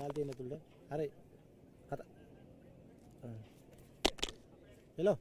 කාල් තියෙන තුලට. හරි. කතා. hello.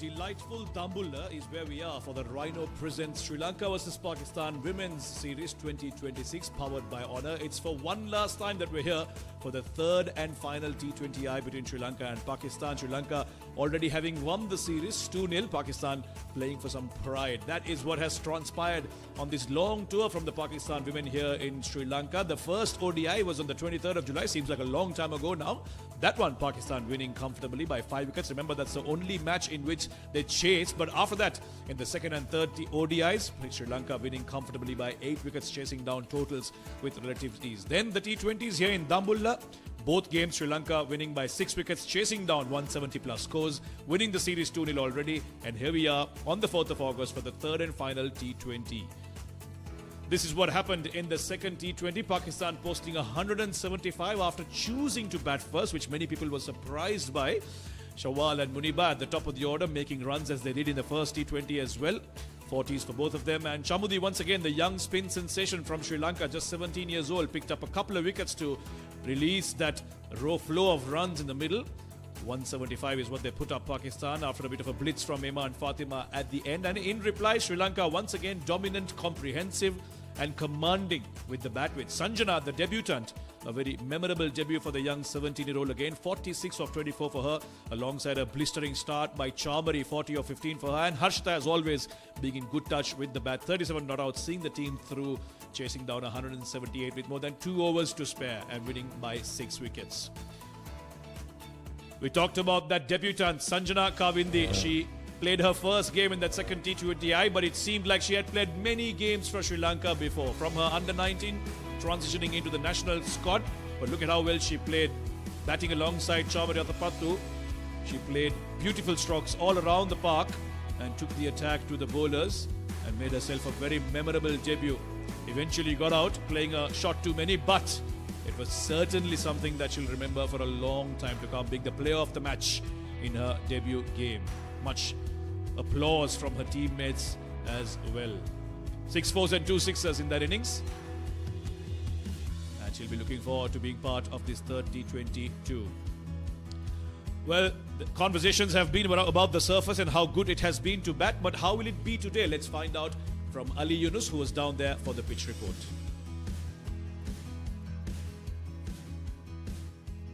Delightful Dambulla is where we are for the Rhino presents Sri Lanka versus Pakistan Women's Series 2026 powered by Honor. It's for one last time that we're here for the third and final T20I between Sri Lanka and Pakistan. Sri Lanka already having won the series 2-0. Pakistan playing for some pride. That is what has transpired on this long tour from the Pakistan women here in Sri Lanka. The first ODI was on the 23rd of July. Seems like a long time ago now. That one, Pakistan winning comfortably by 5 wickets. Remember, that's the only match in which they chased. But after that, in the second and third ODIs, Sri Lanka winning comfortably by 8 wickets, chasing down totals with relative ease. Then the T20s here in Dambulla. Both games, Sri Lanka winning by 6 wickets, chasing down 170 plus scores, winning the series 2-0 already. And here we are on the 4th of August for the third and final T20. This is what happened in the second T20. Pakistan posting 175 after choosing to bat first, which many people were surprised by. Shawal and Muniba at the top of the order, making runs as they did in the first T20 as well. 40s for both of them. And Chamudi, once again, the young spin sensation from Sri Lanka, just 17 years old, picked up a couple of wickets to release that raw flow of runs in the middle. 175 is what they put up Pakistan after a bit of a blitz from Emma and Fatima at the end. And in reply, Sri Lanka once again dominant, comprehensive and commanding with the bat, with Sanjana, the debutant. A very memorable debut for the young 17-year-old again. 46 of 24 for her, alongside a blistering start by Charmari, 40 of 15 for her. And Harshita, as always, being in good touch with the bat. 37 not out, seeing the team through, chasing down 178 with more than 2 overs to spare and winning by 6 wickets. We talked about that debutant, Sanjana Kavindi. She played her first game in that second T20I, but it seemed like she had played many games for Sri Lanka before, from her under-19 transitioning into the national squad. But look at how well she played, batting alongside Rajapaksa. She played beautiful strokes all around the park and took the attack to the bowlers and made herself a very memorable debut. Eventually got out, playing a shot too many, but it was certainly something that she'll remember for a long time to come, being the player of the match in her debut game. Much applause from her teammates as well. 6 fours and 2 sixes in that innings. And she'll be looking forward to being part of this third T20 too. Well, the conversations have been about the surface and how good it has been to bat, but how will it be today? Let's find out from Ali Yunus, who was down there for the pitch report.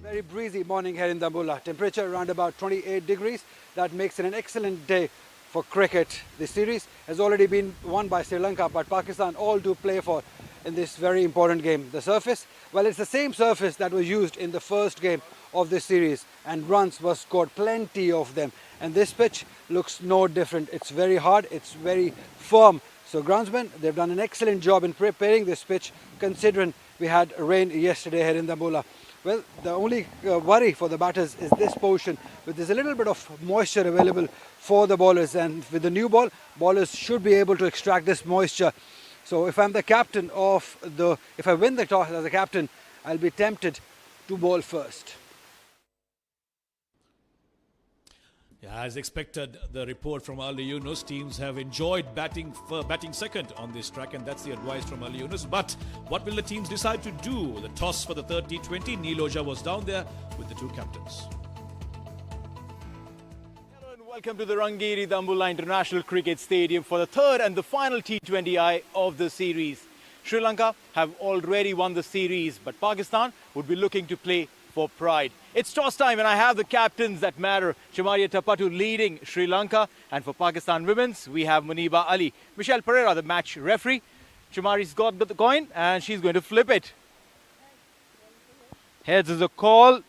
Very breezy morning here in Dambulla. Temperature around about 28 degrees. That makes it an excellent day for cricket. The series has already been won by Sri Lanka, but Pakistan all do play for in this very important game. The surface, well, it's the same surface that was used in the first game of this series, and runs were scored, plenty of them. And this pitch looks no different. It's very hard, it's very firm. So groundsmen, they've done an excellent job in preparing this pitch, considering we had rain yesterday here in Dambulla. Well, the only worry for the batters is this portion, where there's a little bit of moisture available for the bowlers, and with the new ball, bowlers should be able to extract this moisture. So if I'm the captain if I win the toss as a captain, I'll be tempted to bowl first. Yeah, as expected, the report from Ali Yunus, teams have enjoyed batting second on this track, and that's the advice from Ali Yunus. But what will the teams decide to do? The toss for the third T20, Neil was down there with the two captains. Hello and welcome to the Rangiri Dambulla International Cricket Stadium for the third and the final T20I of the series. Sri Lanka have already won the series, but Pakistan would be looking to play for pride. It's toss time and I have the captains that matter. Chamaria Tapatu leading Sri Lanka, and for Pakistan women's we have Muniba Ali. Michelle Pereira, the match referee. Chamari's got the coin and she's going to flip it. Heads is a call.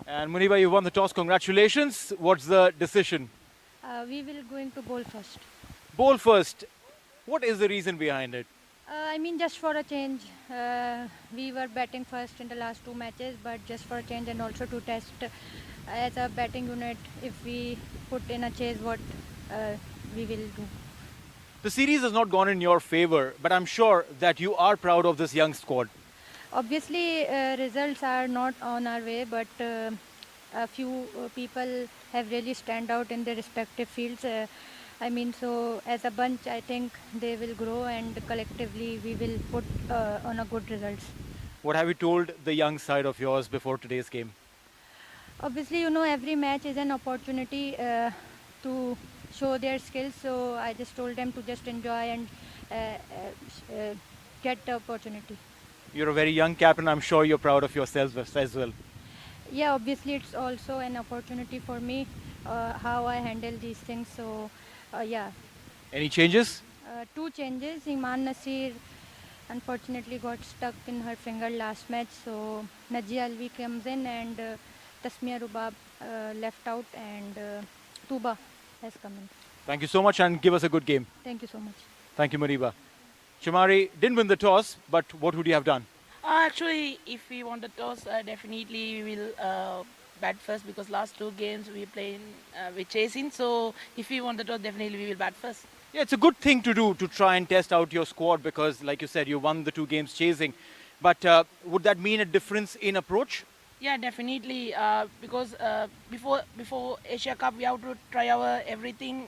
And Muniba, you won the toss. Congratulations. What's the decision? We will going to bowl first. Bowl first. What is the reason behind it? I mean, just for a change. We were batting first in the last 2 matches, but just for a change and also to test as a batting unit, if we put in a chase, what we will do. The series has not gone in your favor, but I'm sure that you are proud of this young squad. Obviously, results are not on our way, but a few people have really stand out in their respective fields. I mean, so as a bunch, I think they will grow, and collectively we will put on a good results. What have you told the young side of yours before today's game? Obviously, you know, every match is an opportunity to show their skills. So I just told them to just enjoy and get the opportunity. You're a very young captain. I'm sure you're proud of yourself as well. Yeah, obviously it's also an opportunity for me how I handle these things. So yeah. Any changes? 2 changes. Iman Nasir unfortunately got stuck in her finger last match. So Najia Alvi comes in, and Tasmia Rubab left out, and Tuba has come in. Thank you so much and give us a good game. Thank you so much. Thank you, Muniba. Chamari didn't win the toss, but what would you have done? Actually, if we want the toss, definitely we will bat first, because last 2 games we playing with chasing. So if we want the toss, definitely we will bat first. Yeah, it's a good thing to do, to try and test out your squad, because like you said, you won the 2 games chasing. But would that mean a difference in approach? Yeah, definitely. Because before Asia Cup, we have to try our everything,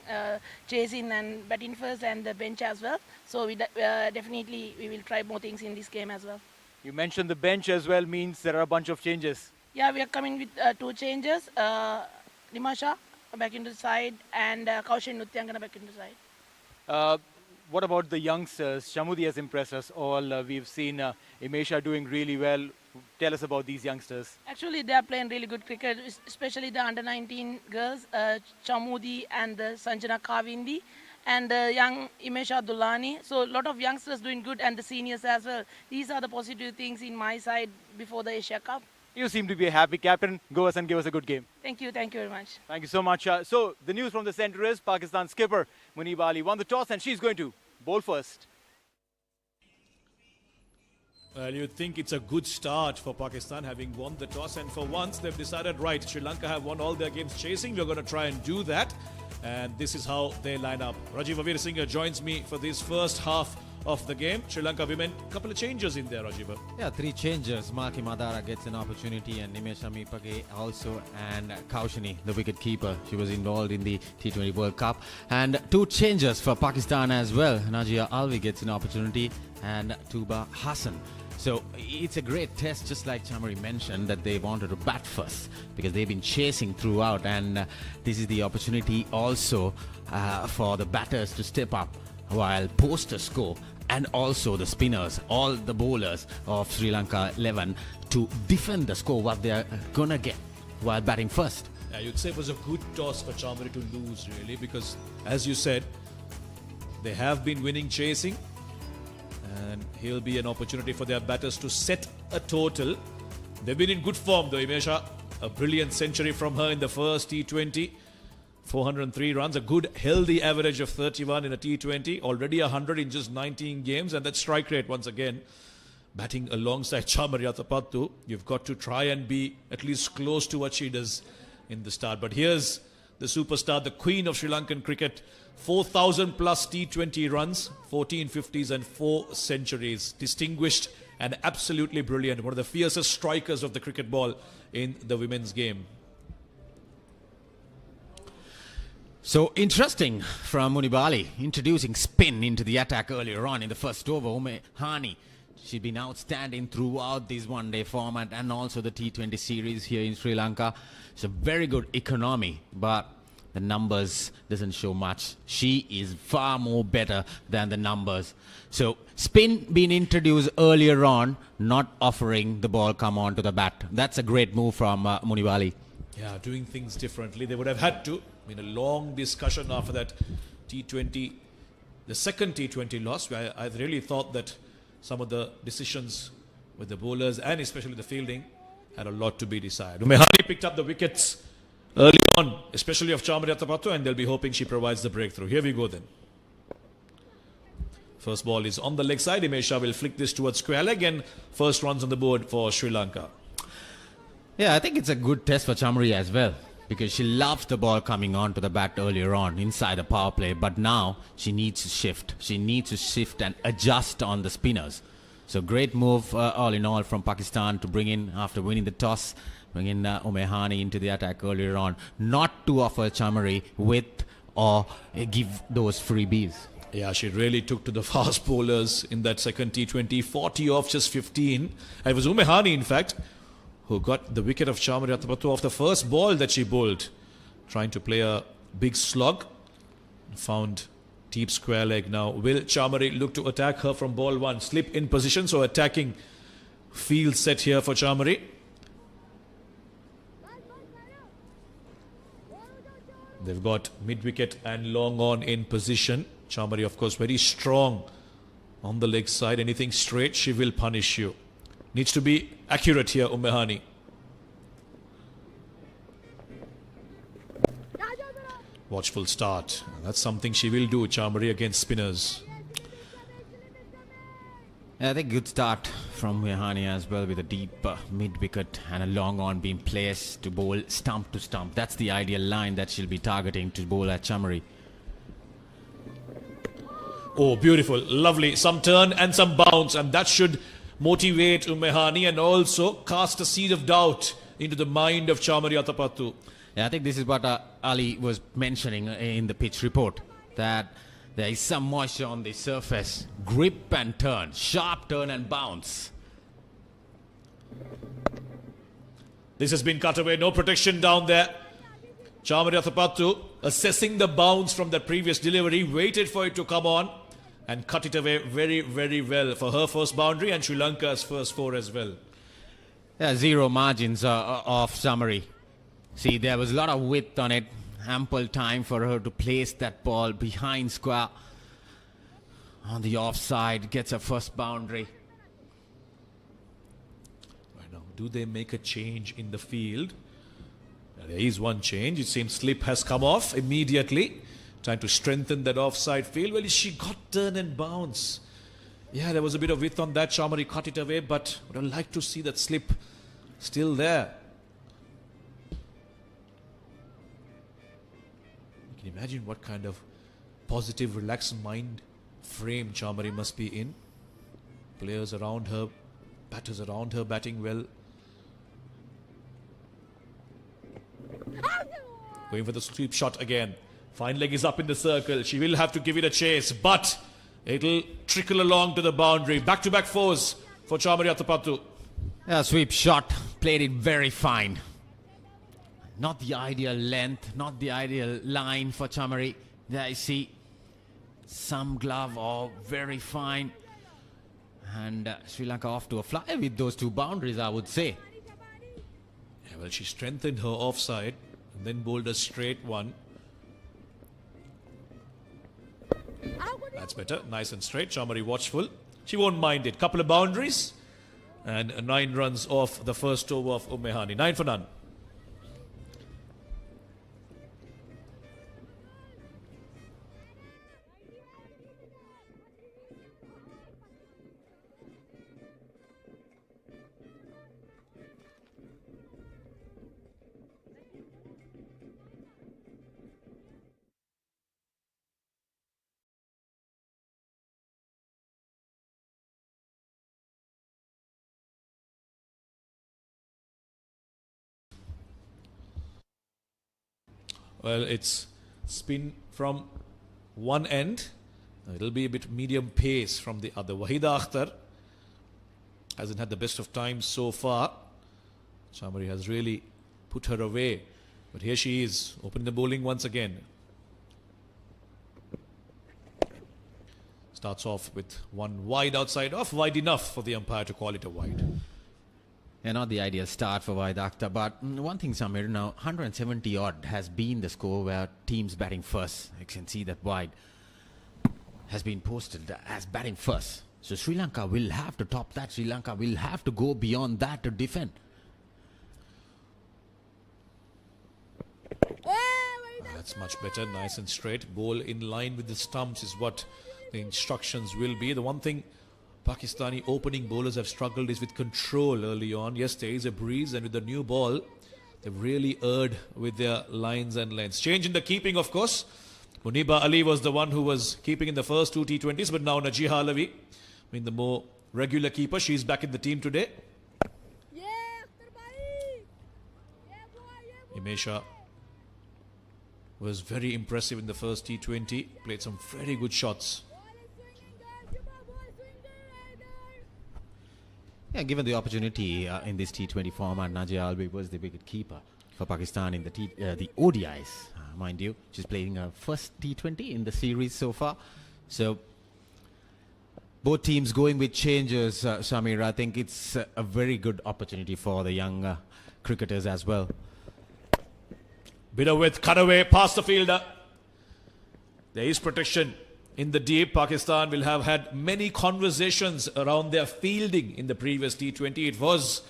chasing and batting first, and the bench as well. So we definitely we will try more things in this game as well. You mentioned the bench as well, means there are a bunch of changes. Yeah, we are coming with 2 changes. Nimasha back into the side, and Kaushin Nutyangana back into the side. What about the youngsters? Shamudi has impressed us all. We've seen Imesha doing really well. Tell us about these youngsters. Actually, they are playing really good cricket, especially the under-19 girls, Chamudi and Sanjana Kavindi, and the young Imesha Dulani. So a lot of youngsters doing good, and the seniors as well. These are the positive things in my side before the Asia Cup. You seem to be a happy captain. Go us and give us a good game. Thank you very much. Thank you so much. So the news from the centre is Pakistan skipper Munib Ali won the toss and she's going to bowl first. Well, you think it's a good start for Pakistan having won the toss, and for once they've decided, right, Sri Lanka have won all their games chasing, we're going to try and do that, and this is how they line up. Rajiv Avirsinghe joins me for this first half of the game. Sri Lanka women, a couple of changes in there, Rajiv. Yeah, 3 changes. Maki Madara gets an opportunity and Nimesha Mipage also, and Kaushini, the wicket keeper. She was involved in the T20 World Cup. And 2 changes for Pakistan as well. Najia Alvi gets an opportunity and Tuba Hassan. So it's a great test, just like Chamari mentioned, that they wanted to bat first because they've been chasing throughout, and this is the opportunity also for the batters to step up while posters score, and also the spinners, all the bowlers of Sri Lanka 11 to defend the score, what they're gonna get while batting first. Yeah, you'd say it was a good toss for Chamari to lose, really, because as you said, they have been winning chasing, and he'll be an opportunity for their batters to set a total. They've been in good form though, Imesha. A brilliant century from her in the first T20. 403 runs, a good healthy average of 31 in a T20. Already 100 in just 19 games, and that strike rate once again. Batting alongside Chamari Athapattu, you've got to try and be at least close to what she does in the start. But here's the superstar, the queen of Sri Lankan cricket. 4,000 plus T20 runs, 14 50s and 4 centuries. Distinguished and absolutely brilliant. One of the fiercest strikers of the cricket ball in the women's game. So interesting from Munib Ali, introducing spin into the attack earlier on in the first over. Ume Hani, she's been outstanding throughout this one-day format and also the T20 series here in Sri Lanka. It's a very good economy, but the numbers doesn't show much. She is far more better than the numbers. So spin being introduced earlier on, not offering the ball come on to the bat. That's a great move from Munib Ali. Yeah, doing things differently. They would have had to. I mean, a long discussion after that T20, the second T20 loss, where I really thought that some of the decisions with the bowlers and especially the fielding had a lot to be decided. Umehani picked up the wickets early on, especially of Chamari Athapattu, and they'll be hoping she provides the breakthrough. Here we go then. First ball is on the leg side. Imesha will flick this towards square leg, and first runs on the board for Sri Lanka. Yeah, I think it's a good test for Chamari as well, because she loves the ball coming on to the bat earlier on inside the power play, but now she needs to shift. She needs to shift and adjust on the spinners. So great move all in all from Pakistan to bring in, after winning the toss, bring in Umehani into the attack earlier on, not to offer Chamari with or give those freebies. Yeah, she really took to the fast bowlers in that second T20, 40 off just 15. It was Umehani, in fact, who got the wicket of Chamari Athapattu off the first ball that she bowled, trying to play a big slog. Found deep square leg now. Will Chamari look to attack her from ball 1? Slip in position, so attacking field set here for Chamari. They've got mid-wicket and long on in position. Chamari, of course, very strong on the leg side. Anything straight, she will punish you. Needs to be accurate here, Umehani. Watchful start. That's something she will do, Chamari, against spinners. Yeah, I think good start from Umehani as well, with a deep mid-wicket and a long on being placed to bowl stump to stump. That's the ideal line that she'll be targeting to bowl at Chamari. Oh, beautiful. Lovely. Some turn and some bounce, and that should motivate Umehani and also cast a seed of doubt into the mind of Chamari Athapattu. Yeah, I think this is what Ali was mentioning in the pitch report, that there is some moisture on the surface. Grip and turn, sharp turn and bounce. This has been cut away, no protection down there. Chamari Athapattu, assessing the bounce from the previous delivery, waited for it to come on and cut it away very, very well for her first boundary and Sri Lanka's first 4 as well. Yeah, zero margins off Chamari. See, there was a lot of width on it. Ample time for her to place that ball behind square. On the offside, gets her first boundary. Right now, do they make a change in the field? There is one change. It seems slip has come off immediately. Trying to strengthen that offside field. Well, she got turn and bounce. Yeah, there was a bit of width on that. Chamari cut it away, but would have liked to see that slip still there. You can imagine what kind of positive, relaxed mind frame Chamari must be in. Players around her, batters around her batting well. Going for the sweep shot again. Fine leg is up in the circle. She will have to give it a chase, but it'll trickle along to the boundary. Back-to-back fours for Chamari Athapattu. Yeah, sweep shot. Played it very fine. Not the ideal length, not the ideal line for Chamari. There you see some glove, or very fine. And Sri Lanka off to a fly with those two boundaries, I would say. Yeah, well, she strengthened her offside and then bowled a straight one. That's better. Nice and straight. Chamari watchful. She won't mind it. Couple of boundaries and 9 runs off the first over of Ummehani. 9 for none. Well, it's spin from one end. It'll be a bit medium pace from the other. Wahida Akhtar hasn't had the best of times so far. Chamari has really put her away. But here she is, opening the bowling once again. Starts off with one wide outside off. Wide enough for the umpire to call it a wide. Yeah, not the ideal start for Wahida Akhtar, but one thing, Samir, now 170 odd has been the score where teams batting first. You can see that wide has been posted as batting first. So Sri Lanka will have to top that. Sri Lanka will have to go beyond that to defend. That's much better. Nice and straight. Bowl in line with the stumps is what the instructions will be. The one thing Pakistani opening bowlers have struggled is with control early on. Yes, there is a breeze, and with the new ball, they've really erred with their lines and lengths. Change in the keeping, of course. Muniba Ali was the one who was keeping in the first two T20s, but now Najiha Alawi, the more regular keeper, she's back in the team today. Himesha was very impressive in the first T20, played some very good shots. Yeah, given the opportunity in this T20 format, Nadia Albi was the wicket keeper for Pakistan in the ODIs, mind you. She's playing her first T20 in the series so far. So both teams going with changes, Samir. I think it's a very good opportunity for the young cricketers as well. Bit of width, cut away, past the fielder. There is protection in the deep. Pakistan will have had many conversations around their fielding in the previous T20. It was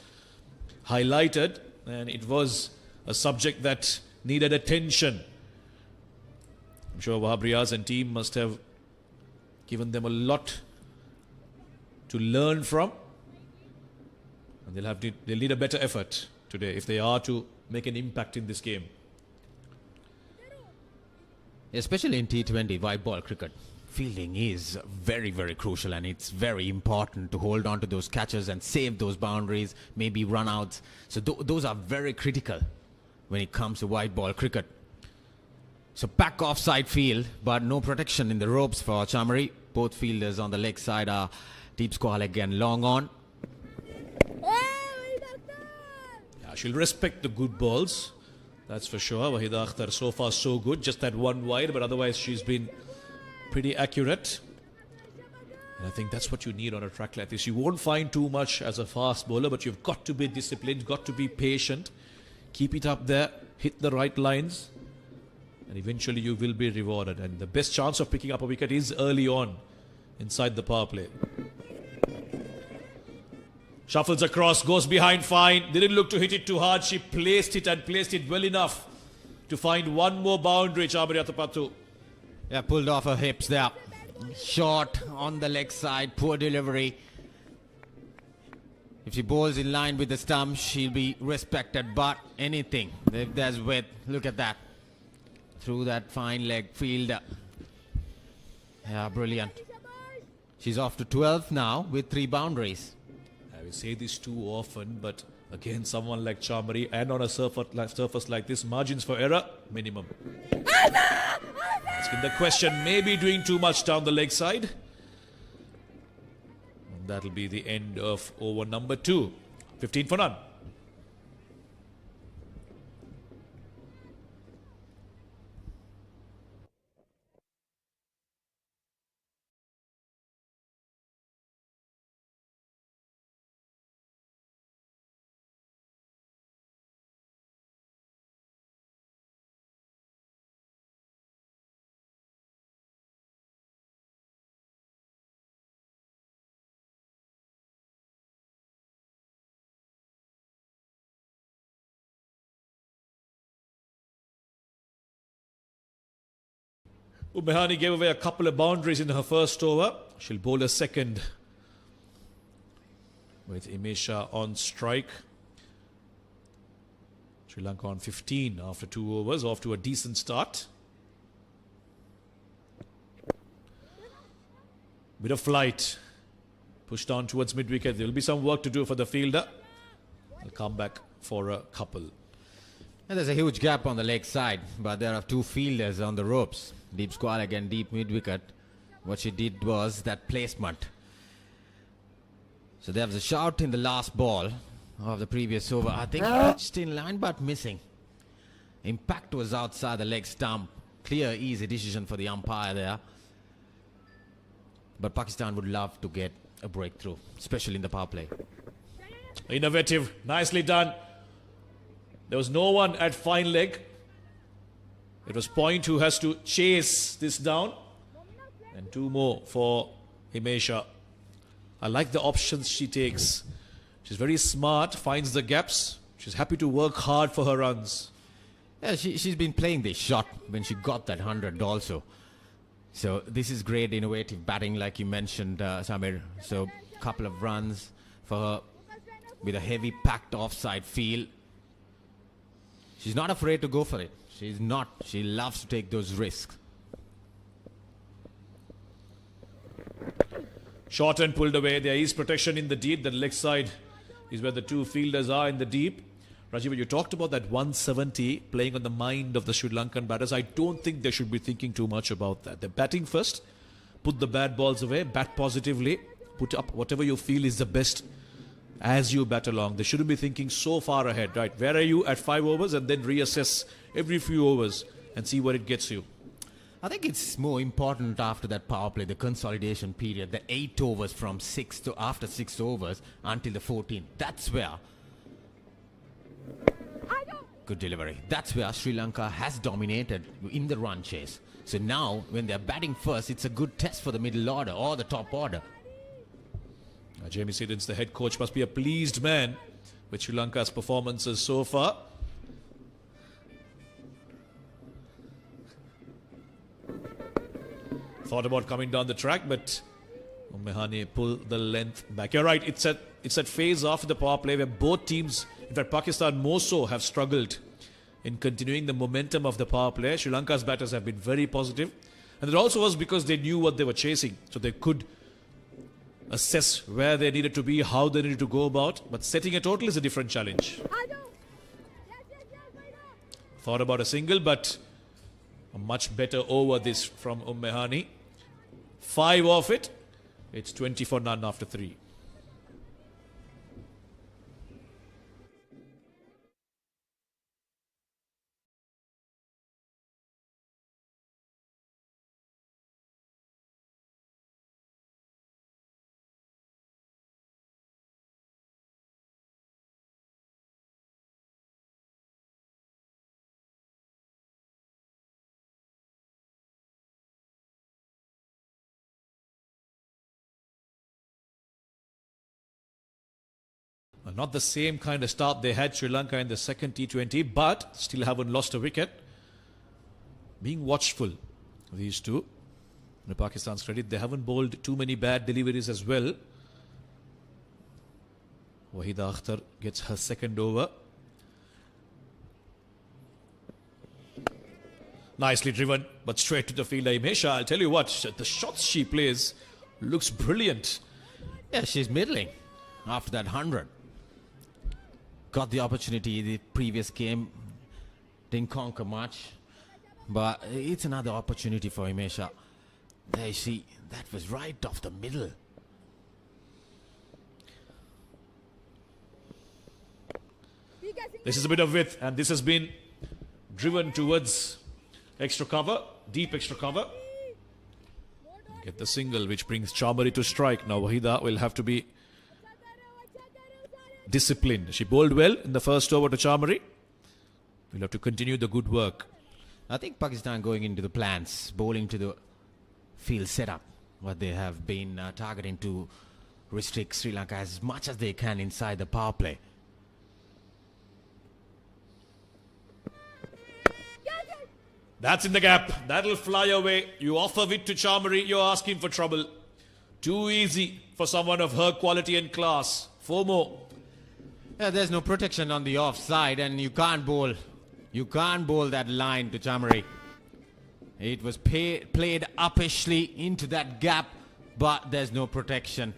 highlighted and it was a subject that needed attention. I'm sure Wahab Riaz and team must have given them a lot to learn from. And they'll need a better effort today if they are to make an impact in this game. Especially in T20 white ball cricket, fielding is very, very crucial, and it's very important to hold on to those catches and save those boundaries, maybe run outs. So those are very critical when it comes to white ball cricket. So back offside field, but no protection in the ropes for Chamari. Both fielders on the leg side are deep square again, long on. Yeah, she'll respect the good balls. That's for sure. Wahida Akhtar so far so good. Just that one wide, but otherwise she's been pretty accurate. And I think that's what you need on a track like this. You won't find too much as a fast bowler, but you've got to be disciplined, got to be patient. Keep it up there, hit the right lines, and eventually you will be rewarded. And the best chance of picking up a wicket is early on inside the power play. Shuffles across, goes behind fine. Didn't look to hit it too hard. She placed it and placed it well enough to find one more boundary, Rajapaksa. Yeah, pulled off her hips there. Short on the leg side, poor delivery. If she bowls in line with the stump, she'll be respected, but anything, if there's width, look at that. Through that fine leg field. Yeah, brilliant. She's off to 12 now with 3 boundaries. I will say this too often, but again, someone like Chamari and on a surface like this, margins for error, minimum. Asking the question, maybe doing too much down the leg side. And that'll be the end of over number 2. 15 for none. Umehani gave away a couple of boundaries in her first over. She'll bowl a second with Imesha on strike. Sri Lanka on 15 after 2 overs, off to a decent start. Bit of flight. Pushed on towards mid-wicket. There will be some work to do for the fielder. They'll come back for a couple. And there's a huge gap on the leg side, but there are 2 fielders on the ropes. Deep square again, deep mid-wicket. What she did was that placement. So there was a shout in the last ball of the previous over. I think pitched in line but missing. Impact was outside the leg stump. Clear, easy decision for the umpire there. But Pakistan would love to get a breakthrough, especially in the power play. Innovative, nicely done. There was no one at fine leg. It was Point who has to chase this down. And 2 more for Himesha. I like the options she takes. She's very smart, finds the gaps. She's happy to work hard for her runs. Yeah, she's been playing this shot when she got that 100 also. So this is great innovative batting like you mentioned, Samir. So couple of runs for her with a heavy packed offside field. She's not afraid to go for it. She's not. She loves to take those risks. Short and pulled away. There is protection in the deep. The leg side is where the 2 fielders are in the deep. Rajiv, you talked about that 170 playing on the mind of the Sri Lankan batters. I don't think they should be thinking too much about that. They're batting first. Put the bad balls away. Bat positively. Put up whatever you feel is the best as you bat along. They shouldn't be thinking so far ahead, right? Where are you at 5 overs, and then reassess every few overs and see where it gets you. I think it's more important after that power play, the consolidation period, the 8 overs from 6 to after 6 overs until the 14. That's where good delivery. That's where Sri Lanka has dominated in the run chase. So now when they're batting first, it's a good test for the middle order or the top order. Jamie Siddons, the head coach, must be a pleased man with Sri Lanka's performances so far. Thought about coming down the track, but Umehani pulled the length back. You're right, it's that phase after the power play where both teams, in fact Pakistan more so, have struggled in continuing the momentum of the power play. Sri Lanka's batters have been very positive, and it also was because they knew what they were chasing, so they could assess where they needed to be, how they needed to go about. But setting a total is a different challenge. Thought about a single, but a much better over this from Umehani. 5 off it. It's 20 for none after 3. Not the same kind of start they had Sri Lanka in the second T20, but still haven't lost a wicket. Being watchful, these two. To Pakistan's credit, they haven't bowled too many bad deliveries as well. Wahida Akhtar gets her second over. Nicely driven, but straight to the fielder. Himesha, I'll tell you what, the shots she plays looks brilliant. Yeah, she's middling after that 100. Got the opportunity the previous game, didn't conquer much, but it's another opportunity for Himesha. There you see, that was right off the middle. This is a bit of width, and this has been driven towards extra cover, deep extra cover. Get the single, which brings Chamari to strike. Now Wahida will have to be disciplined. She bowled well in the first over to Chamari. We'll have to continue the good work. I think Pakistan going into the plans, bowling to the field setup, what they have been targeting to restrict Sri Lanka as much as they can inside the power play. That's in the gap. That'll fly away. You offer it to Chamari, you're asking for trouble. Too easy for someone of her quality and class. 4 more. Yeah, there's no protection on the offside, and you can't bowl. You can't bowl that line to Chamari. It was played uppishly into that gap, but there's no protection.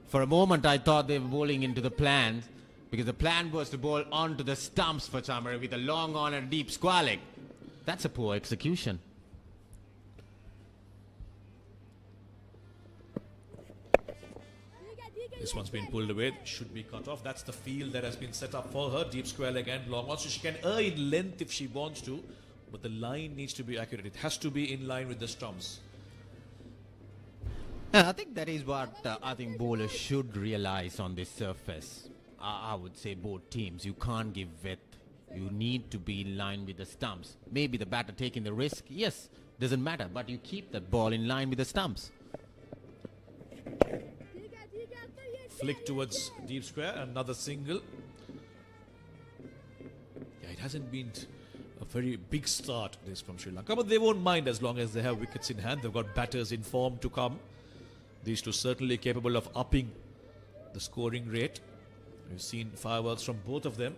For a moment, I thought they were bowling into the plan, because the plan was to bowl onto the stumps for Chamari with a long on and deep square leg. That's a poor execution. This one's been pulled away. Should be cut off. That's the field that has been set up for her. Deep square leg and long on. So she can err in length if she wants to. But the line needs to be accurate. It has to be in line with the stumps. Yeah, I think that is what I think bowlers should realize on this surface. I would say both teams. You can't give width. You need to be in line with the stumps. Maybe the batter taking the risk. Yes, doesn't matter. But you keep the ball in line with the stumps. Flick towards deep square. Another single. Yeah, it hasn't been a very big start this from Sri Lanka. But they won't mind as long as they have wickets in hand. They've got batters in form to come. These two certainly capable of upping the scoring rate. We've seen fireworks from both of them.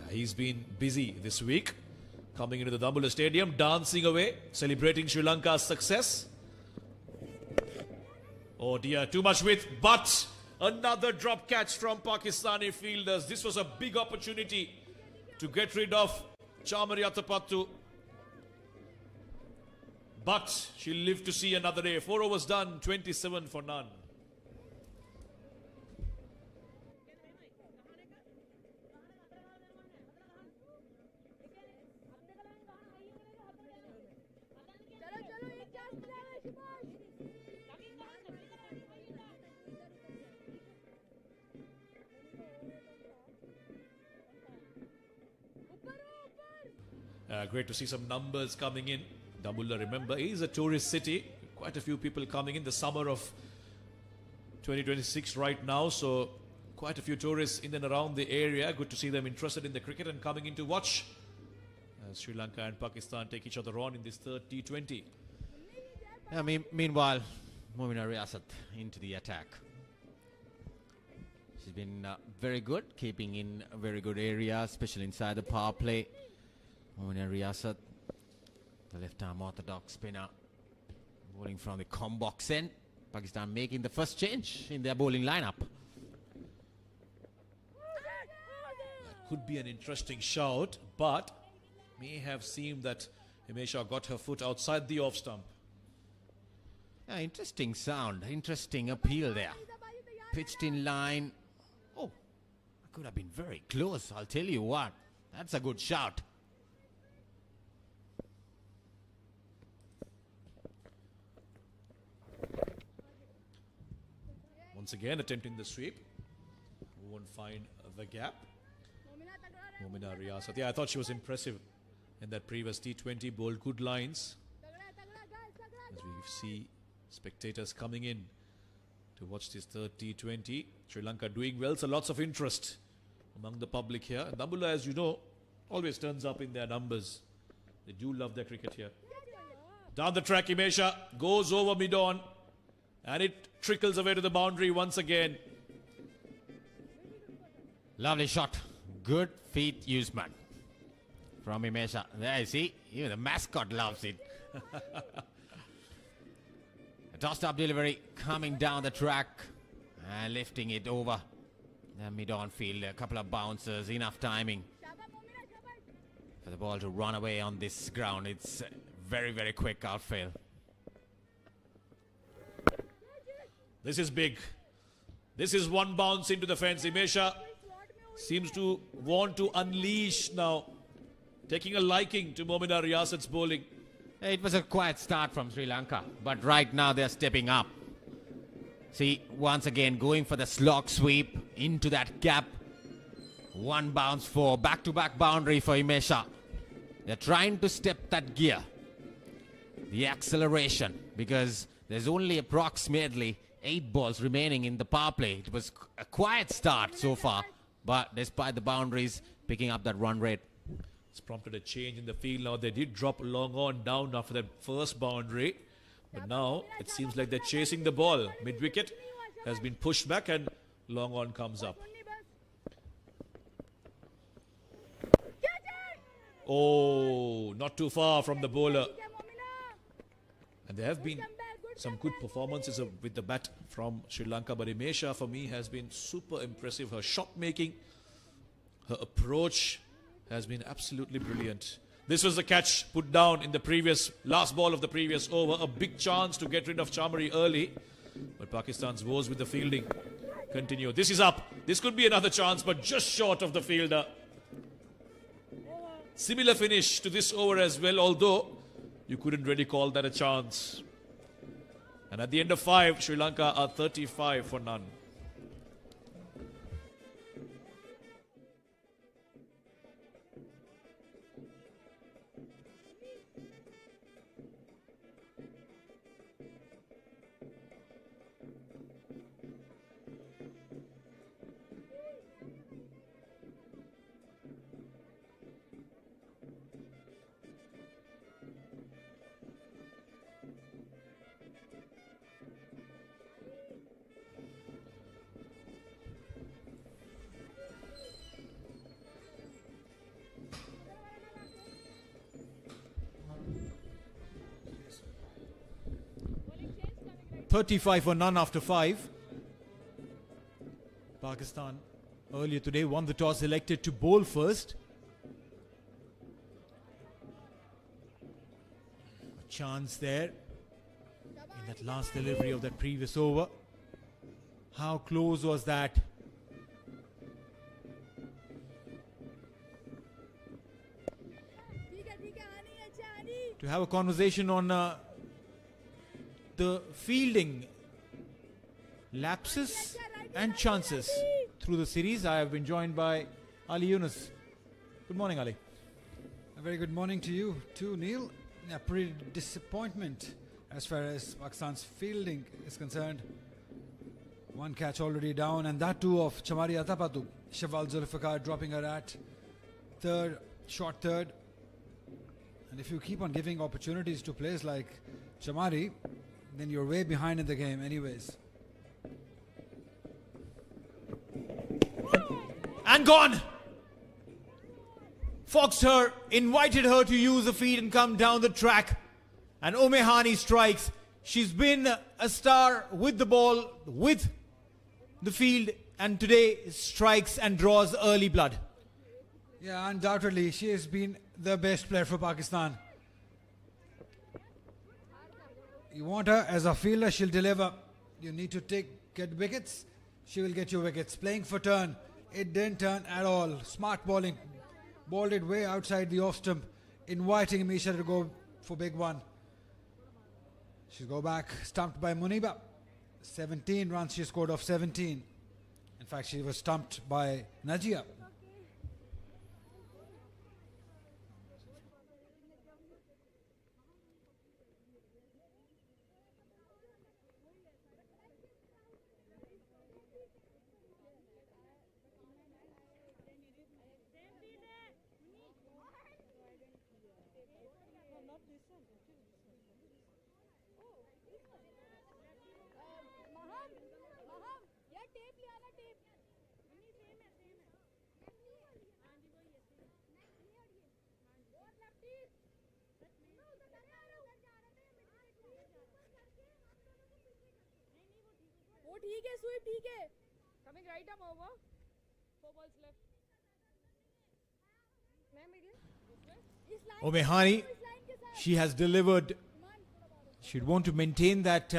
He's been busy this week, coming into the Dambulla Stadium, dancing away, celebrating Sri Lanka's success. Oh dear, too much width, but another drop catch from Pakistani fielders. This was a big opportunity to get rid of Chamari Atapattu. But she'll live to see another day. 4 overs done, 27 for none. Great to see some numbers coming in. Dambulla, remember, is a tourist city. Quite a few people coming in the summer of 2026 right now. So quite a few tourists in and around the area. Good to see them interested in the cricket and coming in to watch as Sri Lanka and Pakistan take each other on in this third T20. Yeah, meanwhile, Mahinda Riyasat into the attack. She's been very good, keeping in a very good area, especially inside the power play. Mahinda Riyasat, the left-arm orthodox spinner, bowling from the com-box end. Pakistan making the first change in their bowling lineup. That could be an interesting shout, but may have seemed that Himesha got her foot outside the off-stump. Yeah, interesting sound, interesting appeal there. Pitched in line. Oh, could have been very close, I'll tell you what. That's a good shout. Once again attempting the sweep. Won't find the gap. Mahinda Riyasat. Yeah, I thought she was impressive in that previous T20. Bowled good lines. As we see spectators coming in to watch this third T20. Sri Lanka doing well, so lots of interest among the public here. And Dambulla, as you know, always turns up in their numbers. They do love their cricket here. Down the track, Himesha goes over mid-on, and it trickles away to the boundary once again. Lovely shot. Good feet usement from Himesha. There you see, even the mascot loves it. A tossed up delivery coming down the track and lifting it over the mid-on field. A couple of bounces, enough timing for the ball to run away on this ground. It's very, very quick outfield. This is big. This is one bounce into the fence. Himesha seems to want to unleash now, taking a liking to Mominah Riasad's bowling. It was a quiet start from Sri Lanka, but right now they're stepping up. See, once again going for the slog sweep into that gap. One bounce for back-to-back boundary for Himesha. They're trying to step that gear, the acceleration, because there's only approximately 8 balls remaining in the power play. It was a quiet start so far, but despite the boundaries, picking up that run rate. It's prompted a change in the field now. They did drop long on down after that first boundary, but now it seems like they're chasing the ball. Mid-wicket has been pushed back and long on comes up. Oh, not too far from the bowler. And there have been some good performances with the bat from Sri Lanka, but Himesha for me has been super impressive. Her shot making, her approach has been absolutely brilliant. This was the catch put down in the last ball of the previous over. A big chance to get rid of Chamari early, but Pakistan's woes with the fielding continue. This is up. This could be another chance, but just short of the fielder. Similar finish to this over as well, although you couldn't really call that a chance. And at the end of 5, Sri Lanka are 35 for none. $35 for none after 5. Pakistan earlier today won the toss, elected to bowl first. A chance there in that last delivery of that previous over. How close was that? To have a conversation on the fielding lapses and chances through the series, I have been joined by Ali Yunus. Good morning, Ali. A very good morning to you too, Neil. A pretty disappointment as far as Pakistan's fielding is concerned. One catch already down, and that too of Chamari Atapattu. Shawal Zulfikar dropping her at third, short third. And if you keep on giving opportunities to players like Chamari, then you're way behind in the game anyways. And gone! Foxed her, invited her to use the feet and come down the track. And Omehani strikes. She's been a star with the ball, with the field, and today strikes and draws early blood. Yeah, undoubtedly, she has been the best player for Pakistan. You want her as a fielder, she'll deliver. You need to get wickets, she will get you wickets. Playing for turn, it didn't turn at all. Smart bowling, bowled it way outside the off stump, inviting Misha to go for big one. She'll go back, stumped by Muniba. 17 runs she scored off 17. In fact, she was stumped by Najia. वो ठीक है SVEEP ठीक है coming right arm over 4 balls left मैं middle इस line Omehani, she has delivered. She'd want to maintain that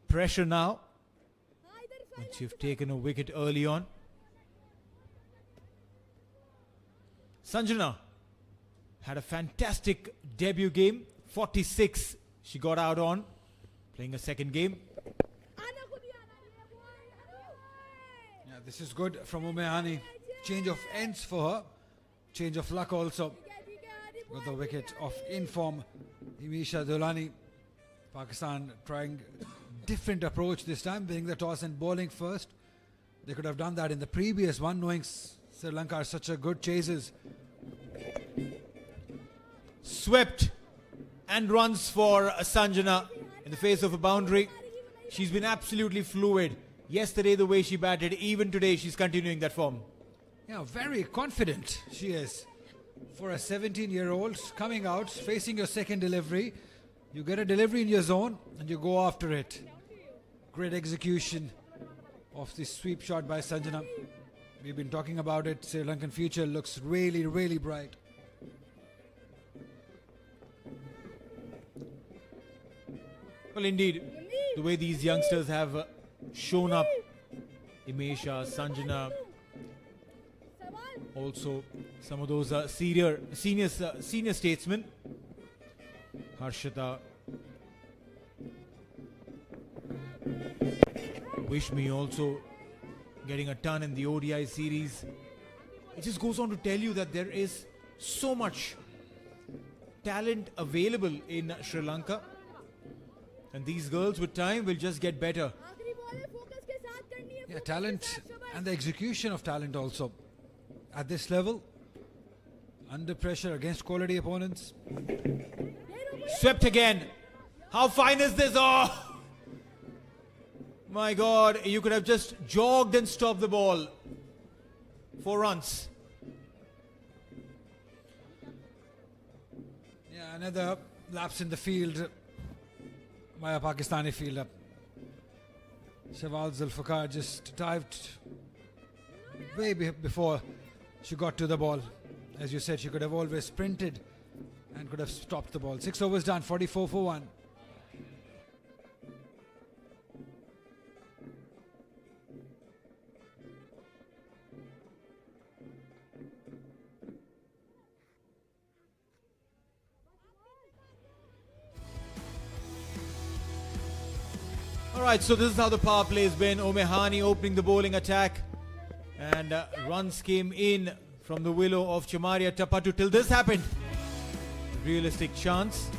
pressure now. Once you've taken a wicket early on. Sanjana had a fantastic debut game. 46 she got out on. Playing a second game. Yeah, this is good from Umehani. Change of ends for her. Change of luck also. Got the wicket of inform Imisha Dulani. Pakistan trying different approach this time, winning the toss and bowling first. They could have done that in the previous one, knowing Sri Lanka are such a good chasers. Swept and runs for Sanjana in the face of a boundary. She's been absolutely fluid. Yesterday the way she batted, even today she's continuing that form. Yeah, very confident she is. For a 17-year-old coming out, facing your second delivery, you get a delivery in your zone and you go after it. Great execution of this sweep shot by Sanjana. We've been talking about it. Sri Lankan future looks really, really bright. Well, indeed, the way these youngsters have shown up, Imesha, Sanjana, also some of those senior statesmen, Harshita, Wishmi also getting a ton in the ODI series. It just goes on to tell you that there is so much talent available in Sri Lanka, and these girls with time will just get better. Yeah, talent and the execution of talent also. At this level, under pressure against quality opponents. Swept again. How fine is this? Oh! My God, you could have just jogged and stopped the ball. 4 runs. Yeah, another lapse in the field by a Pakistani fielder. Shahwal Zulfikar just dived way before she got to the ball. As you said, she could have always sprinted and could have stopped the ball. 6 overs done, 44 for 1. Alright, so this is how the power play has been. Omehani opening the bowling attack. And runs came in from the willow of Chamaria Tapatu till this happened. Realistic chance.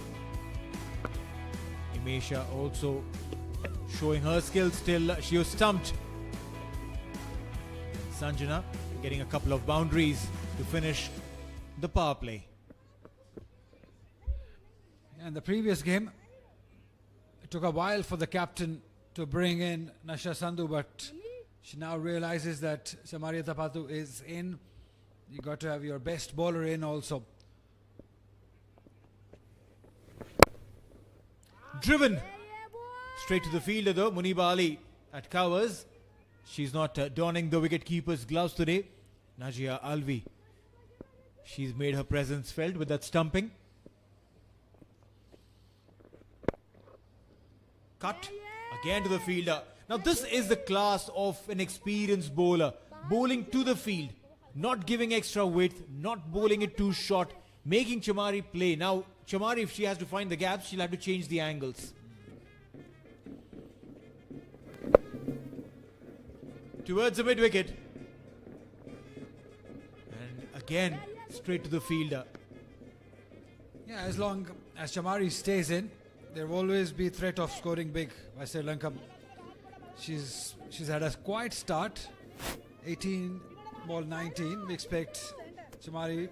Imesha also showing her skills till she was stumped. Sanjana getting a couple of boundaries to finish the power play. And the previous game, it took a while for the captain to bring in Nasha Sandhu, but she now realizes that Chamaria Tapatu is in. You got to have your best bowler in also. Driven straight to the fielder though, Muniba Ali at covers. She's not donning the wicket-keeper's gloves today. Najia Alvi. She's made her presence felt with that stumping. Cut again to the fielder. Now this is the class of an experienced bowler. Bowling to the field, not giving extra width, not bowling it too short, making Chamari play. Now Chamari, if she has to find the gaps, she'll have to change the angles. Towards the mid-wicket. And again, straight to the fielder. Yeah, as long as Chamari stays in, there will always be threat of scoring big by Sri Lanka. She's had a quiet start. 18 ball 19. We expect Chamari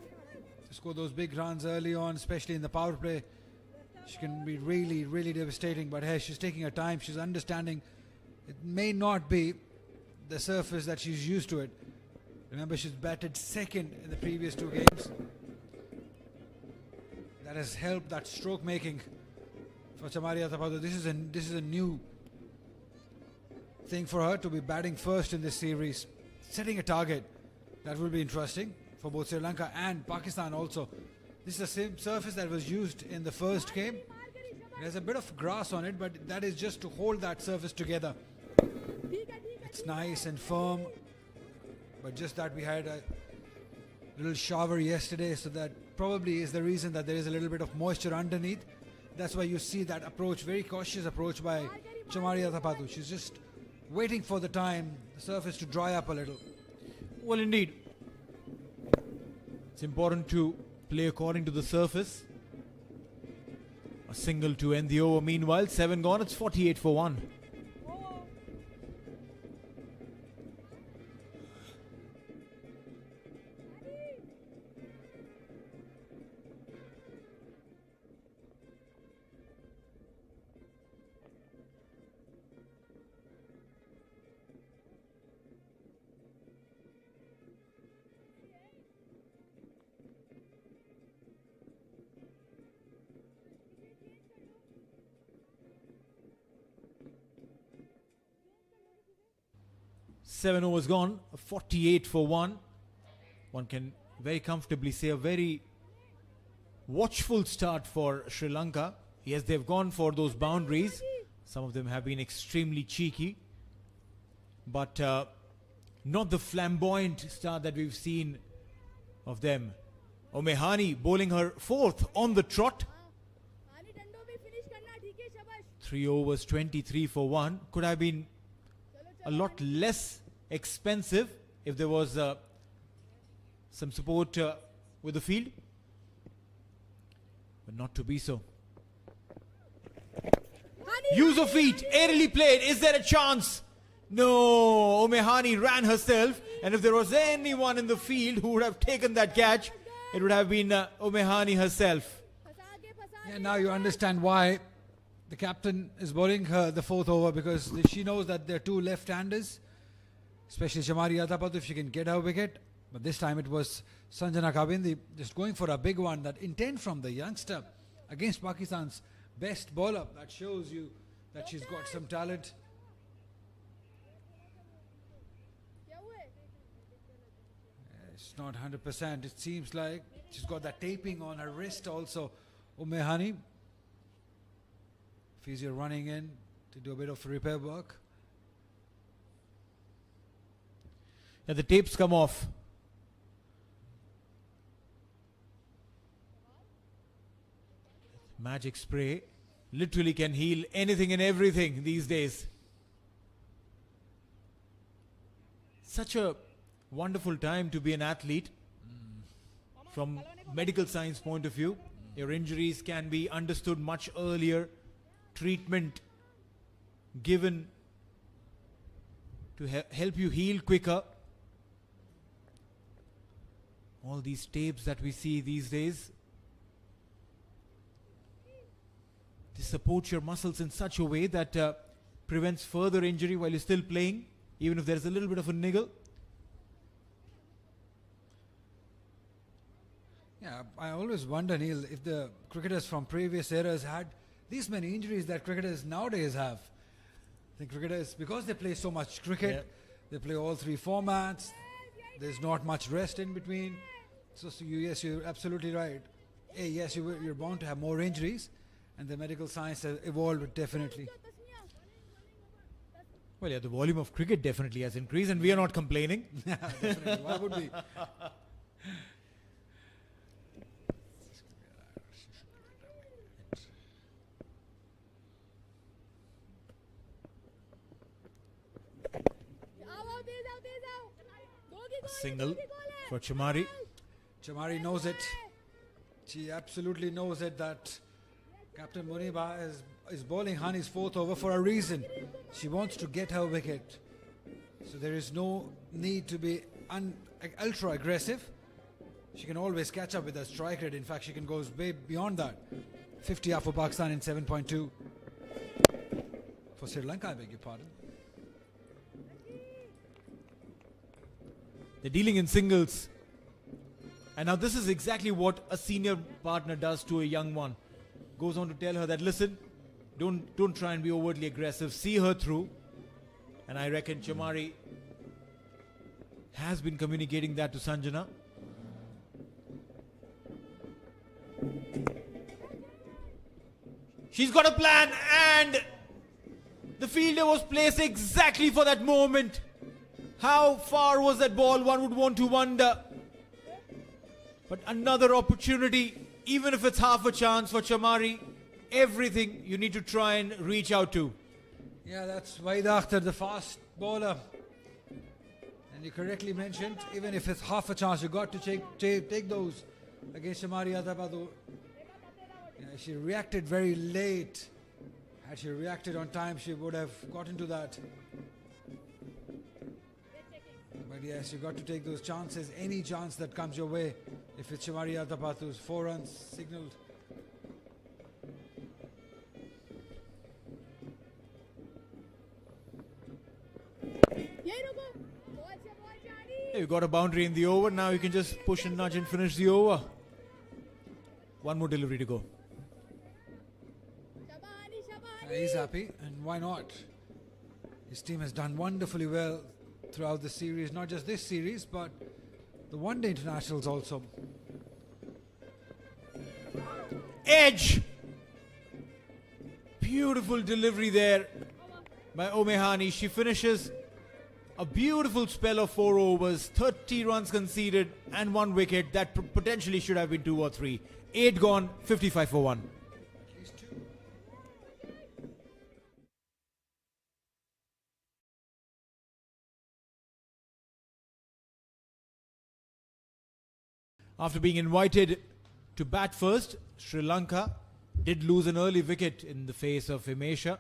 to score those big runs early on, especially in the power play. She can be really, really devastating, but hey, she's taking her time. She's understanding it may not be the surface that she's used to it. Remember, she's batted second in the previous 2 games. That has helped that stroke making for Chamaria Tapatu. This is a new thing for her to be batting first in this series, setting a target. That will be interesting for both Sri Lanka and Pakistan also. This is the same surface that was used in the first game. There's a bit of grass on it, but that is just to hold that surface together. It's nice and firm, but just that we had a little shower yesterday, so that probably is the reason that there is a little bit of moisture underneath. That's why you see that approach, very cautious approach by Chamari Athapathu. She's just waiting for the time, the surface to dry up a little. Well, indeed. It's important to play according to the surface. A single to end the over. Meanwhile, 7 gone. It's 48 for 1. Seven overs gone, 48 for 1. One can very comfortably say a very watchful start for Sri Lanka. Yes, they've gone for those boundaries. Some of them have been extremely cheeky, but not the flamboyant start that we've seen of them. Omehani bowling her 4th on the trot. 3 overs, 23 for 1. Could have been a lot less expensive if there was some support with the field, but not to be so. Use of feet, aerially played. Is there a chance? No, Omehani ran herself, and if there was anyone in the field who would have taken that catch, it would have been Omehani herself. Yeah, now you understand why the captain is bowling her the 4th over, because she knows that there are 2 left-handers, especially Chamari Athapathu, if she can get her wicket. But this time it was Sanjana Kabindi just going for a big one. That intent from the youngster against Pakistan's best bowler, that shows you that she's got some talent. It's not 100%. It seems like she's got that taping on her wrist also. Omehani, physio running in to do a bit of repair work. Yeah, the tapes come off. Magic spray literally can heal anything and everything these days. Such a wonderful time to be an athlete. From medical science point of view, your injuries can be understood much earlier, treatment given to help you heal quicker. All these tapes that we see these days, they support your muscles in such a way that prevents further injury while you're still playing, even if there's a little bit of a niggle. Yeah, I always wonder, Neil, if the cricketers from previous eras had these many injuries that cricketers nowadays have. I think cricketers, because they play so much cricket, they play all 3 formats, there's not much rest in between. So yes, you're absolutely right. Yes, you're bound to have more injuries, and the medical science has evolved definitely. Well, yeah, the volume of cricket definitely has increased, and we are not complaining. Definitely. Why would we? A single for Chamari. Chamari knows it. She absolutely knows it that Captain Muniba is bowling Hani's 4th over for a reason. She wants to get her wicket. So there is no need to be ultra aggressive. She can always catch up with her strike rate. In fact, she can go way beyond that. 50 for Pakistan in 7.2. For Sri Lanka, I beg your pardon. They're dealing in singles. And now this is exactly what a senior partner does to a young one. Goes on to tell her that, listen, don't try and be overtly aggressive. See her through. And I reckon Chamari has been communicating that to Sanjana. She's got a plan, and the fielder was placed exactly for that moment. How far was that ball? One would want to wonder. But another opportunity, even if it's half a chance for Chamari, everything you need to try and reach out to. Yeah, that's wide after the fast bowler. And you correctly mentioned, even if it's half a chance, you got to take those against Chamari Atabadu. Yeah, she reacted very late. Had she reacted on time, she would have gotten to that. But yes, you got to take those chances, any chance that comes your way. If it's Chamari Atapathu's 4 runs signalled. You got a boundary in the over. Now you can just push and nudge and finish the over. One more delivery to go. He's happy, and why not? His team has done wonderfully well throughout the series, not just this series, but the one-day internationals also. Edge! Beautiful delivery there by Omehani. She finishes a beautiful spell of 4 overs, 30 runs conceded and 1 wicket. That potentially should have been 2 or 3. 8 gone, 55 for 1. After being invited to bat first, Sri Lanka did lose an early wicket in the face of Himesha.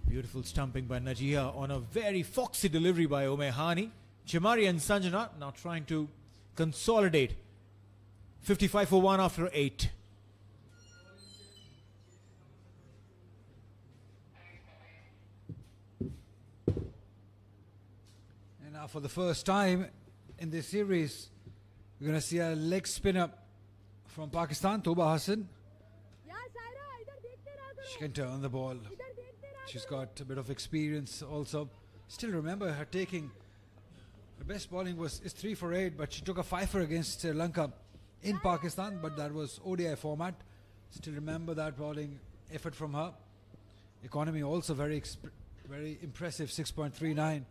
Beautiful stumping by Najia on a very foxy delivery by Omehani. Chamari and Sanjana now trying to consolidate. 55 for 1 after 8. And now for the first time in this series, we're going to see a leg spinner from Pakistan, Toba Hassan. She can turn the ball. She's got a bit of experience also. Still remember her taking, her best bowling is 3 for 8, but she took a 5-er against Sri Lanka in Pakistan, but that was ODI format. Still remember that bowling effort from her. Economy also very impressive, 6.39.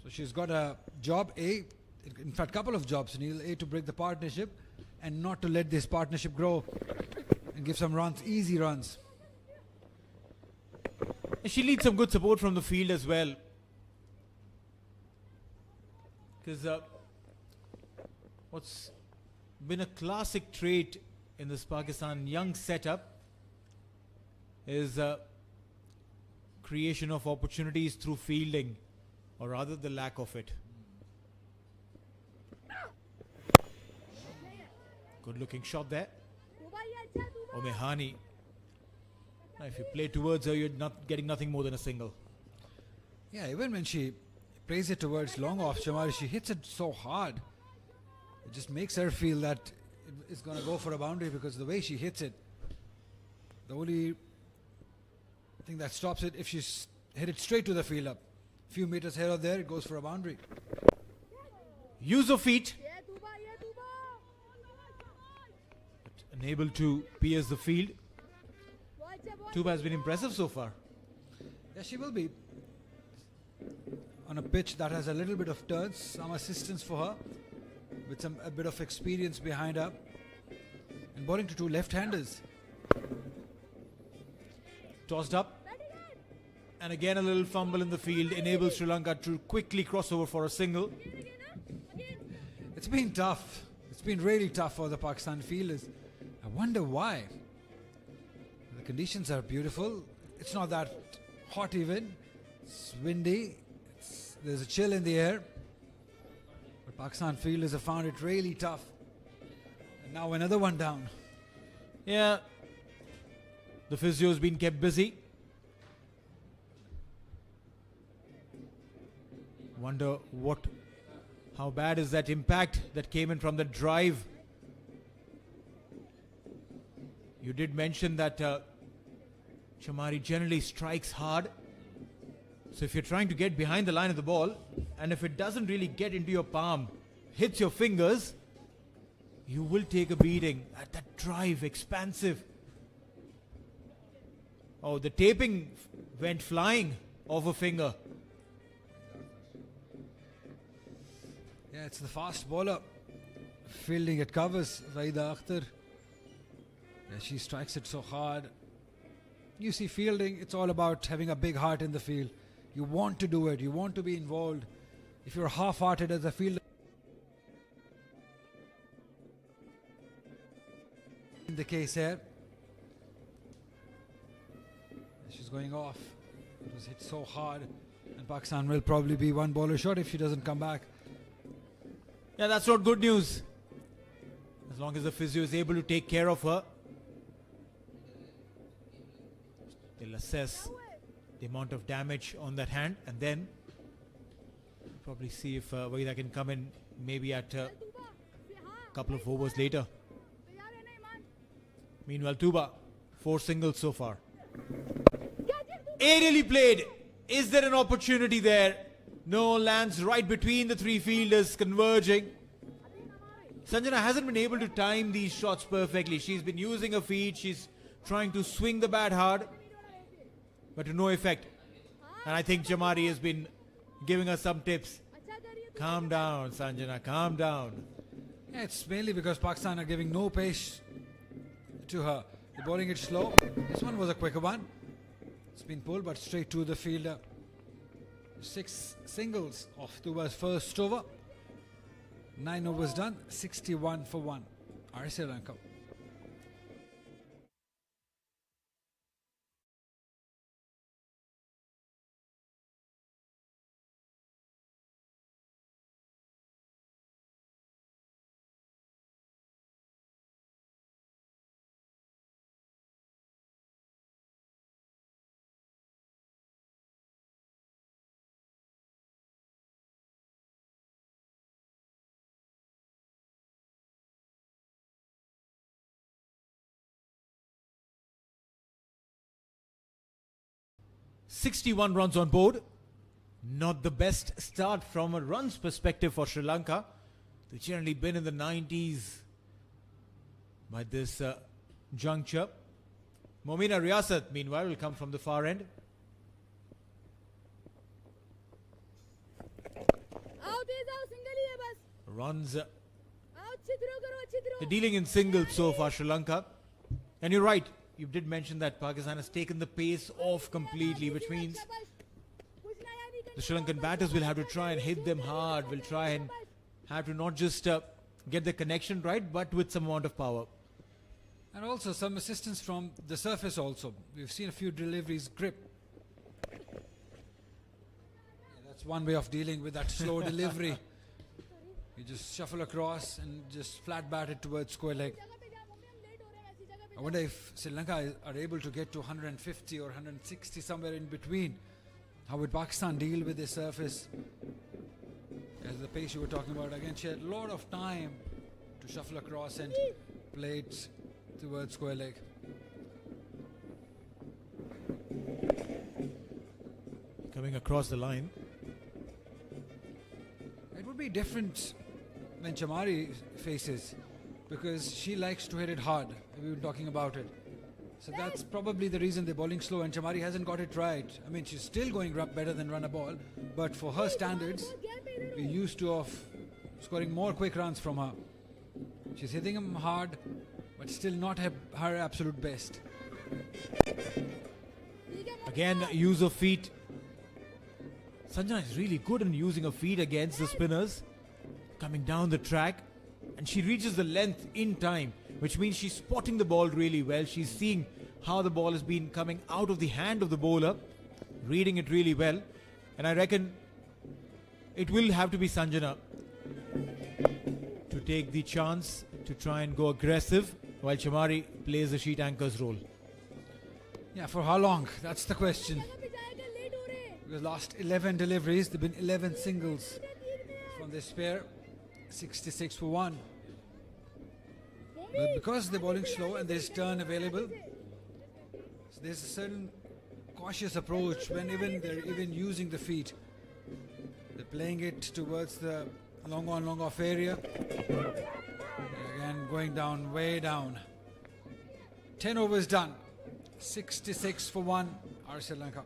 So she's got a job, in fact couple of jobs, Neil. A, to break the partnership, and not to let this partnership grow and give some runs, easy runs. She needs some good support from the field as well. Because what's been a classic trait in this Pakistan young setup is creation of opportunities through fielding, or rather the lack of it. Good looking shot there. Omehani. If you play towards her, you're not getting nothing more than a single. Yeah, even when she plays it towards long off Chamari, she hits it so hard. It just makes her feel that it's going to go for a boundary, because the way she hits it, the only thing that stops it, if she's hit it straight to the field up, a few meters here or there, it goes for a boundary. Use of feet. But unable to pierce the field. Tuba has been impressive so far. Yeah, she will be. On a pitch that has a little bit of turns, some assistance for her, with a bit of experience behind her. And bowling to 2 left-handers. Tossed up. And again a little fumble in the field enables Sri Lanka to quickly cross over for a single. It's been tough. It's been really tough for the Pakistan fielders. I wonder why. The conditions are beautiful. It's not that hot even. It's windy. There's a chill in the air. But Pakistan fielders have found it really tough. And now another one down. Yeah. The physio has been kept busy. Wonder how bad is that impact that came in from the drive. You did mention that Chamari generally strikes hard. So if you're trying to get behind the line of the ball, and if it doesn't really get into your palm, hits your fingers, you will take a beating. At that drive, expansive. Oh, the taping went flying off a finger. Yeah, it's the fast bowler fielding at covers, Zaida Akhtar. Yeah, she strikes it so hard. You see, fielding, it's all about having a big heart in the field. You want to do it, you want to be involved. If you're half-hearted as a fielder, in the case here, she's going off. It was hit so hard, and Pakistan will probably be one bowler short if she doesn't come back. Yeah, that's not good news. As long as the physio is able to take care of her, they'll assess the amount of damage on that hand, and then probably see if Waida can come in maybe at a couple of overs later. Meanwhile, Tuba, 4 singles so far. Aerially played. Is there an opportunity there? No, lands right between the 3 fielders, converging. Sanjana hasn't been able to time these shots perfectly. She's been using her feet. She's trying to swing the bat hard, but to no effect. And I think Jamari has been giving us some tips. Calm down, Sanjana, calm down. Yeah, it's mainly because Pakistan are giving no pace to her. They're bowling it slow. This one was a quicker one. It's been pulled, but straight to the fielder. 6 singles off Tuba's first over. 9 overs done, 61 for 1. Sri Lanka. "61 runs on board. Not the best start from a runs perspective for Sri Lanka. They've generally been in the 90s by this juncture. Momina Riyasat, meanwhile, will come from the far end. Runs. They're dealing in singles so far, Sri Lanka. And you're right. You did mention that Pakistan has taken the pace off completely, which means the Sri Lankan batters will have to try and hit them hard, will try and have to not just get the connection right, but with some amount of power. And also some assistance from the surface also. We've seen a few deliveries grip. Yeah, that's one way of dealing with that slow delivery. You just shuffle across and just flat bat it towards square leg. I wonder if Sri Lanka are able to get to 150 or 160, somewhere in between. How would Pakistan deal with the surface? As the pace you were talking about, again, she had a lot of time to shuffle across and play it towards square leg. Coming across the line. It would be different when Chamari faces, because she likes to hit it hard. We were talking about it. So that's probably the reason they're bowling slow, and Chamari hasn't got it right. I mean, she's still going better than run a ball, but for her standards, we're used to of scoring more quick runs from her. She's hitting them hard, but still not her absolute best. Again, use of feet. Sanjana is really good in using her feet against the spinners. Coming down the track, and she reaches the length in time, which means she's spotting the ball really well. She's seeing how the ball has been coming out of the hand of the bowler, reading it really well. And I reckon it will have to be Sanjana to take the chance to try and go aggressive, while Chamari plays the sheet anchor's role. Yeah, for how long? That's the question. Because last 11 deliveries, there have been 11 singles from this pair. 66 for 1. But because they're bowling slow and there's turn available, so there's a certain cautious approach when they're even using the feet. They're playing it towards the long on, long off area. Again, going down, way down. 10 overs done. 66 for 1, Sri Lanka.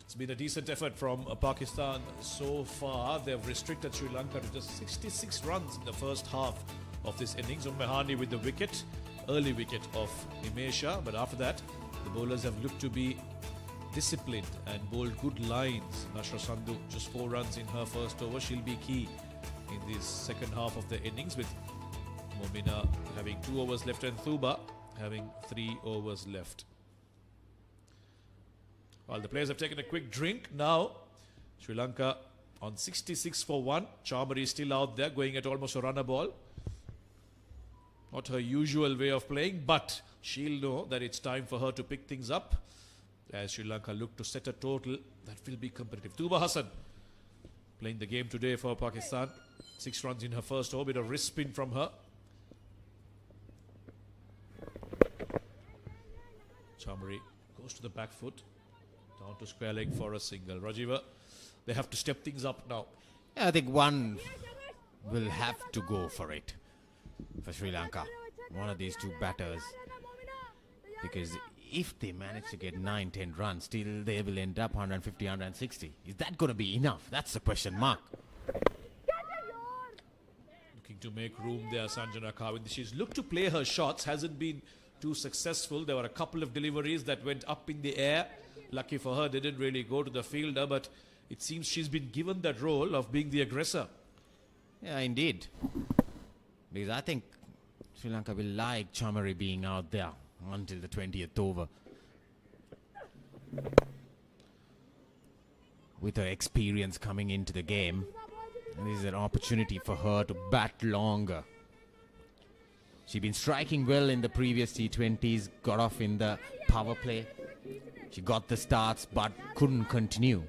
It's been a decent effort from Pakistan so far. They've restricted Sri Lanka to just 66 runs in the first half of this innings. Mahani with the wicket, early wicket of Himesha, but after that, the bowlers have looked to be disciplined and bowled good lines. Nashra Sandhu just 4 runs in her first over. She'll be key in this second half of the innings, with Momina having 2 overs left and Thuba having 3 overs left. While the players have taken a quick drink, now Sri Lanka on 66 for 1. Chamari is still out there going at almost a runner ball. Not her usual way of playing, but she'll know that it's time for her to pick things up as Sri Lanka look to set a total that will be competitive. Tuba Hassan playing the game today for Pakistan. 6 runs in her first over, bit of wrist spin from her. Chamari goes to the back foot. Down to square leg for a single. Rajiva, they have to step things up now. Yeah, I think one will have to go for it for Sri Lanka. One of these 2 batters. Because if they manage to get 9-10 runs, still they will end up 150, 160. Is that going to be enough? That's the question mark. Looking to make room there, Sanjana Kawin. She's looked to play her shots, hasn't been too successful. There were a couple of deliveries that went up in the air. Lucky for her, they didn't really go to the fielder, but it seems she's been given that role of being the aggressor. Yeah, indeed. Because I think Sri Lanka will like Chamari being out there until the 20th over. With her experience coming into the game, and this is an opportunity for her to bat longer. She's been striking well in the previous T20s, got off in the power play. She got the starts but couldn't continue.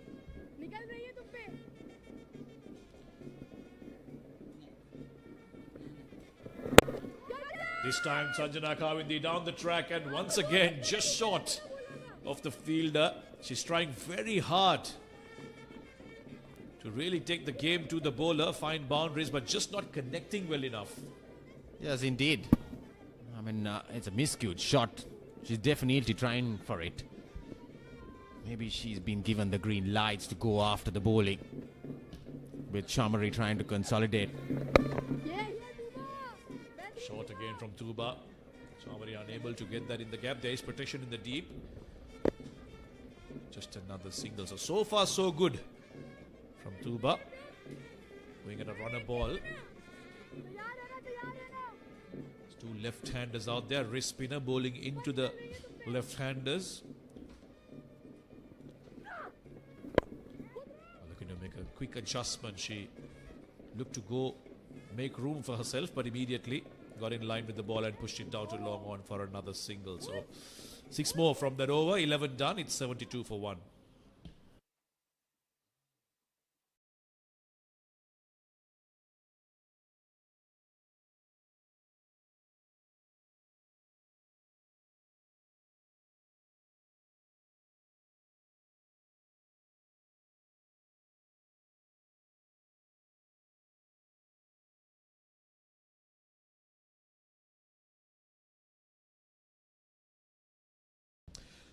This time Sanjana Kawindi down the track and once again just short of the fielder. She's trying very hard to really take the game to the bowler, find boundaries, but just not connecting well enough. Yes, indeed. I mean, it's a miscued shot. She's definitely trying for it. Maybe she's been given the green lights to go after the bowling, with Chamari trying to consolidate. Short again from Tuba. Chamari unable to get that in the gap. There is protection in the deep. Just another single. So far so good from Tuba. Going at a runner ball. There's two left-handers out there. Wrist spinner bowling into the left-handers. Looking to make a quick adjustment. She looked to go make room for herself, but immediately got in line with the ball and pushed it out to long on for another single. So 6 more from that over. 11 done. It's 72 for 1.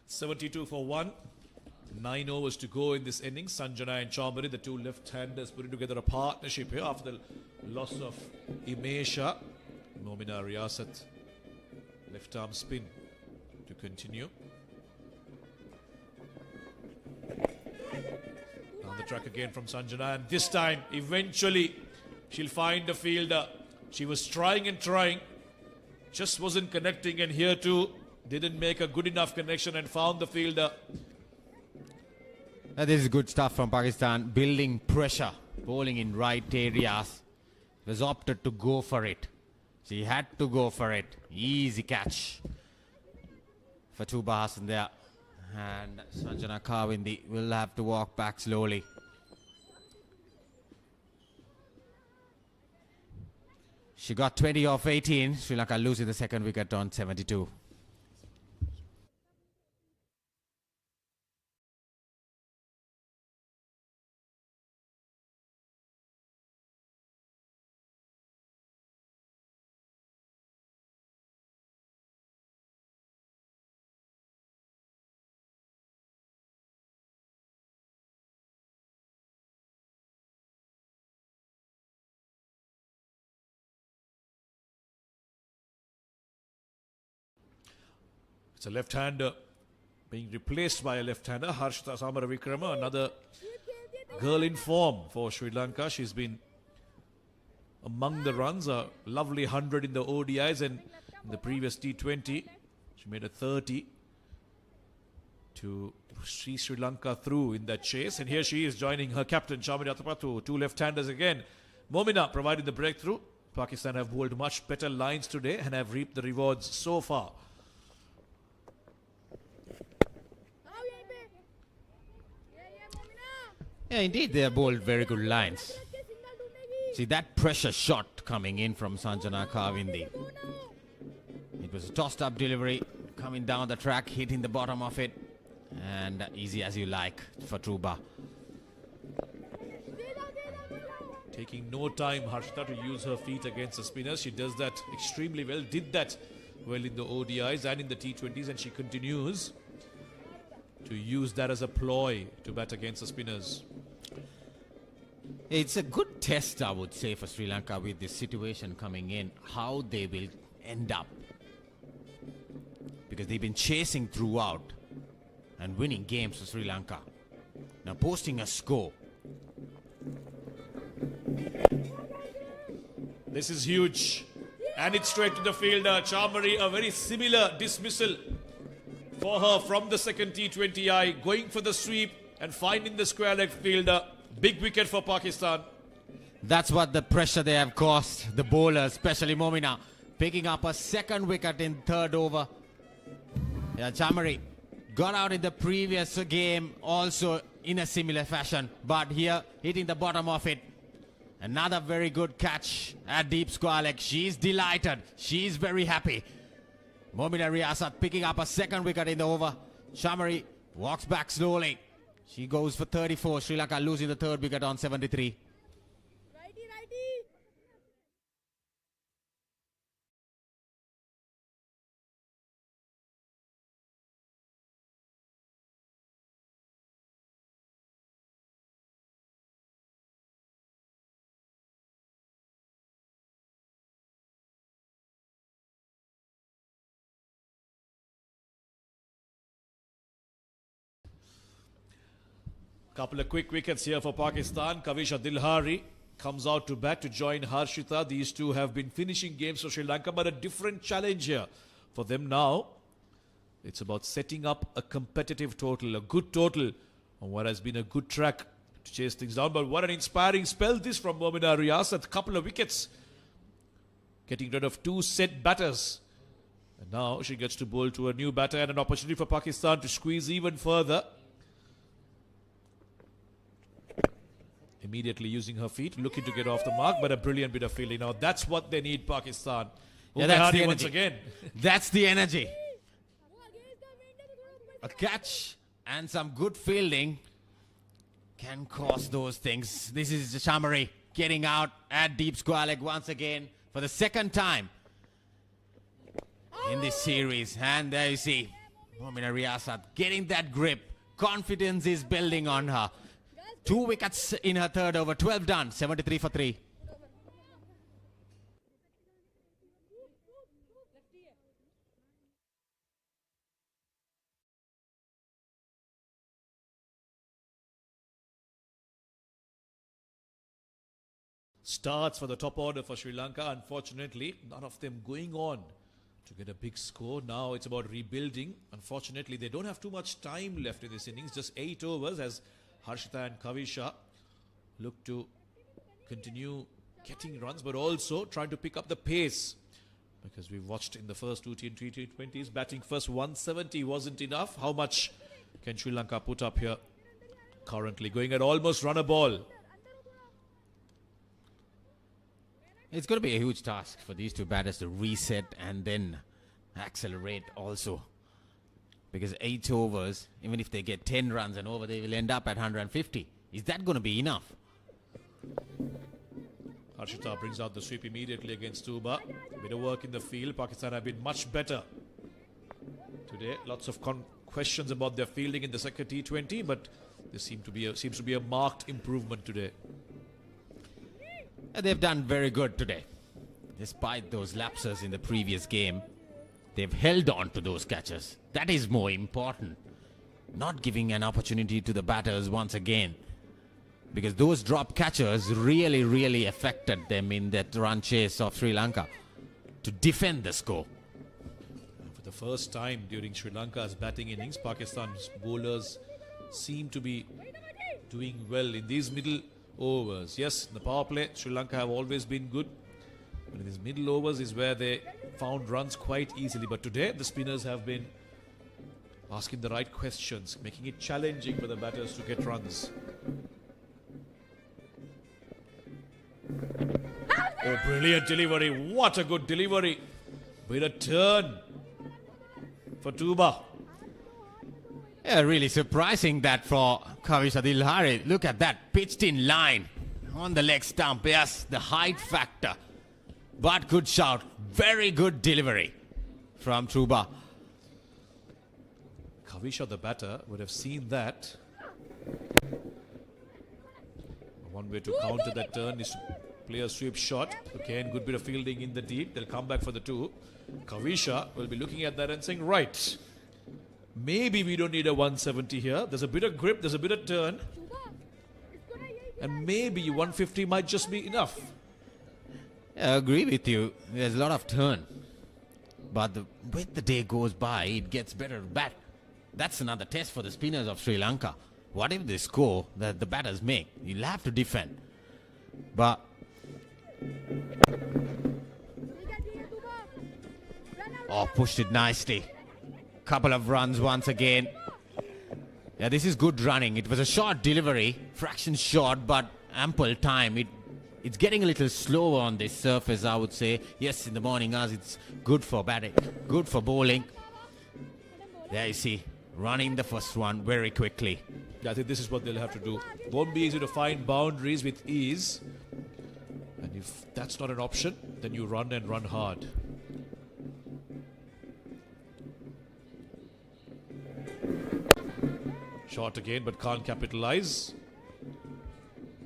$72 for 1. 9 overs to go in this innings. Sanjana and Chamari, the two left-handers, putting together a partnership here after the loss of Imesha. Momina Riyasat, left arm spin to continue. Down the track again from Sanjana, and this time, eventually, she'll find a fielder. She was trying and trying, just wasn't connecting, and here too, didn't make a good enough connection and found the fielder. This is good stuff from Pakistan. Building pressure, bowling in right areas. Was opted to go for it. She had to go for it. Easy catch for Tuba Hassan there. And Sanjana Kawindi will have to walk back slowly. She got 20 off 18. Sri Lanka losing the second wicket on 72. It's a left-hander being replaced by a left-hander. Harshita Samaravikrama, another girl in form for Sri Lanka. She's been among the runs, a lovely 100 in the ODIs, and in the previous T20, she made a 30 to see Sri Lanka through in that chase. And here she is joining her captain, Chamari Atapattu. Two left-handers again. Momina provided the breakthrough. Pakistan have bowled much better lines today and have reaped the rewards so far. Yeah, indeed, they have bowled very good lines. See that pressure shot coming in from Sanjana Kawindi. It was a tossed up delivery, coming down the track, hitting the bottom of it, and easy as you like for Tuba. Taking no time, Harshita, to use her feet against the spinners. She does that extremely well, did that well in the ODIs and in the T20s, and she continues to use that as a ploy to bat against the spinners. It's a good test, I would say, for Sri Lanka with this situation coming in, how they will end up. Because they've been chasing throughout and winning games for Sri Lanka. Now posting a score. This is huge. And it's straight to the fielder. Chamari, a very similar dismissal for her from the second T20I, going for the sweep and finding the square leg fielder. Big wicket for Pakistan. That's what the pressure they have caused the bowlers, especially Momina, picking up a second wicket in third over. Yeah, Chamari got out in the previous game also in a similar fashion, but here hitting the bottom of it. Another very good catch at deep square leg. She's delighted. She's very happy. Momina Riyasat picking up a second wicket in the over. Chamari Walks back slowly. She goes for 34. Sri Lanka losing the third wicket on 73. Righty, righty. Couple of quick wickets here for Pakistan. Kavisha Dilhari comes out to bat to join Harshita. These two have been finishing games for Sri Lanka, but a different challenge here for them now. It's about setting up a competitive total, a good total on what has been a good track to chase things down. But what an inspiring spell this from Mahinda Riyasat. A couple of wickets, getting rid of two set batters. And now she gets to bowl to a new batter and an opportunity for Pakistan to squeeze even further. Immediately using her feet, looking to get off the mark, but a brilliant bit of fielding. Now that's what they need, Pakistan. Yeah, that's the once energy. again. That's the energy. A catch and some good fielding can cause those things. This is Shamari getting out at deep square leg once again for the second time in this series. And there you see Mahinda Riyasat getting that grip. Confidence is building on her. 2 wickets in her third over, 12 done, 73 for 3. Starts for the top order for Sri Lanka. Unfortunately, none of them going on to get a big score. Now it's about rebuilding. Unfortunately, they don't have too much time left in this innings. Just 8 overs as Harshita and Kavisha look to continue getting runs, but also trying to pick up the pace. Because we've watched in the first two T20s, batting first 170 wasn't enough. How much can Sri Lanka put up here? Currently going at almost run a ball. It's going to be a huge task for these two batters to reset and then accelerate also. Because 8 overs, even if they get 10 runs and over, they will end up at 150. Is that going to be enough? Harshita brings out the sweep immediately against Tuba. Bit of work in the field. Pakistan have been much better today. Lots of questions about their fielding in the second T20, but there seems to be a marked improvement today. They've done very good today. Despite those lapses in the previous game, they've held on to those catches. That is more important. Not giving an opportunity to the batters once again. Because those drop catches really affected them in that run chase of Sri Lanka to defend the score. For the first time during Sri Lanka's batting innings, Pakistan's bowlers seem to be doing well in these middle overs. Yes, in the power play, Sri Lanka have always been good. But in these middle overs is where they found runs quite easily. But today, the spinners have been asking the right questions, making it challenging for the batters to get runs. Oh, brilliant delivery. What a good delivery. With a turn for Tuba. Yeah, really surprising that for Kavisha Dilhari. Look at that, pitched in line on the leg stump. Yes, the height factor. But good shout. Very good delivery from Tuba. Kavisha, the batter, would have seen that. One way to counter that turn is to play a sweep shot. Again, good bit of fielding in the deep. They'll come back for the 2. Kavisha will be looking at that and saying, right, maybe we don't need a 170 here. There's a bit of grip, there's a bit of turn. And maybe 150 might just be enough. I agree with you. There's a lot of turn. But with the day goes by, it gets better to bat. That's another test for the spinners of Sri Lanka. Whatever the score that the batters make, you'll have to defend. But pushed it nicely. Couple of runs once again. Yeah, this is good running. It was a short delivery, fraction short, but ample time. It's getting a little slower on this surface, I would say. Yes, in the morning hours, it's good for batting, good for bowling. There you see, running the first one very quickly. Yeah, I think this is what they'll have to do. Won't be easy to find boundaries with ease. And if that's not an option, then you run and run hard. Shot again, but can't capitalize.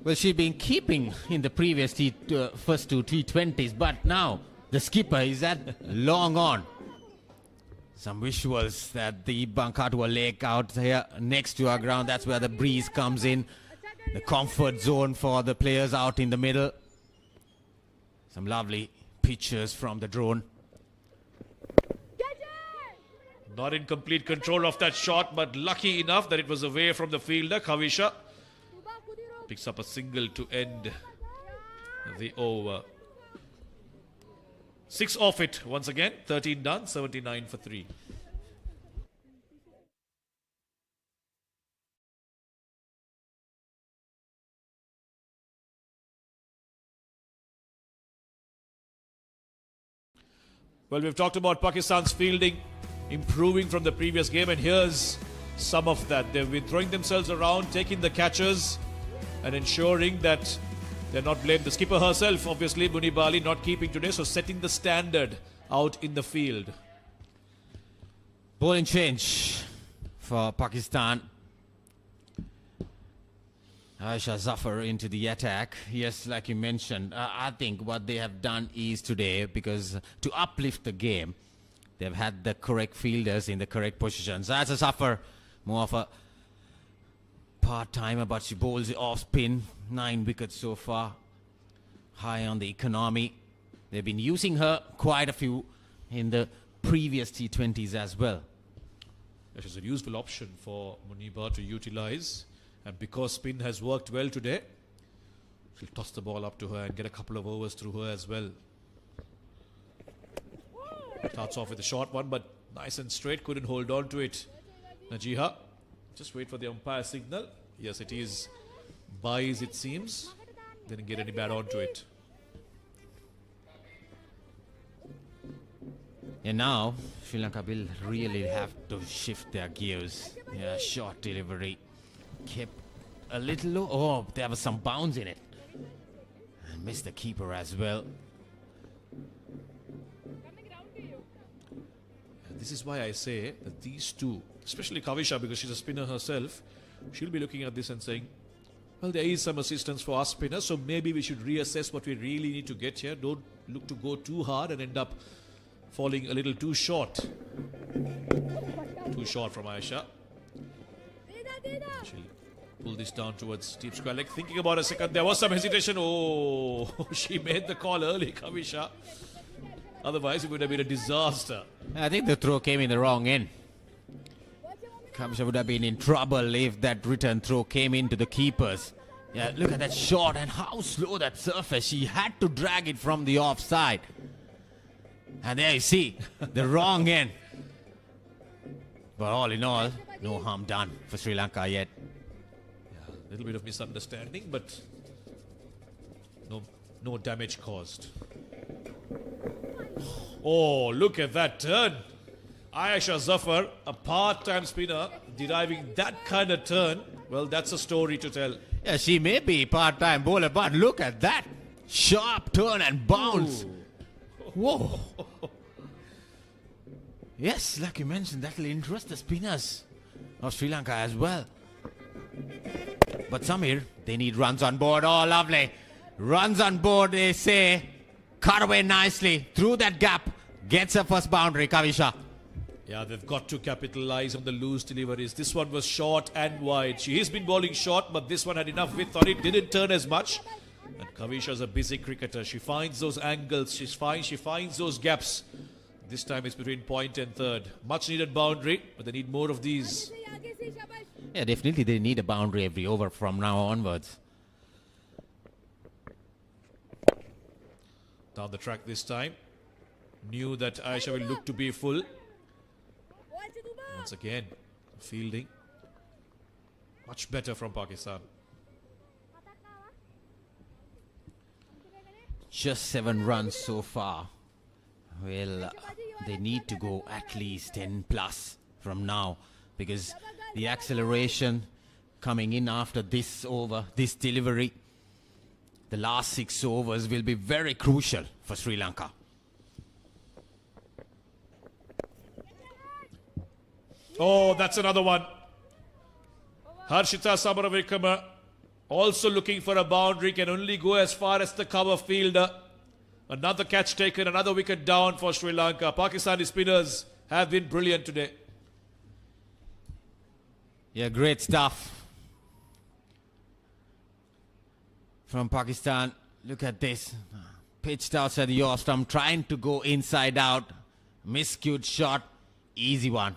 Well, she'd been keeping in the previous first two T20s, but now the skipper is at long on. Some visuals that the Hambantota lake out here next to our ground. That's where the breeze comes in. The comfort zone for the players out in the middle. Some lovely pictures from the drone. Not in complete control of that shot, but lucky enough that it was away from the fielder. Kavisha picks up a single to end the over. 6 off it once again. 13 done, 79 for 3. Well, we've talked about Pakistan's fielding improving from the previous game, and here's some of that. They've been throwing themselves around, taking the catches and ensuring that they're not blamed. The skipper herself, obviously, Munibali, not keeping today, so setting the standard out in the field. Bowling change for Pakistan. Aisha Zafar into the attack. Yes, like you mentioned, I think what they have done is today, because to uplift the game, they've had the correct fielders in the correct positions. Aisha Zafar, more of a part-timer, but she bowls it off spin. 9 wickets so far. High on the economy. They've been using her quite a few in the previous T20s as well. She's a useful option for Muniba to utilize. And because spin has worked well today, she'll toss the ball up to her and get a couple of overs through her as well. Starts off with a short one, but nice and straight. Couldn't hold on to it. Najiha, just wait for the umpire signal. Yes, it is buys, it seems. Didn't get any bat onto it. And now, Sri Lanka will really have to shift their gears. Yeah, short delivery. Kept a little low. Oh, there was some bounce in it. And missed the keeper as well. And this is why I say that these two, especially Kavisha, because she's a spinner herself, she'll be looking at this and saying, well, there is some assistance for us spinners, so maybe we should reassess what we really need to get here. Don't look to go too hard and end up falling a little too short. Too short from Aisha. She'll pull this down towards deep square leg. Thinking about a second, there was some hesitation. Oh, she made the call early, Kavisha. Otherwise, it would have been a disaster. I think the throw came in the wrong end. Kavisha would have been in trouble if that return throw came into the keepers. Yeah, look at that shot and how slow that surface. She had to drag it from the offside. And there you see, the wrong end. But all in all, no harm done for Sri Lanka yet. Yeah, a little bit of misunderstanding, but no damage caused. Oh, look at that turn. Aisha Zafar, a part-time spinner, deriving that kind of turn. Well, that's a story to tell. Yeah, she may be part-time bowler, but look at that. Sharp turn and bounce. Ooh. Whoa. Yes, like you mentioned, that will interest the spinners of Sri Lanka as well. But Samir, they need runs on board. Oh, lovely. Runs on board, they say. Cut away nicely through that gap. Gets her first boundary, Kavisha. Yeah, they've got to capitalize on the loose deliveries. This one was short and wide. She has been bowling short, but this one had enough width on it. Didn't turn as much. And Kavisha's a busy cricketer. She finds those angles. She's fine. She finds those gaps. This time it's between point and third. Much needed boundary, but they need more of these. Yeah, definitely they need a boundary every over from now onwards. Down the track this time. Knew that Aisha will look to be full. Once again, fielding. Much better from Pakistan. Just 7 runs so far. Well, they need to go at least 10 plus from now because the acceleration coming in after this over, this delivery, the last 6 overs will be very crucial for Sri Lanka. Oh, that's another one. Harshita Samaravikrama also looking for a boundary, can only go as far as the cover fielder. Another catch taken, another wicket down for Sri Lanka. Pakistani spinners have been brilliant today. Yeah, great stuff from Pakistan. Look at this. Pitched outside the off stump, trying to go inside out. Miscued shot. Easy one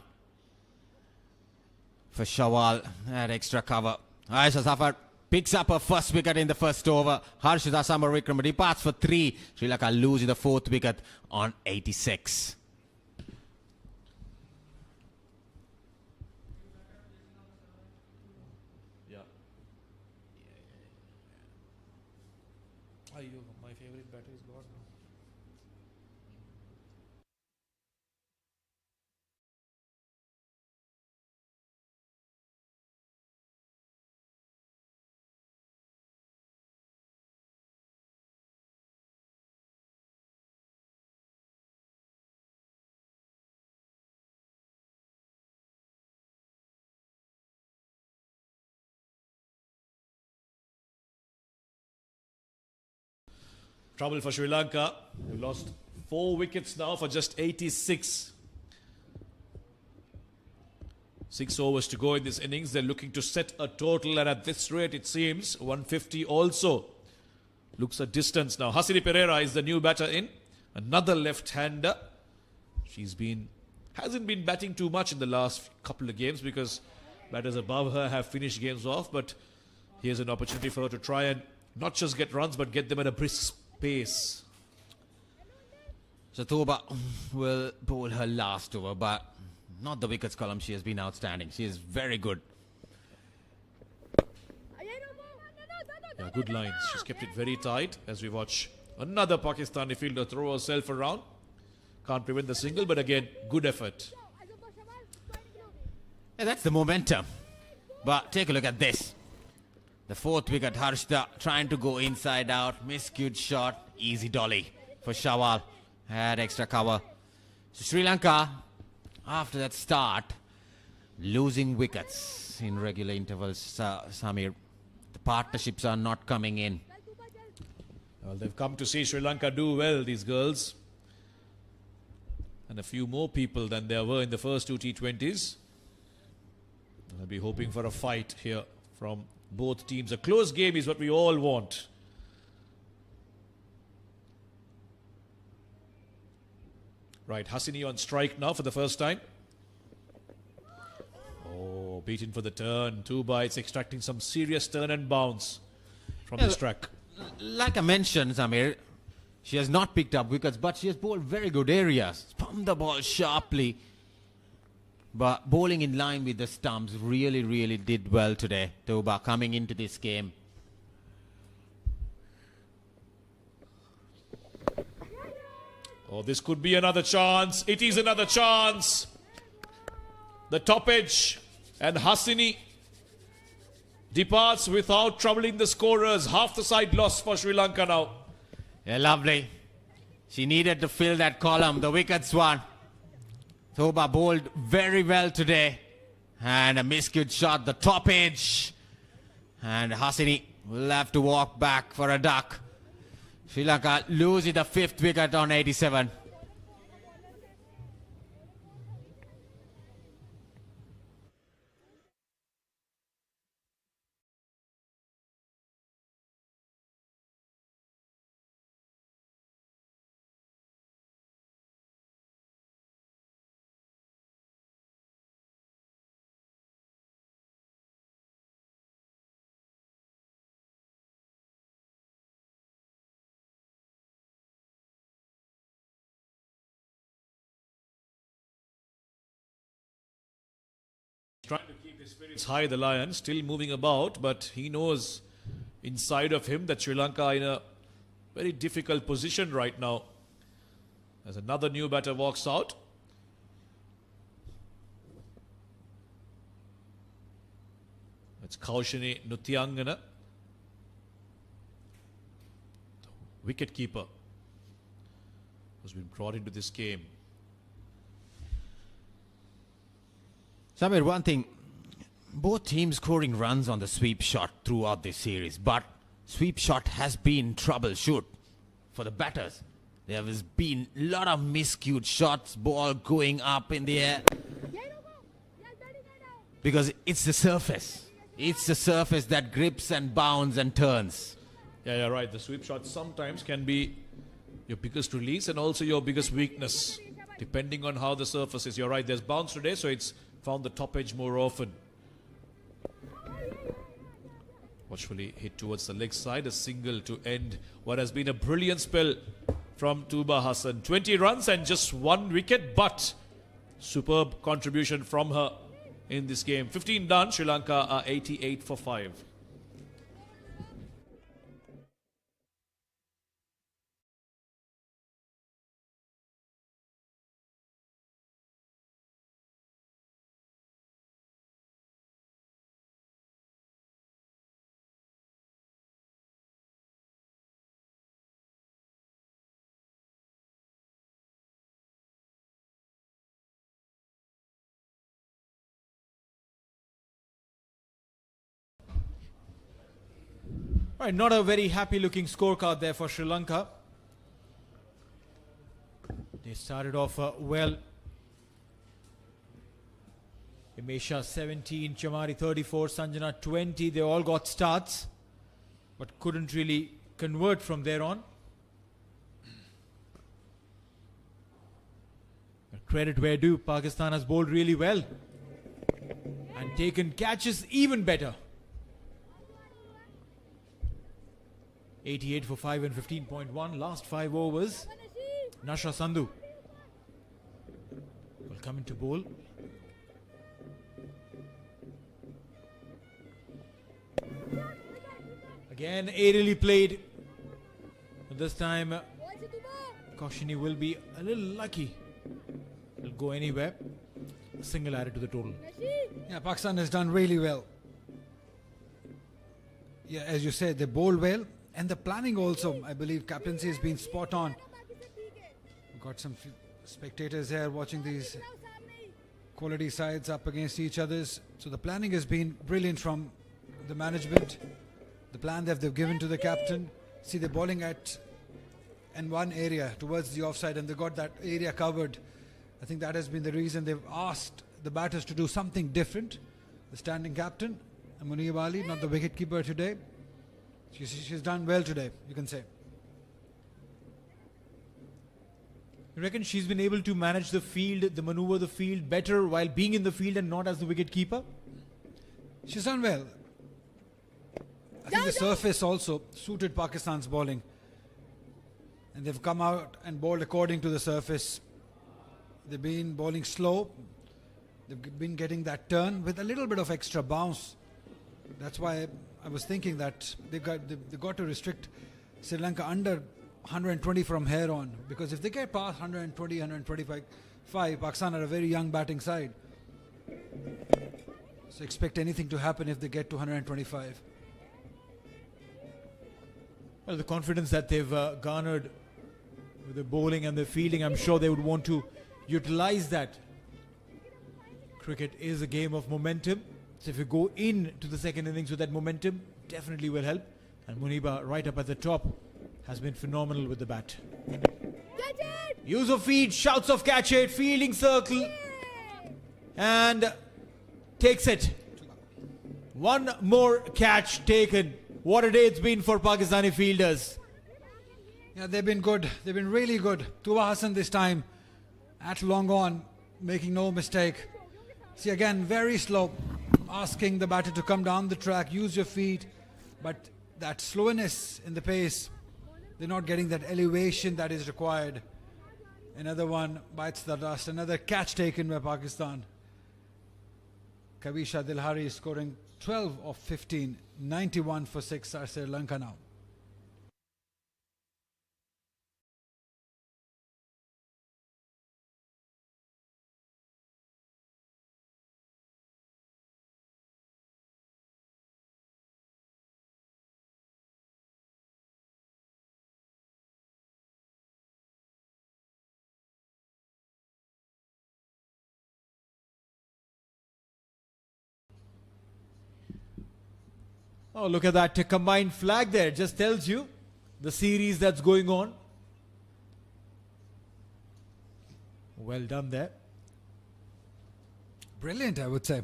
for Shawal. That extra cover. Aisha Safar picks up her first wicket in the first over. Harshita Samaravikrama departs for 3. Sri Lanka losing the 4th wicket on 86. My favorite batter is gone now. Trouble for Sri Lanka. They lost 4 wickets now for just 86. 6 overs to go in this innings. They're looking to set a total, and at this rate, it seems 150 also looks a distance now. Hasini Pereira is the new batter in. Another left-hander. Hasn't been batting too much in the last couple of games because batters above her have finished games off. But here's an opportunity for her to try and not just get runs, but get them at a brisk pace. So Thoba will bowl her last over, but not the wickets column. She has been outstanding. She is very good. Yeah, good lines. She's kept it very tight as we watch another Pakistani fielder throw herself around. Can't prevent the single, but again, good effort. Yeah, that's the momentum. But take a look at this. The 4th wicket, Harshita trying to go inside out. Miscued shot. Easy dolly for Shawal. Had extra cover. So Sri Lanka, after that start, losing wickets in regular intervals. Samir, the partnerships are not coming in. Well, they've come to see Sri Lanka do well, these girls. And a few more people than there were in the first 2 T20s. I'll be hoping for a fight here from both teams. A close game is what we all want. Right, Hasini on strike now for the first time. Oh, beaten for the turn. 2 bites, extracting some serious turn and bounce from this track. Like I mentioned, Samir, she has not picked up wickets, but she has bowled very good areas. Spun the ball sharply. But bowling in line with the stumps really, really did well today. Toba coming into this game. Oh, this could be another chance. It is another chance. The top edge, and Hasini departs without troubling the scorers. Half the side lost for Sri Lanka now. Yeah, lovely. She needed to fill that column. The wickets won. Toba bowled very well today. And a miscued shot, the top edge. And Hasini will have to walk back for a duck. Sri Lanka losing the 5th wicket on 87. Trying to keep his spirits high, the Lion, still moving about, but he knows inside of him that Sri Lanka are in a very difficult position right now. As another new batter walks out. It's Kaushini Nutyangana, wicket keeper, who's been brought into this game. Samir, one thing, both teams scoring runs on the sweep shot throughout this series, but sweep shot has been troubleshoot for the batters. There has been a lot of miscued shots, ball going up in the air, because it's the surface. It's the surface that grips and bounds and turns. Yeah, you're right. The sweep shot sometimes can be your biggest release and also your biggest weakness, depending on how the surface is. You're right, there's bounce today, so it's found the top edge more often. Watchfully hit towards the leg side, a single to end what has been a brilliant spell from Tuba Hassan. 20 runs and just 1 wicket, but superb contribution from her in this game. 15 done, Sri Lanka are 88 for 5. Right, not a very happy looking scorecard there for Sri Lanka. They started off well. Himesha 17, Chamari 34, Sanjana 20. They all got starts, but couldn't really convert from there on. But credit where due, Pakistan has bowled really well and taken catches even better. 88 for 5 and 15.1. Last 5 overs. Nasha Sandhu will come into bowl. Again, aerially played. But this time, Kaushini will be a little lucky. It'll go anywhere. A single added to the total. Yeah, Pakistan has done really well. Yeah, as you said, they bowled well. And the planning also, I believe, captaincy has been spot on. We've got some spectators here watching these quality sides up against each other's. So the planning has been brilliant from the management. The plan that they've given to the captain. See, they're bowling at in one area towards the offside and they got that area covered. I think that has been the reason they've asked the batters to do something different. The standing captain, Munib Ali, not the wicketkeeper today. She's done well today, you can say. You reckon she's been able to manage the field, the maneuver the field better while being in the field and not as the wicket keeper? She's done well. I think the surface also suited Pakistan's bowling. And they've come out and bowled according to the surface. They've been bowling slow. They've been getting that turn with a little bit of extra bounce. That's why I was thinking that they've got to restrict Sri Lanka under 120 from here on, because if they get past 120, 125, Pakistan are a very young batting side. So expect anything to happen if they get to 125. Well, the confidence that they've garnered with the bowling and the fielding, I'm sure they would want to utilize that. Cricket is a game of momentum. So if you go into the second innings with that momentum, definitely will help. And Muniba, right up at the top, has been phenomenal with the bat. Use of feet, shouts of catch it, fielding circle, and takes it. One more catch taken. What a day it's been for Pakistani fielders. Yeah, they've been good. They've been really good. Tuba Hassan this time at long on, making no mistake. See, again, very slow, asking the batter to come down the track, use your feet, but that slowness in the pace, they're not getting that elevation that is required. Another one bites the dust, another catch taken by Pakistan. Kavisha Dilhari scoring 12 of 15, 91 for 6 are Sri Lanka now. Oh, look at that combined flag there. Just tells you the series that's going on. Well done there. Brilliant, I would say.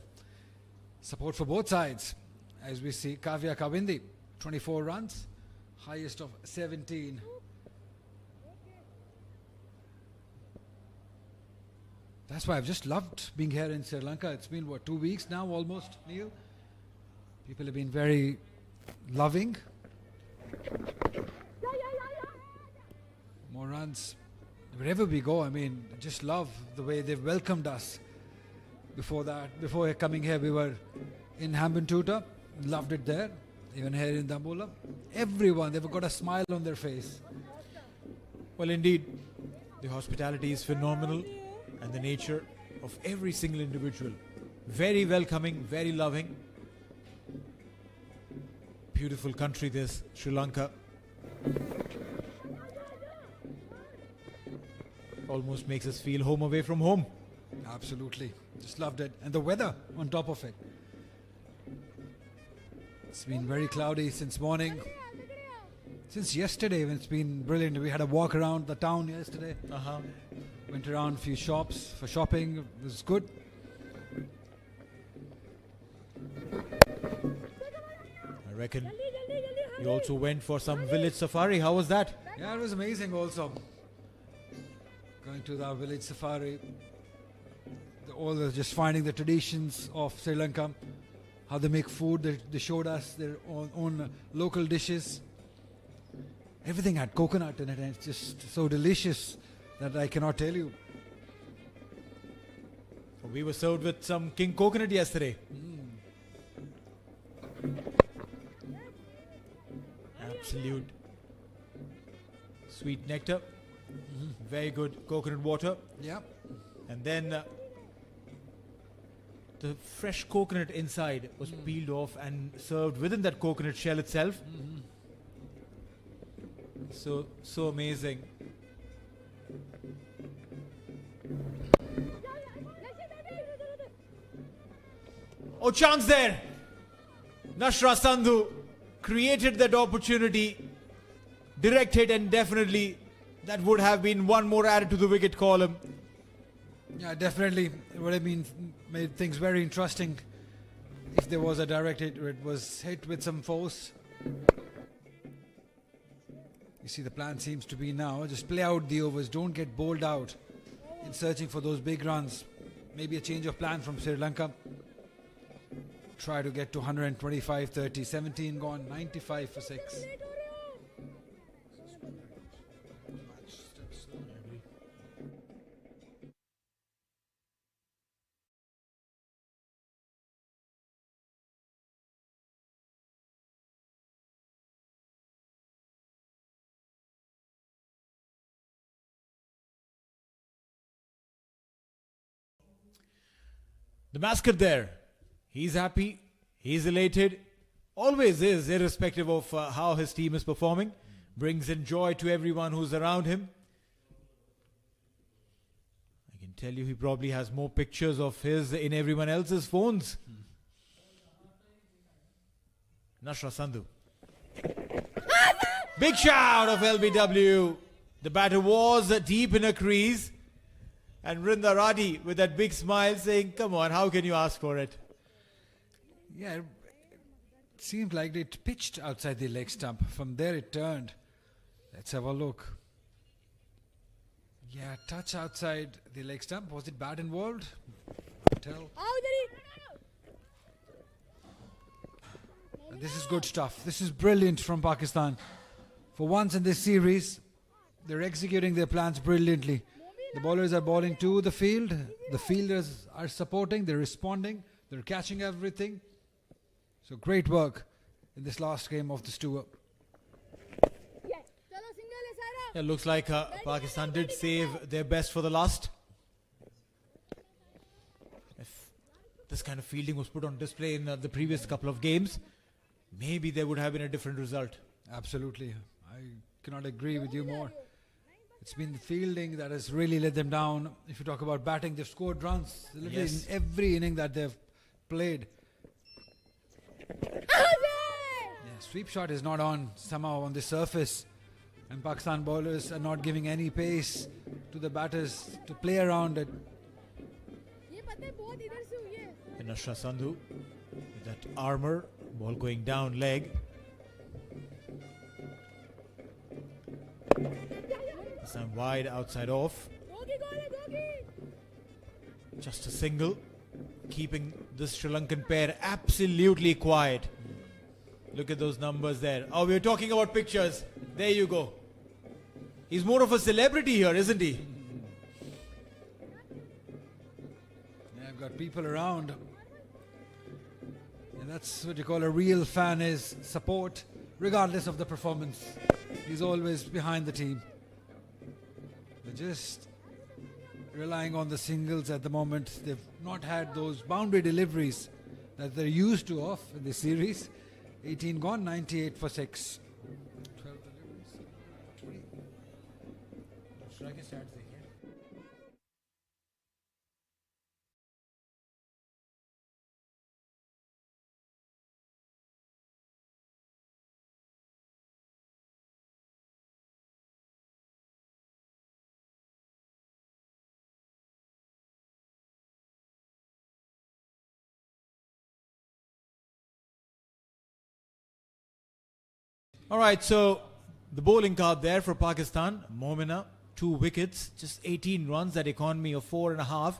Support for both sides. As we see, Kavya Kawindi, 24 runs, highest of 17. That's why I've just loved being here in Sri Lanka. It's been, what, 2 weeks now almost, Neil? People have been very loving. More runs. Wherever we go, I mean, just love the way they've welcomed us. Before coming here, we were in Hambantota, loved it there. Even here in Dambulla. Everyone, they've got a smile on their face. Well, indeed, the hospitality is phenomenal, and the nature of every single individual. Very welcoming, very loving. Beautiful country this, Sri Lanka. Almost makes us feel home away from home. Absolutely. Just loved it. And the weather on top of it. It's been very cloudy since morning. Since yesterday, it's been brilliant. We had a walk around the town yesterday. Went around a few shops for shopping. It was good. I reckon you also went for some village safari. How was that? Yeah, it was amazing also. Going to the village safari. Just finding the traditions of Sri Lanka. How they make food. They showed us their own local dishes. Everything had coconut in it, and it's just so delicious that I cannot tell you. We were served with some king coconut yesterday. Absolute sweet nectar. Very good coconut water. Yeah. And then the fresh coconut inside was peeled off and served within that coconut shell itself. So amazing. Oh, chance there. Nashra Sandhu created that opportunity, directed, and definitely that would have been one more added to the wicket column. Yeah, definitely. It would have made things very interesting if there was a direct hit or it was hit with some force. You see, the plan seems to be now just play out the overs, don't get bowled out in searching for those big runs. Maybe a change of plan from Sri Lanka. Try to get to 125, 30, 17 gone, 95 for 6. The mascot there, he's happy, he's elated, always is, irrespective of how his team is performing. Brings in joy to everyone who's around him. I can tell you he probably has more pictures of his in everyone else's phones. Nashra Sandhu. Big shout of LBW. The batter was deep in a crease. And Vrinda Radi with that big smile saying, come on, how can you ask for it? Yeah, it seemed like it pitched outside the leg stump. From there it turned. Let's have a look. Yeah, touch outside the leg stump. Was it bat involved? Tell. This is good stuff. This is brilliant from Pakistan. For once in this series, they're executing their plans brilliantly. The bowlers are bowling to the field. The fielders are supporting. They're responding. They're catching everything. So great work in this last game of this tour. It looks like Pakistan did save their best for the last. If this kind of fielding was put on display in the previous couple of games, maybe there would have been a different result. Absolutely. I cannot agree with you more. It's been the fielding that has really let them down. If you talk about batting, they've scored runs literally in every inning that they've played. Sweep shot is not on somehow on the surface, and Pakistan bowlers are not giving any pace to the batters to play around it. ये पता है बहुत इधर से हुई है. And Arslan Sandhu with that armour, ball going down leg. This time wide, outside off. Gogi goal है Gogi. Just a single, keeping this Sri Lankan pair absolutely quiet. Look at those numbers there. Oh, we're talking about pictures. There you go. He's more of a celebrity here, isn't he? Yeah, I've got people around. And that's what you call a real fan, is support regardless of the performance. He's always behind the team. They're just relying on the singles at the moment. They've not had those boundary deliveries that they're used to of in this series. 18 gone, 98 for 6. 12 deliveries. All right, so the bowling card there for Pakistan. Momina, 2 wickets, just 18 runs, that economy of 4.5.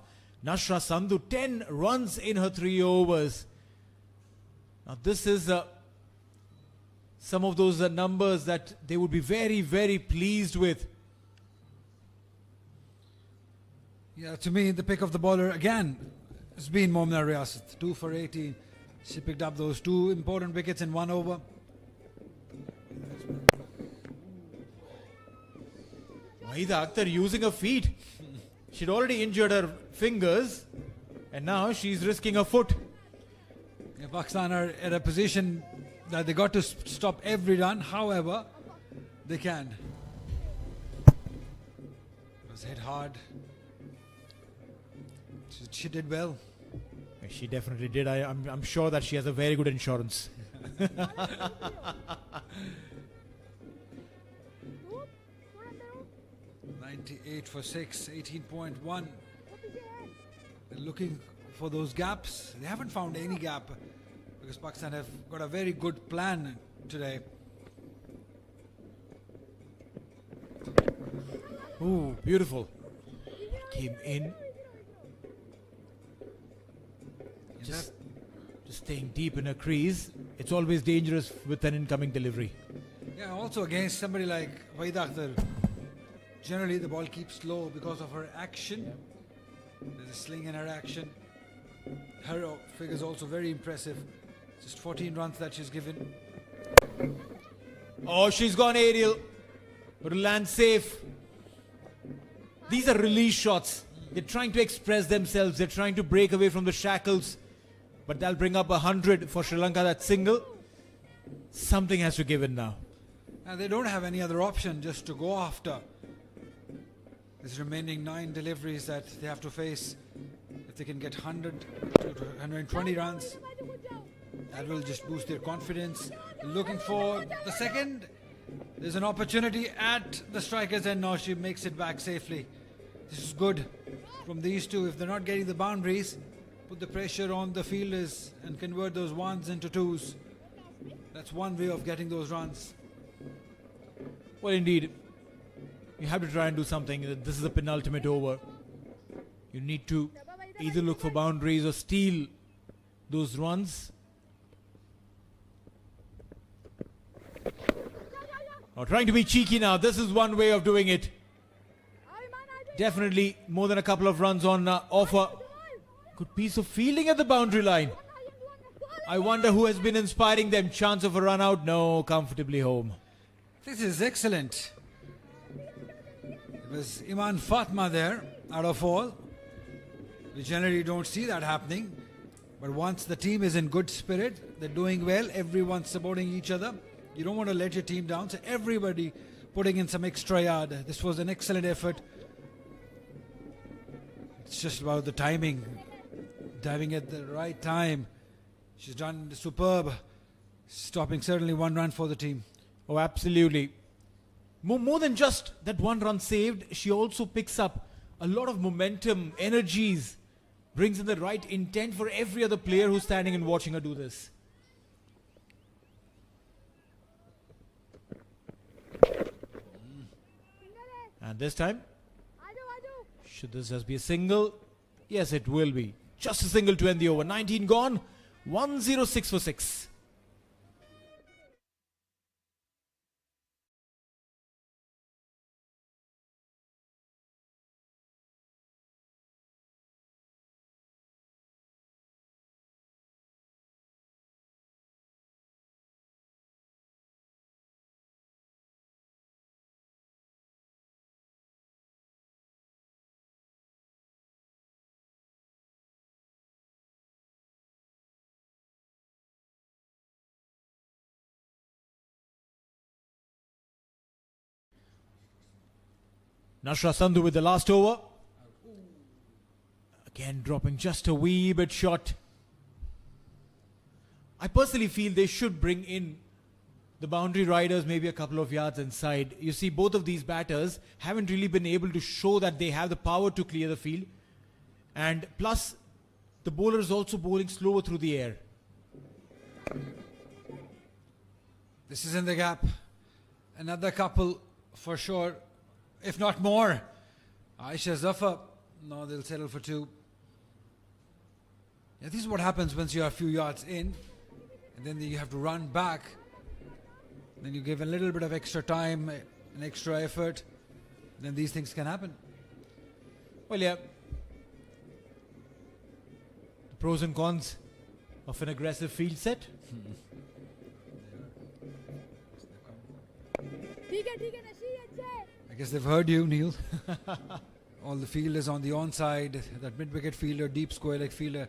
Nashra Sandhu, 10 runs in her 3 overs. Now this is some of those numbers that they would be very, very pleased with. Yeah, to me, the pick of the bowler again has been Momina Riyasat. 2 for 18. She picked up those 2 important wickets in 1 over. Mahinda Akhtar using her feet. She'd already injured her fingers, and now she's risking her foot. Yeah, Pakistan are at a position that they got to stop every run. However, they can. It was hit hard. She did well. She definitely did. I'm sure that she has a very good insurance. 98 for 6, 18.1. They're looking for those gaps. They haven't found any gap because Pakistan have got a very good plan today. Ooh, beautiful. Came in. Just staying deep in a crease. It's always dangerous with an incoming delivery. Yeah, also against somebody like Mahinda Akhtar, generally the ball keeps low because of her action. There's a sling in her action. Her figure is also very impressive. Just 14 runs that she's given. Oh, she's gone aerial, but it'll land safe. These are release shots. They're trying to express themselves. They're trying to break away from the shackles. But they'll bring up 100 for Sri Lanka, that single. Something has to give in now. And they don't have any other option just to go after. There's remaining 9 deliveries that they have to face. If they can get 100 to 120 runs, that will just boost their confidence. Looking for the second. There's an opportunity at the strikers end. Now she makes it back safely. This is good from these two. If they're not getting the boundaries, put the pressure on the fielders and convert those ones into twos. That's one way of getting those runs. Well, indeed, you have to try and do something. This is a penultimate over. You need to either look for boundaries or steal those runs. Or trying to be cheeky now. This is one way of doing it. Definitely more than a couple of runs on offer. Good piece of fielding at the boundary line. I wonder who has been inspiring them. Chance of a run out? No, comfortably home. This is excellent. It was Iman Fatma there, out of all. We generally don't see that happening. But once the team is in good spirit, they're doing well, everyone's supporting each other. You don't want to let your team down, so everybody putting in some extra yard. This was an excellent effort. It's just about the timing. Diving at the right time. She's done superb. Stopping certainly 1 run for the team. Oh, absolutely. More than just that 1 run saved, she also picks up a lot of momentum, energies, brings in the right intent for every other player who's standing and watching her do this. And this time, should this just be a single? Yes, it will be. Just a single to end the over. 19 gone, 106 for 6. Nashra Sandhu with the last over. Again dropping just a wee bit short. I personally feel they should bring in the boundary riders maybe a couple of yards inside. You see, both of these batters haven't really been able to show that they have the power to clear the field. And plus, the bowler is also bowling slower through the air. This is in the gap. Another couple for sure, if not more. Aisha Zafar, no, they'll settle for 2. Yeah, this is what happens once you're a few yards in, and then you have to run back. Then you give a little bit of extra time, an extra effort, then these things can happen. Well, yeah. The pros and cons of an aggressive field set. I guess they've heard you, Neil. All the fielders on the onside, that mid-wicket fielder, deep square leg fielder,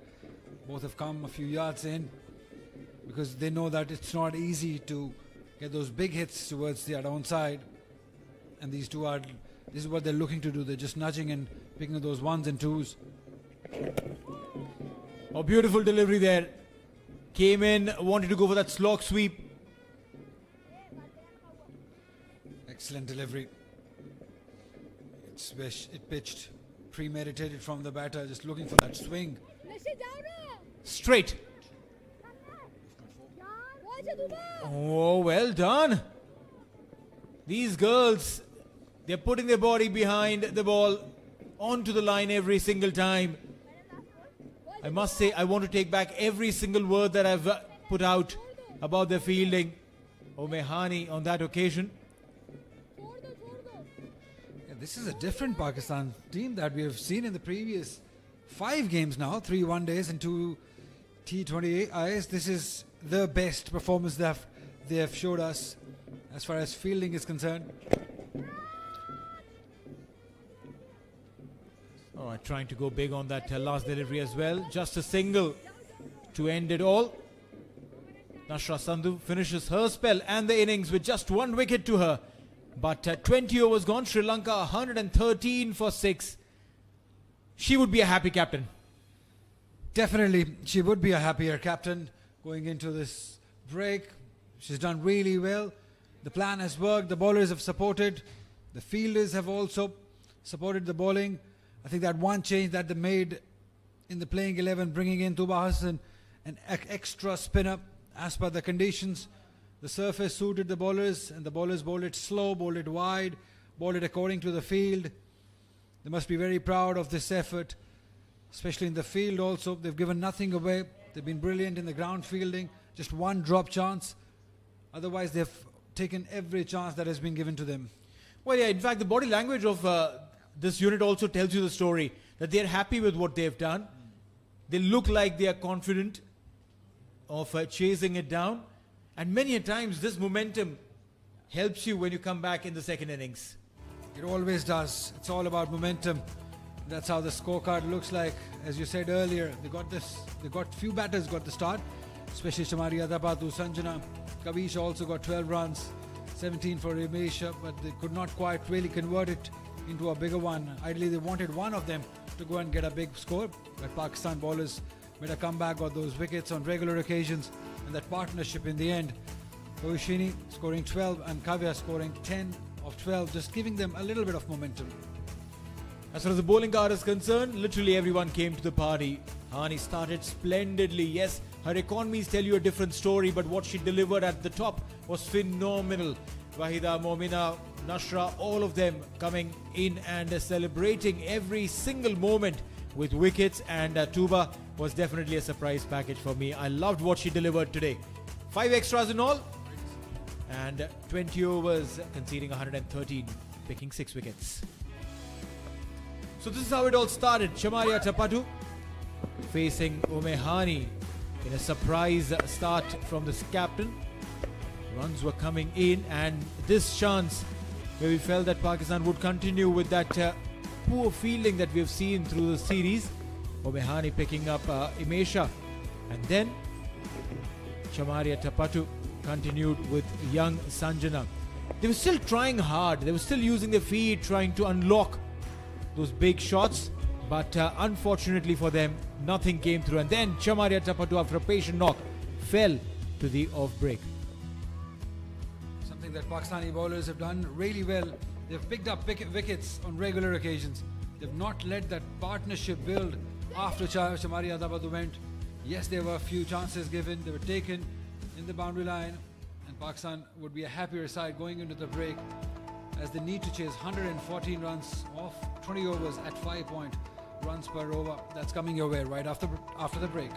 both have come a few yards in because they know that it's not easy to get those big hits towards the onside. And these two are, this is what they're looking to do. They're just nudging and picking up those 1s and 2s. Oh, beautiful delivery there. Came in, wanted to go for that slog sweep. Excellent delivery. It pitched, premeditated from the batter, just looking for that swing. Straight. Oh, well done. These girls, they're putting their body behind the ball, onto the line every single time. I must say, I want to take back every single word that I've put out about their fielding. Oh, Mehani on that occasion. This is a different Pakistan team that we have seen in the previous 5 games now, 3 one-days and 2 T20Is. This is the best performance they have showed us as far as fielding is concerned. All right, trying to go big on that last delivery as well. Just a single to end it all. Nashra Sandhu finishes her spell and the innings with just 1 wicket to her. But 20 overs gone, Sri Lanka 113 for 6. She would be a happy captain. Definitely, she would be a happier captain going into this break. She's done really well. The plan has worked. The bowlers have supported. The fielders have also supported the bowling. I think that one change that they made in the playing 11, bringing in Tuba Hassan, an extra spinner as per the conditions. The surface suited the bowlers, and the bowlers bowled it slow, bowled it wide, bowled it according to the field. They must be very proud of this effort, especially in the field also. They've given nothing away. They've been brilliant in the ground fielding, just 1 drop chance. Otherwise, they've taken every chance that has been given to them. Well, yeah, in fact, the body language of this unit also tells you the story, that they're happy with what they've done. They look like they are confident of chasing it down. And many a times this momentum helps you when you come back in the second innings. It always does. It's all about momentum. That's how the scorecard looks like. As you said earlier, few batters got the start, especially Shamari Adapatu, Sanjana. Kavish also got 12 runs, 17 for Himesha, but they could not quite really convert it into a bigger one. Ideally, they wanted one of them to go and get a big score, but Pakistan bowlers made a comeback, got those wickets on regular occasions. and that partnership in the end. Kaushini scoring 12 and Kavya scoring 10 of 12, just giving them a little bit of momentum. As far as the bowling card is concerned, literally everyone came to the party. Hani started splendidly. Yes, her economies tell you a different story, but what she delivered at the top was phenomenal. Wahida, Momina, Nashra, all of them coming in and celebrating every single moment with wickets, and Tuba was definitely a surprise package for me. I loved what she delivered today. 5 extras in all and 20 overs, conceding 113, picking 6 wickets. So this is how it all started. Chamaria Tapatu facing Umehani in a surprise start from the captain. Runs were coming in, and this chance where we felt that Pakistan would continue with that poor fielding that we've seen through the series. Umehani picking up Imesha, and then Chamaria Tapatu continued with young Sanjana. They were still trying hard. They were still using their feet, trying to unlock those big shots, but unfortunately for them, nothing came through. And then Chamaria Tapatu, after a patient knock, fell to the off break. Something that Pakistani bowlers have done really well. They've picked up wickets on regular occasions. They've not let that partnership build after Chamaria Tapatu went. Yes, there were a few chances given. They were taken in the boundary line, and Pakistan would be a happier side going into the break, as they need to chase 114 runs off 20 overs at 5 point runs per over. That's coming your way right after the break.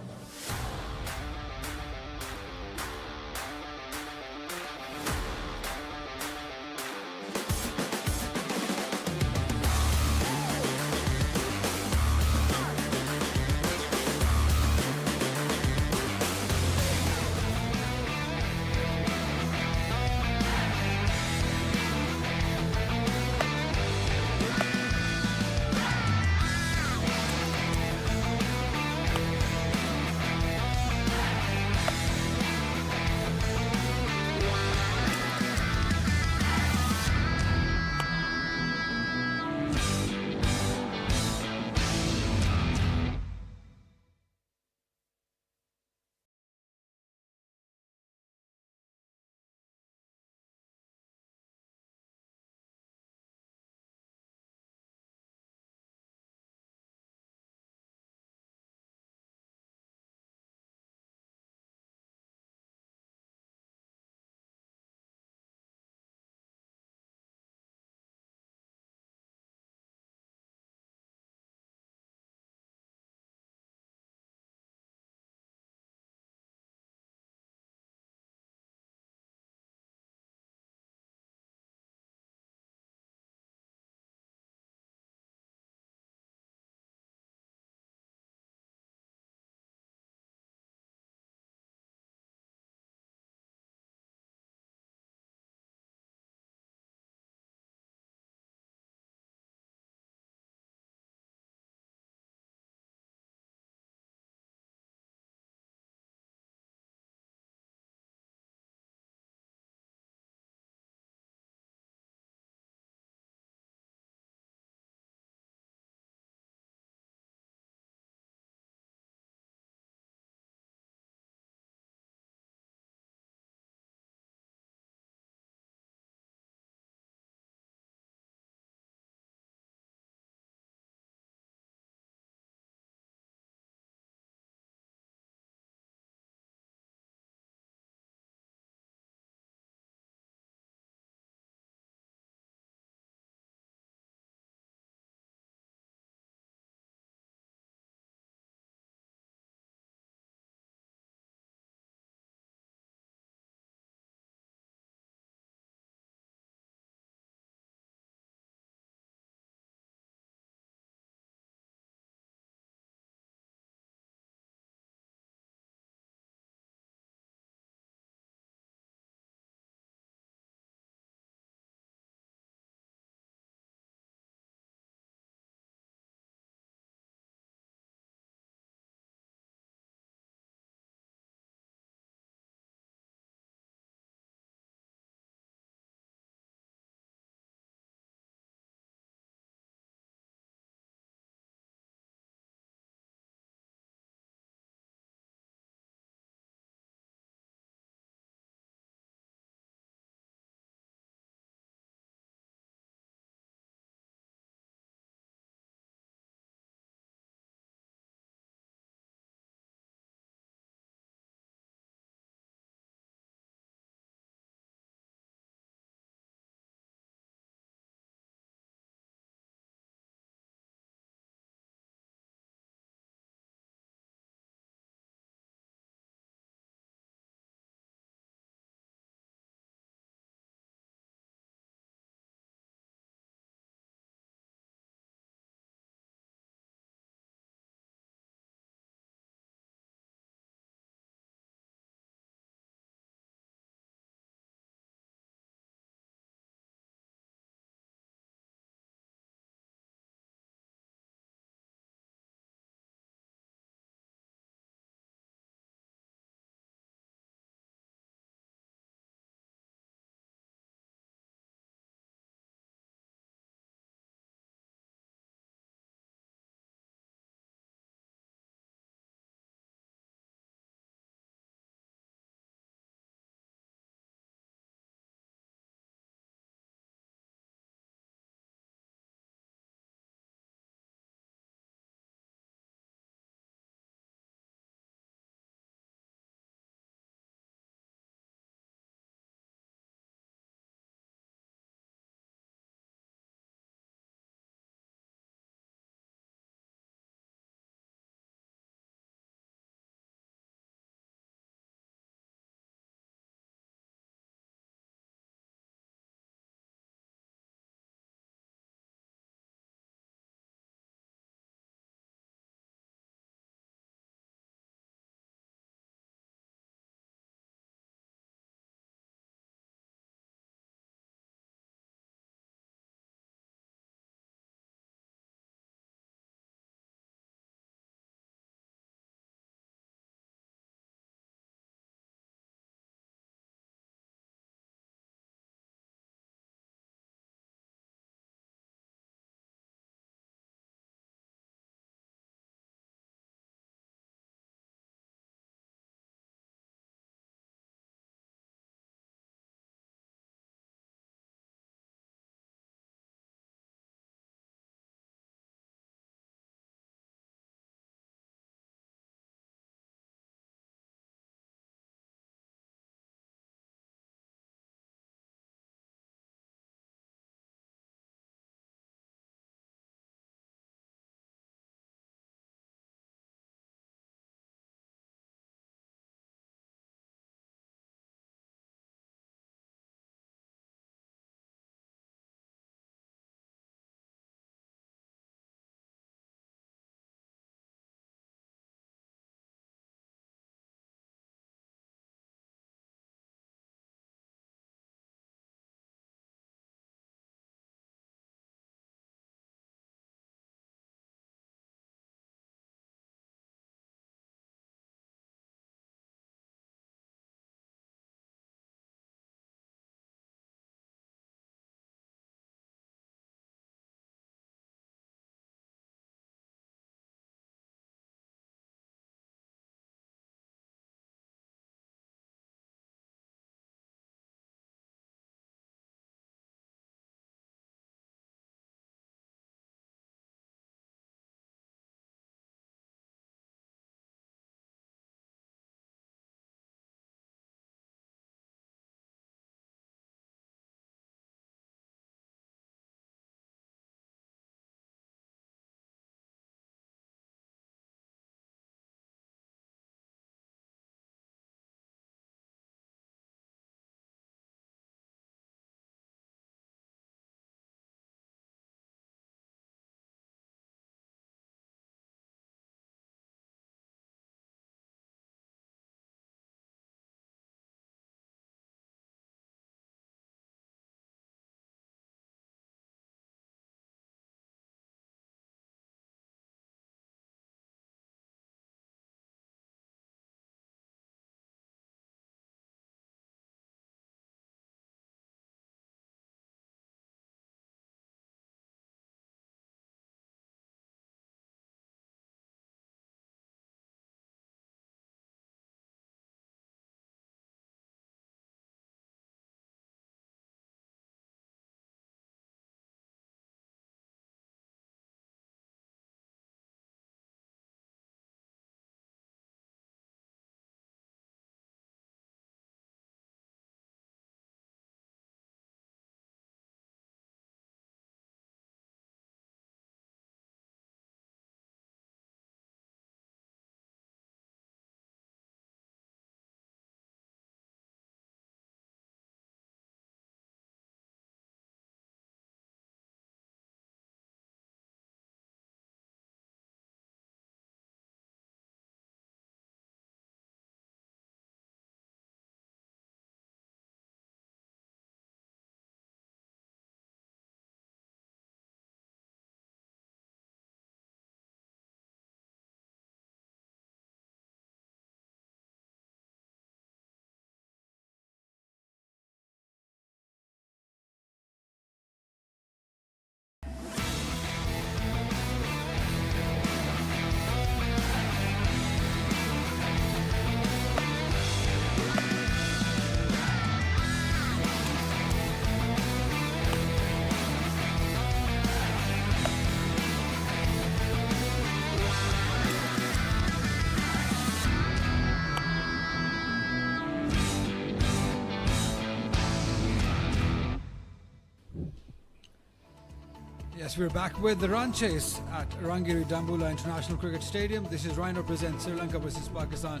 Yes, we're back with the run chase at Rangiri Dambulla International Cricket Stadium. This is Rhino presents Sri Lanka versus Pakistan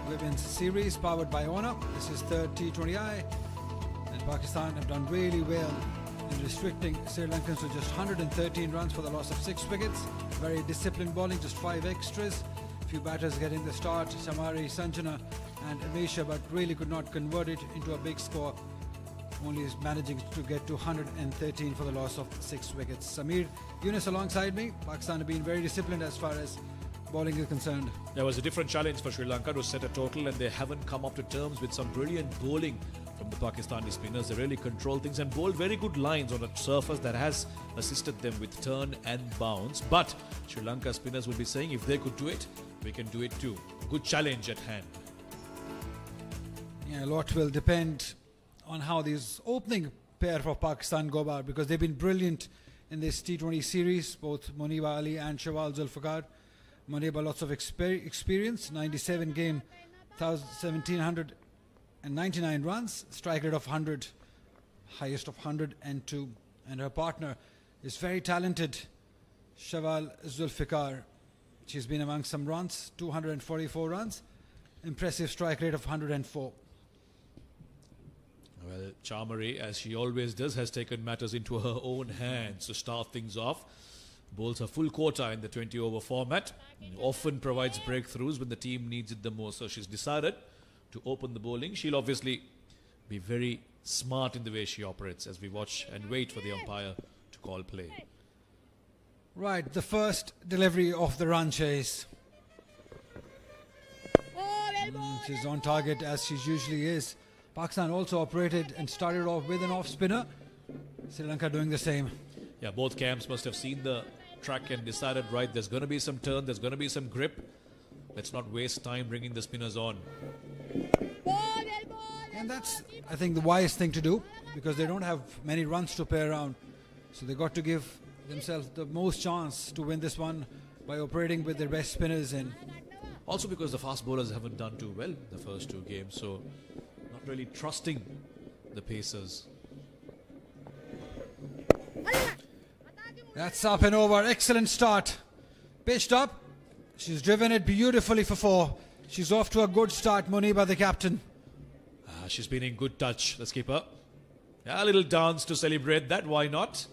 Women's Series powered by Honor. This is third T20I, and Pakistan have done really well in restricting Sri Lankans to just 113 runs for the loss of 6 wickets. Very disciplined bowling, just 5 extras. Few batters getting the start, Shamari, Sanjana and Amisha, but really could not convert it into a big score. Only is managing to get to 113 for the loss of 6 wickets. Samir Yunus alongside me. Pakistan have been very disciplined as far as bowling is concerned. There was a different challenge for Sri Lanka to set a total, and they haven't come up to terms with some brilliant bowling from the Pakistani spinners. They really control things and bowled very good lines on a surface that has assisted them with turn and bounce. But Sri Lanka spinners will be saying if they could do it, we can do it too. Good challenge at hand. Yeah, a lot will depend on how this opening pair for Pakistan go about, because they've been brilliant in this T20 series, both Muniba Ali and Shawal Zulfikar. Muniba lots of experience, 97 game, 1,799 runs, strike rate of 100, highest of 102, and her partner is very talented, Shawal Zulfikar. She's been among some runs, 244 runs, impressive strike rate of 104. Well, Chamari, as she always does, has taken matters into her own hands to start things off. Bowls a full quota in the 20-over format. Often provides breakthroughs when the team needs it the most. So she's decided to open the bowling. She'll obviously be very smart in the way she operates as we watch and wait for the umpire to call play. Right, the first delivery of the run chase. She's on target as she usually is. Pakistan also operated and started off with an off spinner. Sri Lanka doing the same. Yeah, both camps must have seen the track and decided, right, there's going to be some turn, there's going to be some grip. Let's not waste time bringing the spinners on. And that's, I think, the wise thing to do, because they don't have many runs to play around. So they got to give themselves the most chance to win this one by operating with their best spinners in. Also because the fast bowlers haven't done too well the first 2 games, so not really trusting the pacers. That's up and over. Excellent start. Pitched up. She's driven it beautifully for 4. She's off to a good start, Muniba, the captain. She's been in good touch. Let's keep her. Yeah, a little dance to celebrate that. Why not?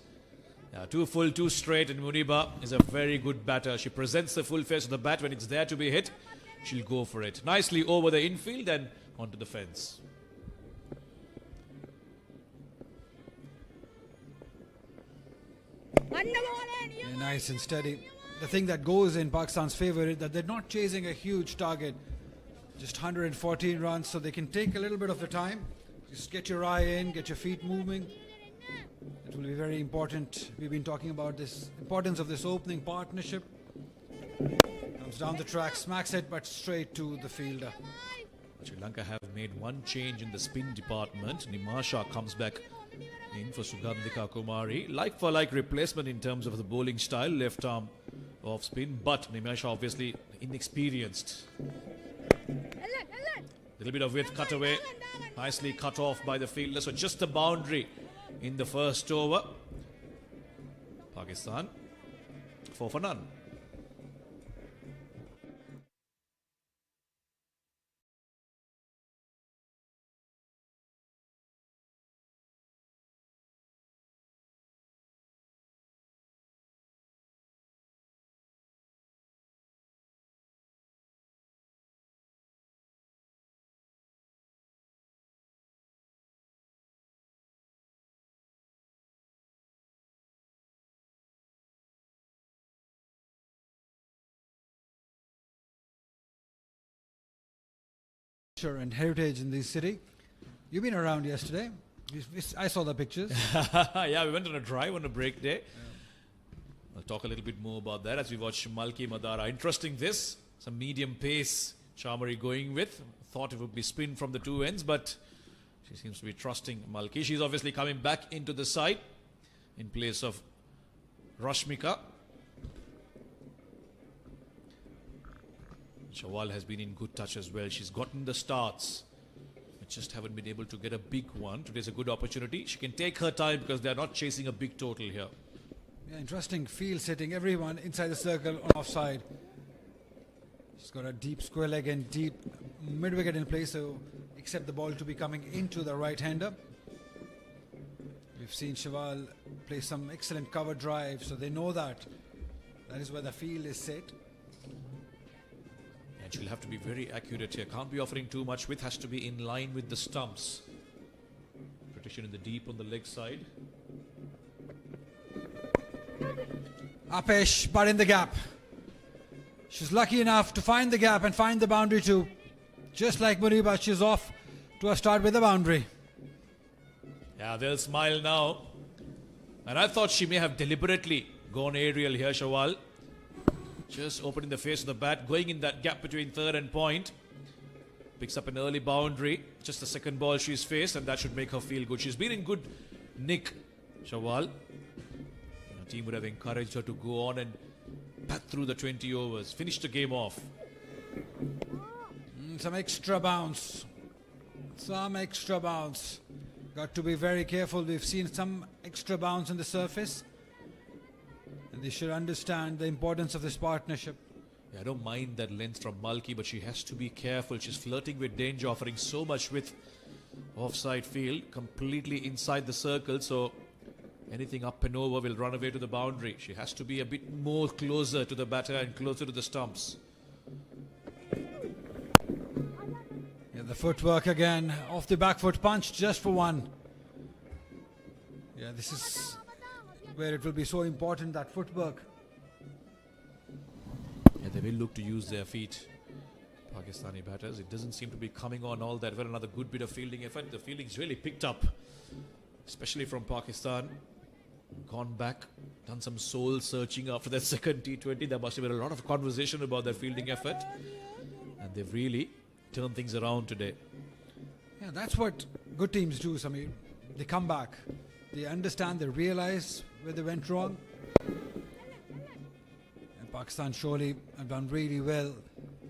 Yeah, 2 full, 2 straight, and Muniba is a very good batter. She presents the full face of the bat when it's there to be hit. She'll go for it. Nicely over the infield and onto the fence. Yeah, nice and steady. The thing that goes in Pakistan's favour is that they're not chasing a huge target. Just 114 runs, so they can take a little bit of the time. Just get your eye in, get your feet moving. It will be very important. We've been talking about this importance of this opening partnership. Comes down the track, smacks it, but straight to the fielder. Sri Lanka have made one change in the spin department. Nimasha comes back in for Sugandhika Kumari. Like for like replacement in terms of the bowling style, left arm off spin, but Nimasha obviously inexperienced. Little bit of width cut away, nicely cut off by the fielder, so just the boundary in the first over. Pakistan 4 for none. And heritage in this city. You've been around yesterday. I saw the pictures. Yeah, we went on a drive on a break day. I'll talk a little bit more about that as we watch Malki Madara. Interesting this. Some medium pace Chamari going with. Thought it would be spin from the 2 ends, but she seems to be trusting Malki. She's obviously coming back into the side in place of Rashmika. Shawal has been in good touch as well. She's gotten the starts, but just haven't been able to get a big one. Today's a good opportunity. She can take her time because they're not chasing a big total here. Yeah, interesting field setting. Everyone inside the circle on offside. She's got a deep square leg and deep mid wicket in place, so except the ball to be coming into the right hander. We've seen Shawal play some excellent cover drive, so they know that is where the field is set. And she'll have to be very accurate here. Can't be offering too much width, has to be in line with the stumps. Protection in the deep on the leg side. Apesh, but in the gap. She's lucky enough to find the gap and find the boundary too. Just like Muniba, she's off to a start with the boundary. Yeah, they'll smile now. And I thought she may have deliberately gone aerial here, Shawal. Just opening the face of the bat, going in that gap between third and point. Picks up an early boundary. Just the second ball she's faced, and that should make her feel good. She's been in good nick, Shawal. The team would have encouraged her to go on and bat through the 20 overs. Finish the game off. Some extra bounce. Got to be very careful. We've seen some extra bounce on the surface. And they should understand the importance of this partnership. Yeah, I don't mind that length from Malki, but she has to be careful. She's flirting with danger, offering so much width. Offside field, completely inside the circle, so anything up and over will run away to the boundary. She has to be a bit more closer to the batter and closer to the stumps. Yeah, the footwork again. Off the back foot punch just for one. Yeah, this is where it will be so important, that footwork. Yeah, they will look to use their feet, Pakistani batters. It doesn't seem to be coming on all that well. Another good bit of fielding effort. The fielding's really picked up, especially from Pakistan. Gone back, done some soul searching after that second T20. There must have been a lot of conversation about their fielding effort, and they've really turned things around today. Yeah, that's what good teams do, Samir. They come back, they understand, they realize where they went wrong. And Pakistan surely have done really well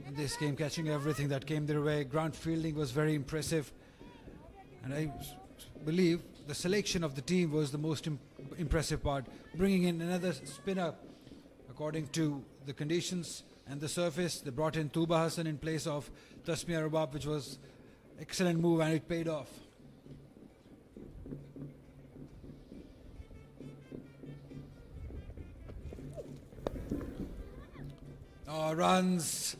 in this game, catching everything that came their way. Ground fielding was very impressive, and I believe the selection of the team was the most impressive part. Bringing in another spinner according to the conditions and the surface. They brought in Tuba Hassan in place of Tasmia Rabab, which was excellent move, and it paid off. Runs,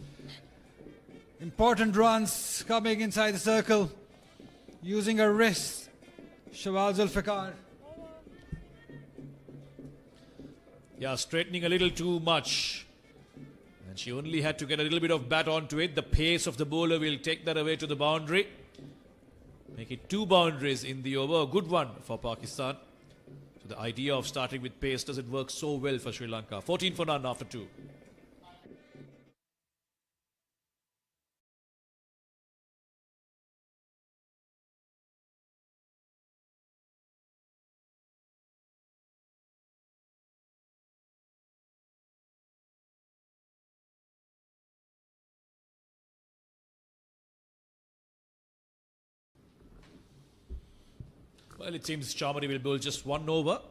important runs coming inside the circle, using her wrist. Shawal Zulfikar. Yeah, straightening a little too much. And she only had to get a little bit of bat onto it. The pace of the bowler will take that away to the boundary. Make it 2 boundaries in the over. A good one for Pakistan. So the idea of starting with pace doesn't work so well for Sri Lanka. 14 for none after 2. Well, it seems Chamari will bowl just 1 over.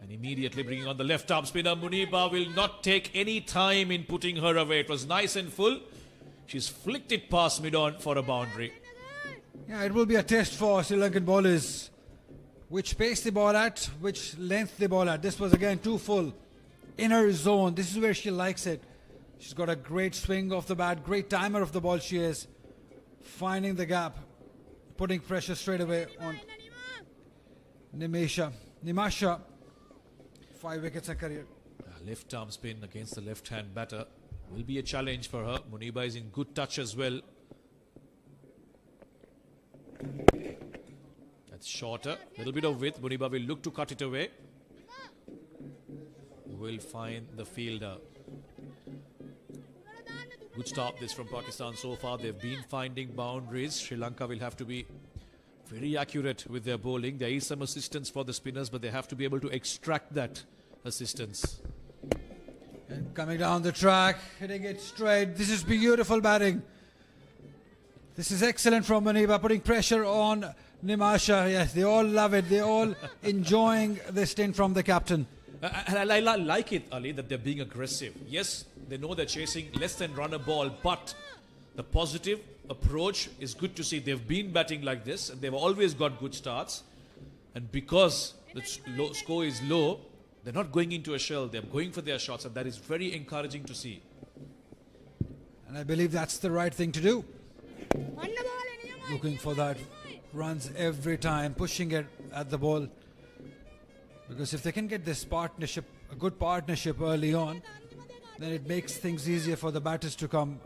And immediately bringing on the left arm spinner. Muniba will not take any time in putting her away. It was nice and full. She's flicked it past mid-on for a boundary. Yeah, it will be a test for Sri Lankan bowlers. Which pace they ball at, which length they ball at. This was again too full. In her zone. This is where she likes it. She's got a great swing off the bat. Great timer of the ball she is. Finding the gap. Putting pressure straight away on Nimasha. 5 wickets a career. Left arm spin against the left-hand batter will be a challenge for her. Muniba is in good touch as well. That's shorter. Little bit of width. Muniba will look to cut it away. Will find the fielder. Good start this from Pakistan so far. They've been finding boundaries. Sri Lanka will have to be very accurate with their bowling. There is some assistance for the spinners, but they have to be able to extract that assistance. And coming down the track, hitting it straight. This is beautiful batting. This is excellent from Muniba, putting pressure on Nimasha, yes, they all love it. They're all enjoying the stint from the captain. And I like it, Ali, that they're being aggressive. Yes, they know they're chasing less than run a ball, but the positive approach is good to see. They've been batting like this, and they've always got good starts. And because the score is low, they're not going into a shell. They're going for their shots, and that is very encouraging to see. And I believe that's the right thing to do. Looking for that runs every time, pushing it at the ball. Because if they can get this partnership, a good partnership early on, then it makes things easier for the batters to come.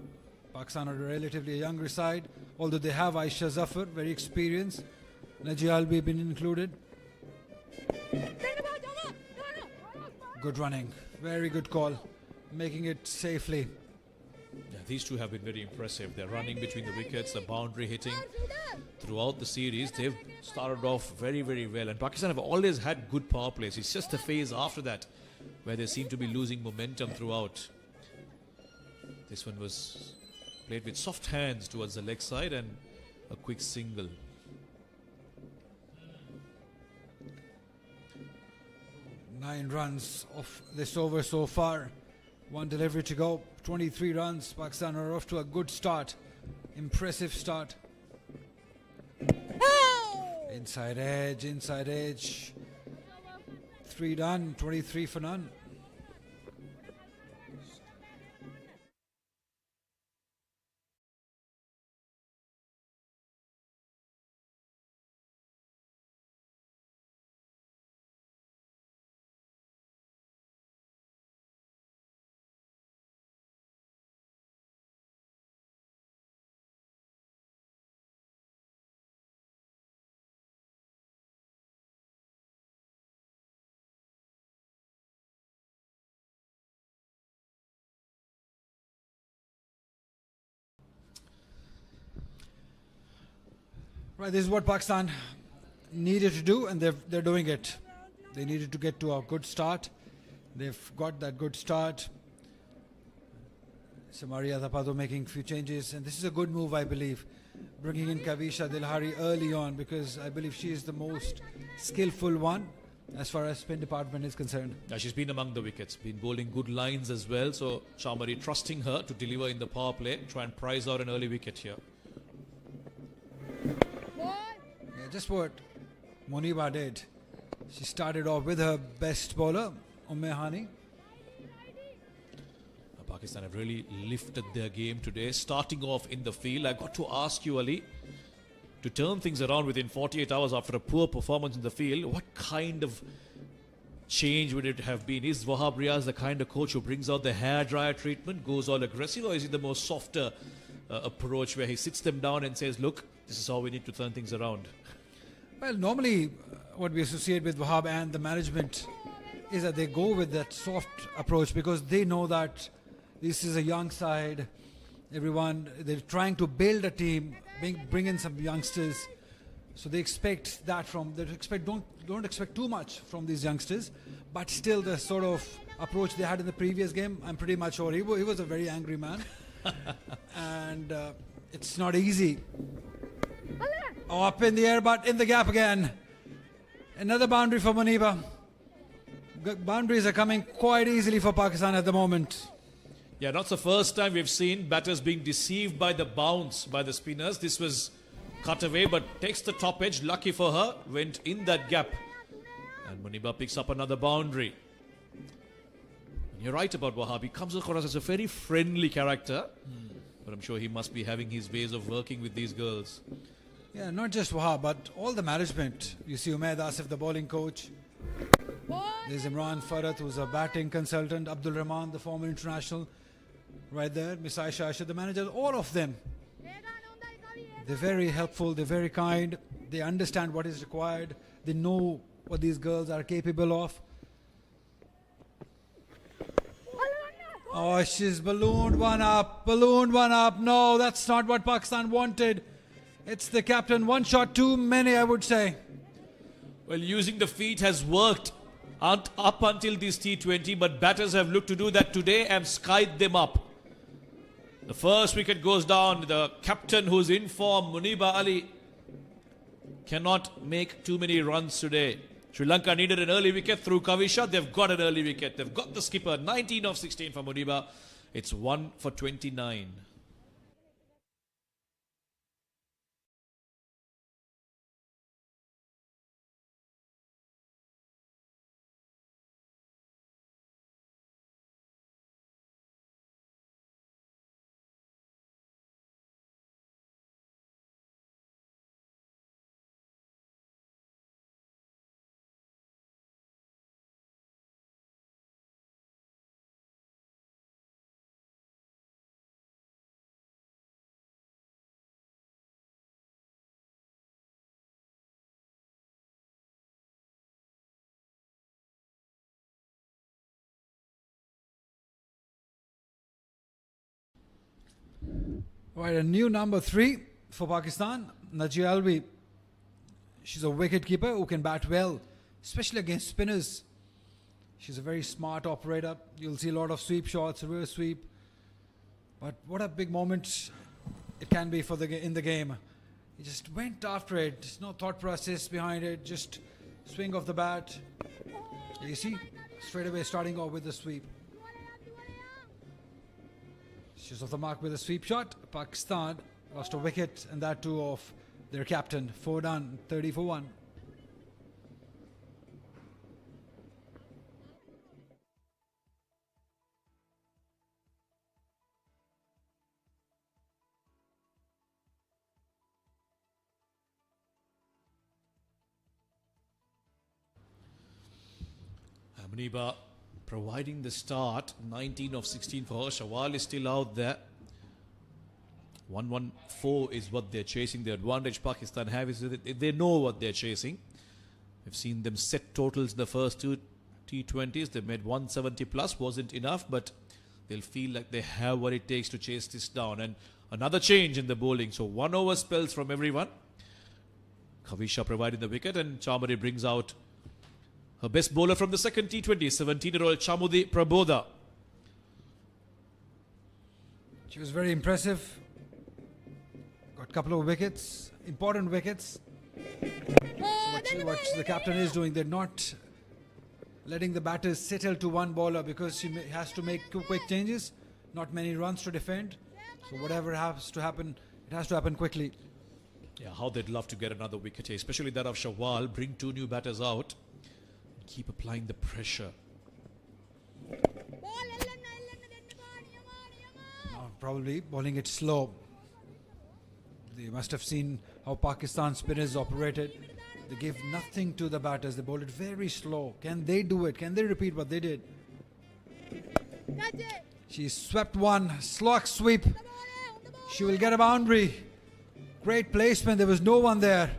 Pakistan are relatively a younger side, although they have Aisha Zafar, very experienced. Najia Albi been included. Good running, very good call, making it safely. Yeah, these two have been very impressive. They're running between the wickets, the boundary hitting. Throughout the series, they've started off very, very well. And Pakistan have always had good power plays. It's just the phase after that where they seem to be losing momentum throughout. This one was played with soft hands towards the leg side and a quick single. Nine runs of this over so far. One delivery to go. 23 runs. Pakistan are off to a good start. Impressive start. Inside edge, inside edge. 3 done, 23 for none. Right, this is what Pakistan needed to do, and they're doing it. They needed to get to a good start. They've got that good start. Samaria Tapado making a few changes, and this is a good move, I believe. Bringing in Kavisha Dilhari early on, because I believe she is the most skillful one as far as spin department is concerned. Yeah, she's been among the wickets, been bowling good lines as well. So Shamari trusting her to deliver in the power play, try and prize out an early wicket here. Yeah, just what Muniba did. She started off with her best bowler, Hani. Pakistan have really lifted their game today, starting off in the field. I got to ask you, Ali, to turn things around within 48 hours after a poor performance in the field, what kind of change would it have been? Is Wahab Riaz the kind of coach who brings out the hairdryer treatment, goes all aggressive, or is he the more softer approach where he sits them down and says, look, this is how we need to turn things around? Well, normally what we associate with Wahab and the management is that they go with that soft approach because they know that this is a young side. Everyone, they're trying to build a team, bring in some youngsters. So they expect that from, don't expect too much from these youngsters. But still the sort of approach they had in the previous game, I'm pretty much sure he was a very angry man. And it's not easy. Oh, up in the air, but in the gap again. Another boundary for Muniba. Boundaries are coming quite easily for Pakistan at the moment. Yeah, not the first time we've seen batters being deceived by the bounce by the spinners. This was cut away, but takes the top edge. Lucky for her, went in that gap. And Muniba picks up another boundary. And you're right about Wahab. He comes across as a very friendly character. But I'm sure he must be having his ways of working with these girls. Yeah, not just Wahab, but all the management. You see Umaid Asif, the bowling coach. There's Imran Farhat, who's a batting consultant. Abdul Rahman, the former international. Right there, Miss Aisha Asha, the managers, all of them. They're very helpful, they're very kind. They understand what is required. They know what these girls are capable of. Oh, she's ballooned one up. No, that's not what Pakistan wanted. It's the captain. One shot too many, I would say. Well, using the feet has worked up until this T20, but batters have looked to do that today and skied them up. The first wicket goes down. The captain who's in form, Muniba Ali, cannot make too many runs today. Sri Lanka needed an early wicket through Kavisha. They've got an early wicket. They've got the skipper. 19 of 16 for Muniba. It's 1 for 29. Right, a new number 3 for Pakistan, Najia Alvi. She's a wicket keeper who can bat well, especially against spinners. She's a very smart operator. You'll see a lot of sweep shots, reverse sweep. But what a big moment it can be for in the game. He just went after it. There's no thought process behind it. Just swing of the bat. You see, straight away starting off with the sweep. She's off the mark with a sweep shot. Pakistan lost a wicket, and that too of their captain. 4 done, 30 for 1. Muniba providing the start. 19 of 16 for her. Shawal is still out there. 114 is what they're chasing. The advantage Pakistan have is that they know what they're chasing. We've seen them set totals in the first 2 T20s. They made 170 plus. Wasn't enough, but they'll feel like they have what it takes to chase this down. And another change in the bowling. So 1 over spells from everyone. Kavisha providing the wicket, and Chamudi brings out her best bowler from the second T20, 17-year-old Chamudi Prabodha. She was very impressive. Got a couple of wickets, important wickets. So what the captain is doing, they're not letting the batters settle to one bowler because she has to make quick changes. Not many runs to defend. So whatever has to happen, it has to happen quickly. Yeah, how they'd love to get another wicket here, especially that of Shawal. Bring 2 new batters out. Keep applying the pressure. Now probably bowling it slow. They must have seen how Pakistan spinners operated. They gave nothing to the batters. They bowled it very slow. Can they do it? Can they repeat what they did? She swept one. Slog sweep. She will get a boundary. Great placement. There was no one there.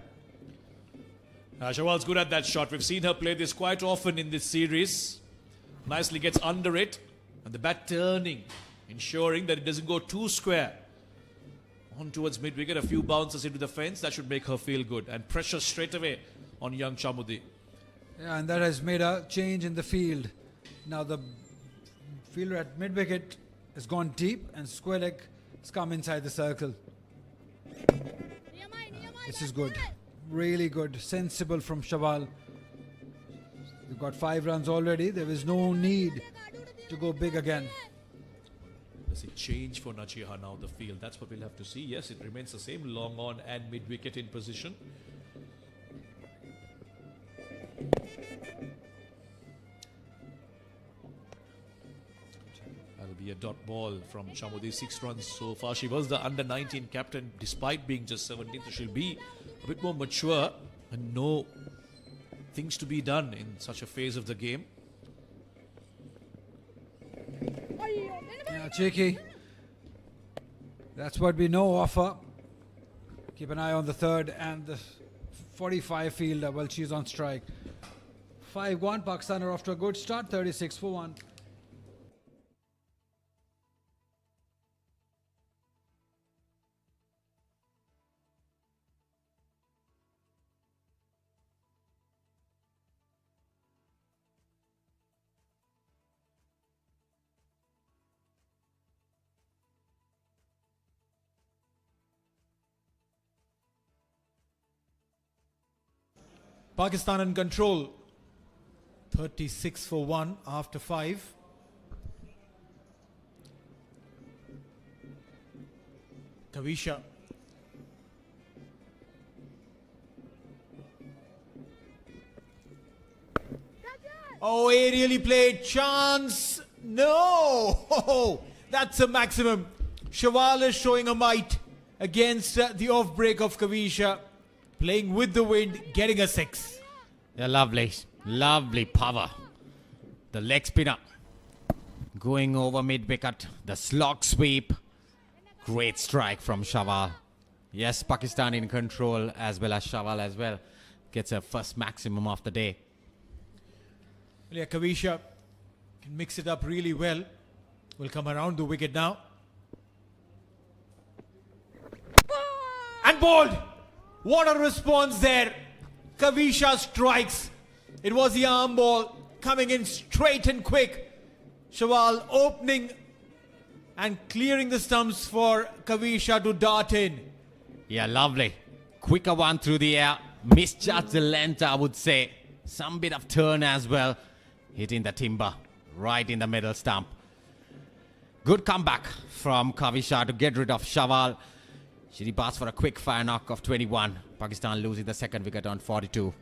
Shawal's good at that shot. We've seen her play this quite often in this series. Nicely gets under it. And the bat turning, ensuring that it doesn't go too square. On towards mid-wicket, a few bounces into the fence. That should make her feel good. And pressure straight away on young Chamudi. Yeah, and that has made a change in the field. Now the fielder at mid-wicket has gone deep and square leg has come inside the circle. This is good. Really good. Sensible from Shawal. They've got 5 runs already. There is no need to go big again. Does it change for Nachiha now, the field? That's what we'll have to see. Yes, it remains the same. Long on and mid-wicket in position. That'll be a dot ball from Chamudi. 6 runs so far. She was the under-19 captain despite being just 17. So she'll be a bit more mature and know things to be done in such a phase of the game. Yeah, cheeky. That's what we know of her. Keep an eye on the third and the 45 fielder while she's on strike. 5-1. Pakistan are off to a good start. 36 for 1. Pakistan in control. 36 for 1 after 5. Kavisha. Oh, aerially played. Chance. No. That's a maximum. Shawal is showing a might against the off break of Kavisha. Playing with the wind, getting a 6. Yeah, lovely. Lovely power. The leg spinner. Going over mid-wicket. The slog sweep. Great strike from Shawal. Yes, Pakistan in control as well as Shawal as well. Gets a first maximum of the day. Yeah, Kavisha can mix it up really well. Will come around the wicket now. And bowled! What a response there. Kavisha strikes. It was the arm ball coming in straight and quick. Shawal opening and clearing the stumps for Kavisha to dart in. Yeah, lovely. Quicker one through the air. Misjudged the length, I would say. Some bit of turn as well. Hitting the timber right in the middle stump. Good comeback from Kavisha to get rid of Shawal. She passed for a quick fire knock of 21. Pakistan losing the second wicket on 42.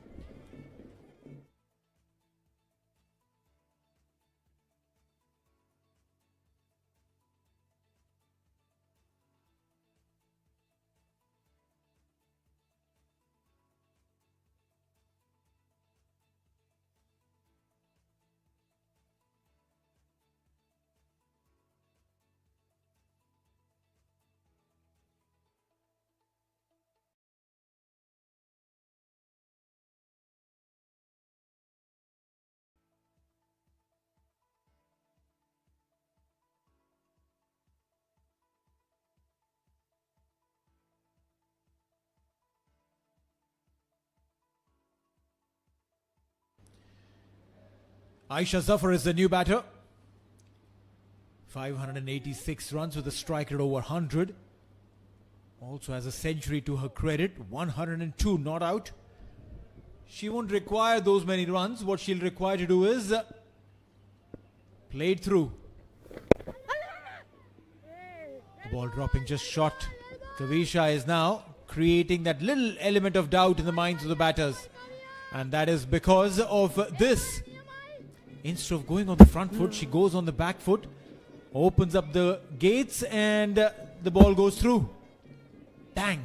Aisha Zafar is the new batter. 586 runs with a strike rate over 100. Also has a century to her credit. 102 not out. She won't require those many runs. What she'll require to do is play it through. The ball dropping just short. Kavisha is now creating that little element of doubt in the minds of the batters. And that is because of this. Instead of going on the front foot, she goes on the back foot, opens up the gates, and the ball goes through. Bang.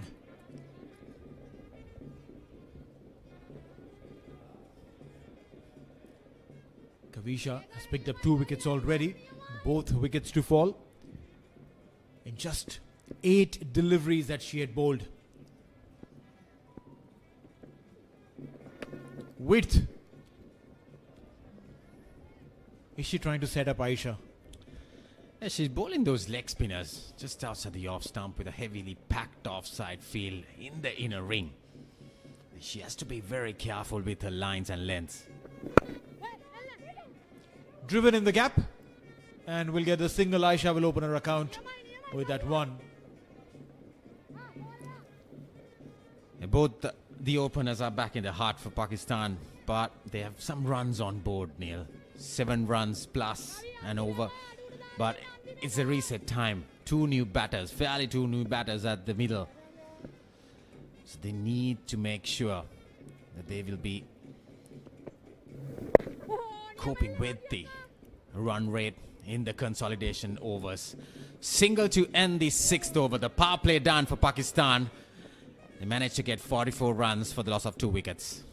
Kavisha has picked up 2 wickets already, both wickets to fall in just 8 deliveries that she had bowled. Width. Is she trying to set up Aisha? Yeah, she's bowling those leg spinners just outside the off stump with a heavily packed offside field in the inner ring. She has to be very careful with her lines and lengths. Driven in the gap, and we'll get the single. Aisha will open her account with that one. Both the openers are back in the heart for Pakistan, but they have some runs on board, Neil. 7 runs plus and over, but it's a reset time. 2 new batters, fairly 2 new batters at the middle. So they need to make sure that they will be coping with the run rate in the consolidation overs. Single to end the 6th over. The power play done for Pakistan. They managed to get 44 runs for the loss of 2 wickets.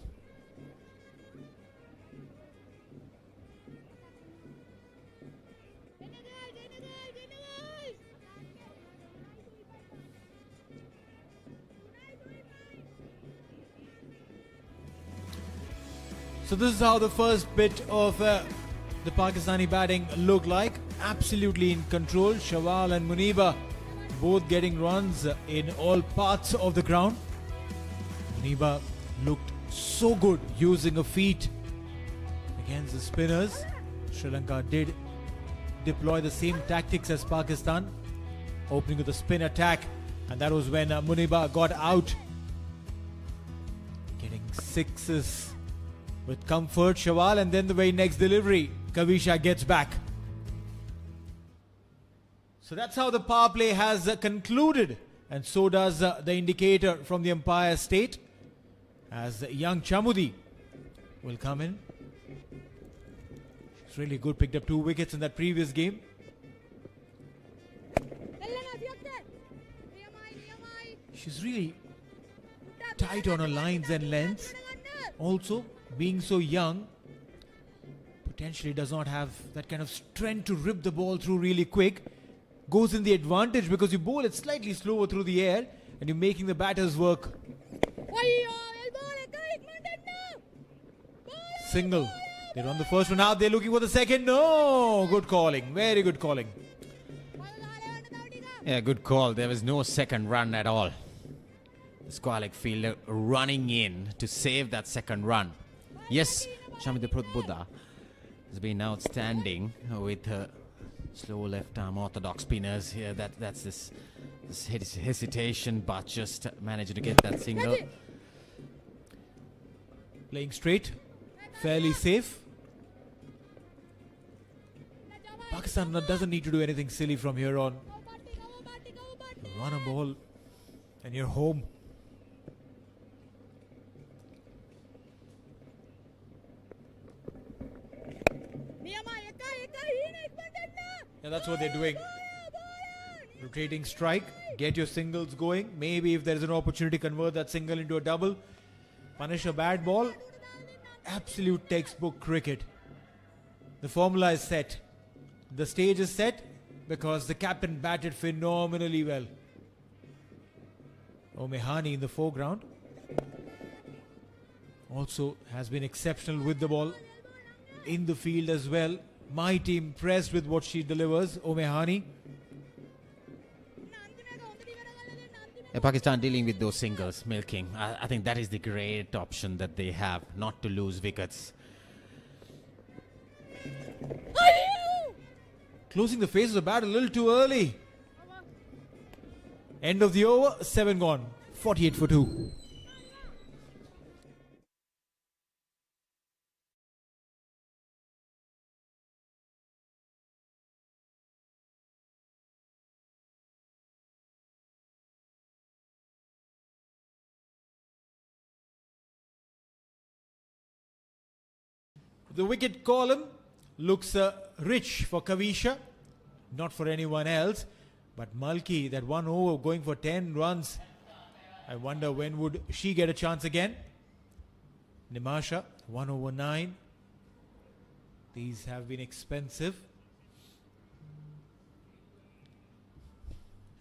So this is how the first bit of the Pakistani batting looked like. Absolutely in control. Shawal and Muniba both getting runs in all parts of the ground. Muniba looked so good using her feet against the spinners. Sri Lanka did deploy the same tactics as Pakistan, opening with a spin attack, and that was when Muniba got out. Getting sixes with comfort, Shawal, and then the very next delivery, Kavisha gets back. So that's how the power play has concluded, and so does the indicator from the umpire state, as young Chamudi will come in. It's really good, picked up 2 wickets in that previous game. She's really tight on her lines and lengths. Also, being so young, potentially does not have that kind of strength to rip the ball through really quick. Goes in the advantage because you bowl it slightly slower through the air and you're making the batters work. Single. They run the first one out. They're looking for the second. No! Good calling. Very good calling. Yeah, good call. There was no second run at all. The square-leg fielder running in to save that second run. Yes, Shamida Buddha has been outstanding with her slow left-arm orthodox spinners here. That's this hesitation, but just managed to get that single. Playing straight, fairly safe. Pakistan doesn't need to do anything silly from here on. Run a ball and you're home. Yeah, that's what they're doing. Rotating strike, get your singles going. Maybe if there's an opportunity, convert that single into a double. Punish a bad ball. Absolute textbook cricket. The formula is set. The stage is set because the captain batted phenomenally well. O'Mahony in the foreground also has been exceptional with the ball in the field as well. Mighty impressed with what she delivers, O'Mahony. Pakistan dealing with those singles, milking. I think that is the great option that they have, not to lose wickets. Closing the face of the bat a little too early. End of the over, 7 gone. 48 for 2. The wicket column looks rich for Kavisha, not for anyone else. But Malki, that 1 over going for 10 runs. I wonder when would she get a chance again. Nimasha, 1 over 9. These have been expensive.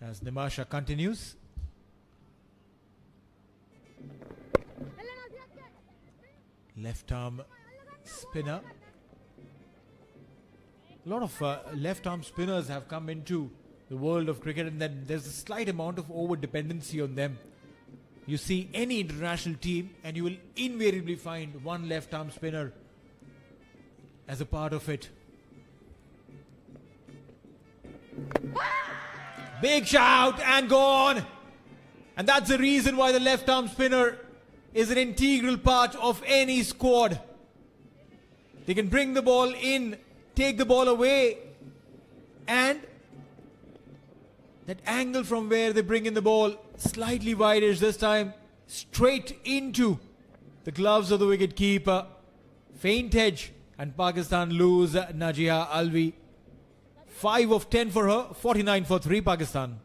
As Nimasha continues. Left arm spinner. A lot of left arm spinners have come into the world of cricket, and then there's a slight amount of over dependency on them. You see any international team and you will invariably find one left arm spinner as a part of it. Big shout and gone. And that's the reason why the left arm spinner is an integral part of any squad. They can bring the ball in, take the ball away, and that angle from where they bring in the ball, slightly wideish this time, straight into the gloves of the wicket keeper. Faint edge, and Pakistan lose Najiha Alvi. 5 of 10 for her, 49 for 3 Pakistan.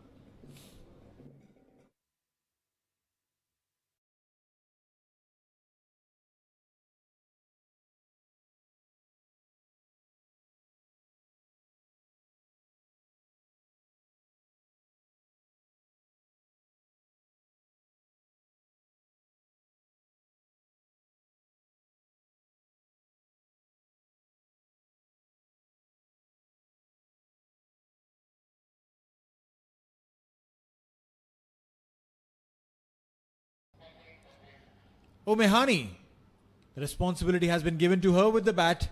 O'Mahony, the responsibility has been given to her with the bat.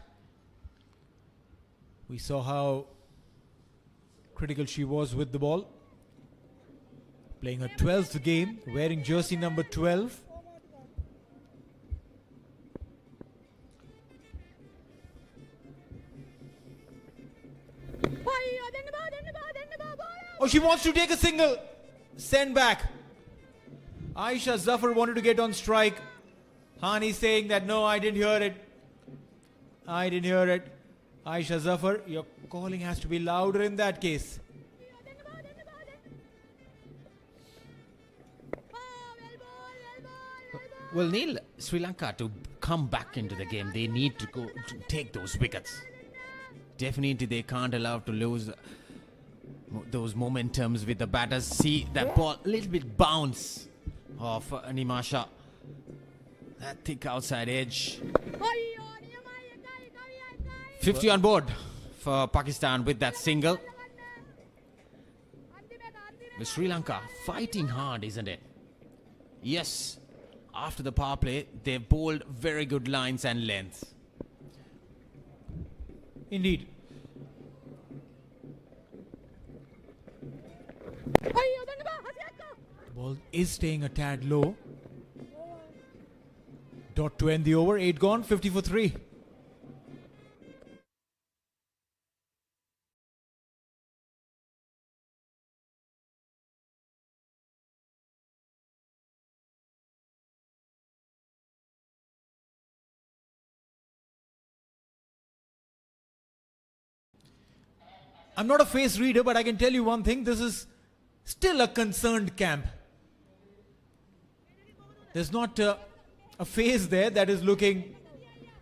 We saw how critical she was with the ball. Playing her 12th game, wearing jersey number 12. Oh, she wants to take a single. Send back. Aisha Zafar wanted to get on strike. Hani saying that, no, I didn't hear it. I didn't hear it. Aisha Zafar, your calling has to be louder in that case. Well, Neil, Sri Lanka to come back into the game, they need to go to take those wickets. Definitely, they can't allow to lose those momentums with the batters. See that ball, a little bit bounce of Nimasha. That thick outside edge. 50 on board for Pakistan with that single. But Sri Lanka fighting hard, isn't it? Yes. After the power play, they've bowled very good lines and lengths. Indeed. The Ball is staying a tad low. Dot to end the over. 8 gone, 50 for 3. I'm not a face reader, but I can tell you one thing. This is still a concerned camp. There's not a face there that is looking,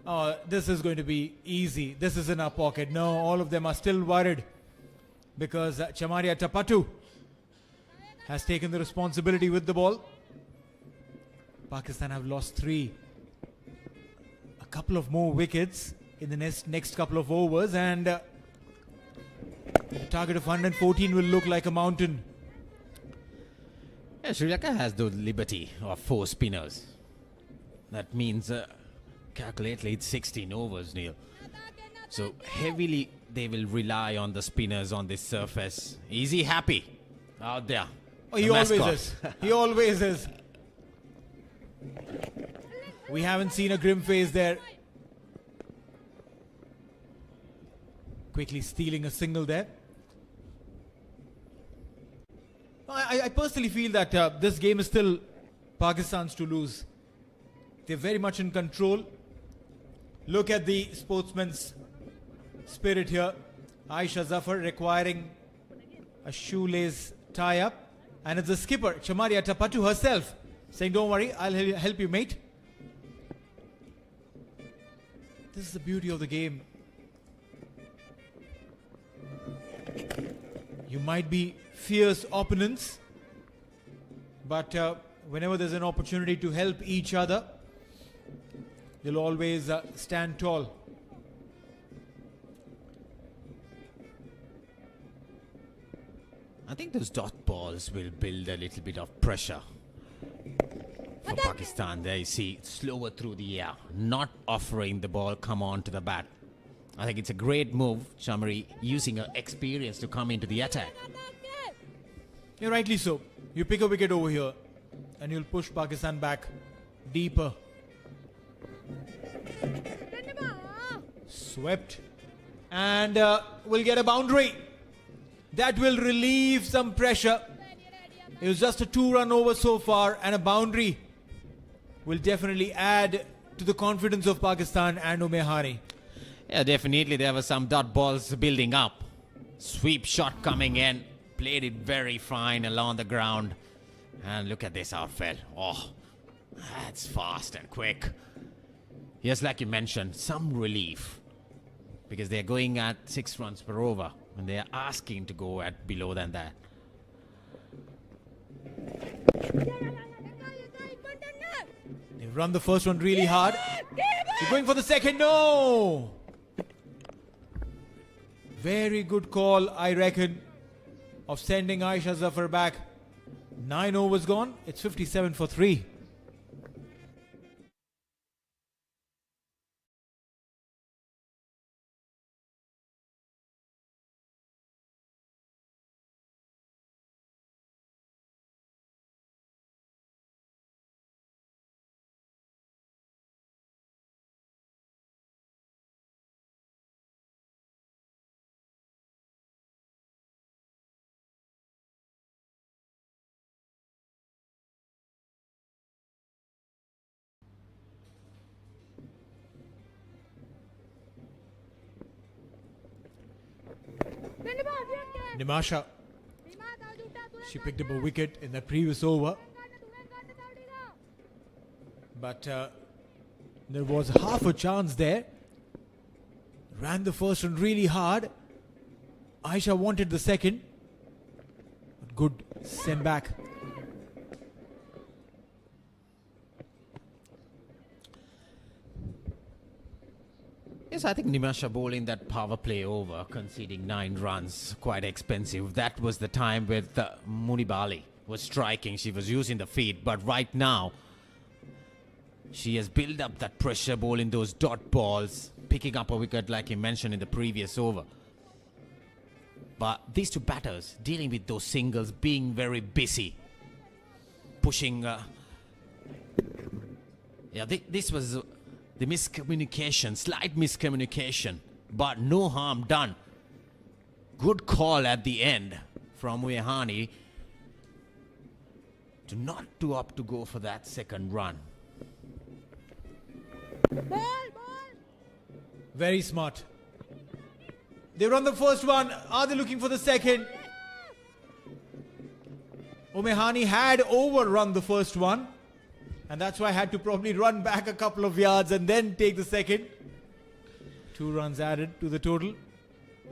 oh, this is going to be easy. This is in our pocket. No, all of them are still worried because Chamaria Tapatu has taken the responsibility with the ball. Pakistan have lost 3. A couple of more wickets in the next couple of overs, and a target of 114 will look like a mountain. Yeah, Sri Lanka has the liberty of 4 spinners. That means, calculately, it's 16 overs, Neil. So heavily they will rely on the spinners on this surface. Is he happy out there? Oh, he The always mascot. is. He always is. We haven't seen a grim face there. Quickly stealing a single there. I personally feel that this game is still Pakistan's to lose. They're very much in control. Look at the sportsman's spirit here. Aisha Zafar requiring a shoelace tie-up. And it's the skipper, Chamaria Tapatu herself, saying, don't worry, I'll help you, mate. This is the beauty of the game. You might be fierce opponents, but whenever there's an opportunity to help each other, you'll always stand tall. I think those dot balls will build a little bit of pressure for Pakistan. There you see, slower through the air, not offering the ball come on to the bat. I think it's a great move, Chamari, using her experience to come into the attack. Yeah, rightly so. You pick a wicket over here and you'll push Pakistan back deeper. Swept. And we'll get a boundary. That will relieve some pressure. It was just a 2-run over so far, and a boundary will definitely add to the confidence of Pakistan and Umehani. Yeah, definitely there were some dot balls building up. Sweep shot coming in. Played it very fine along the ground. And look at this outfit. Oh, that's fast and quick. Yes, like you mentioned, some relief. Because they're going at 6 runs per over. And they're asking to go at below than that. They've run the first one really hard. They're going for the second. No! Very good call, I reckon, of sending Aisha Zafar back. 9 overs gone. It's 57 for 3. Nimasha, she picked up a wicket in the previous over. But there was half a chance there. Ran the first one really hard. Aisha wanted the second. But good send back. Yes, I think Nimasha bowling that power play over, conceding 9 runs, quite expensive. That was the time with Munibali was striking. She was using the feet, but right now she has built up that pressure ball in those dot balls, picking up a wicket like you mentioned in the previous over. But these two batters dealing with those singles, being very busy, pushing. This was the miscommunication, slight miscommunication, but no harm done. Good call at the end from Wehani to not to opt to go for that second run. Very smart. They run the first one. Are they looking for the second? Omehani had overrun the first one, and that's why I had to probably run back a couple of yards and then take the second. 2 runs added to the total.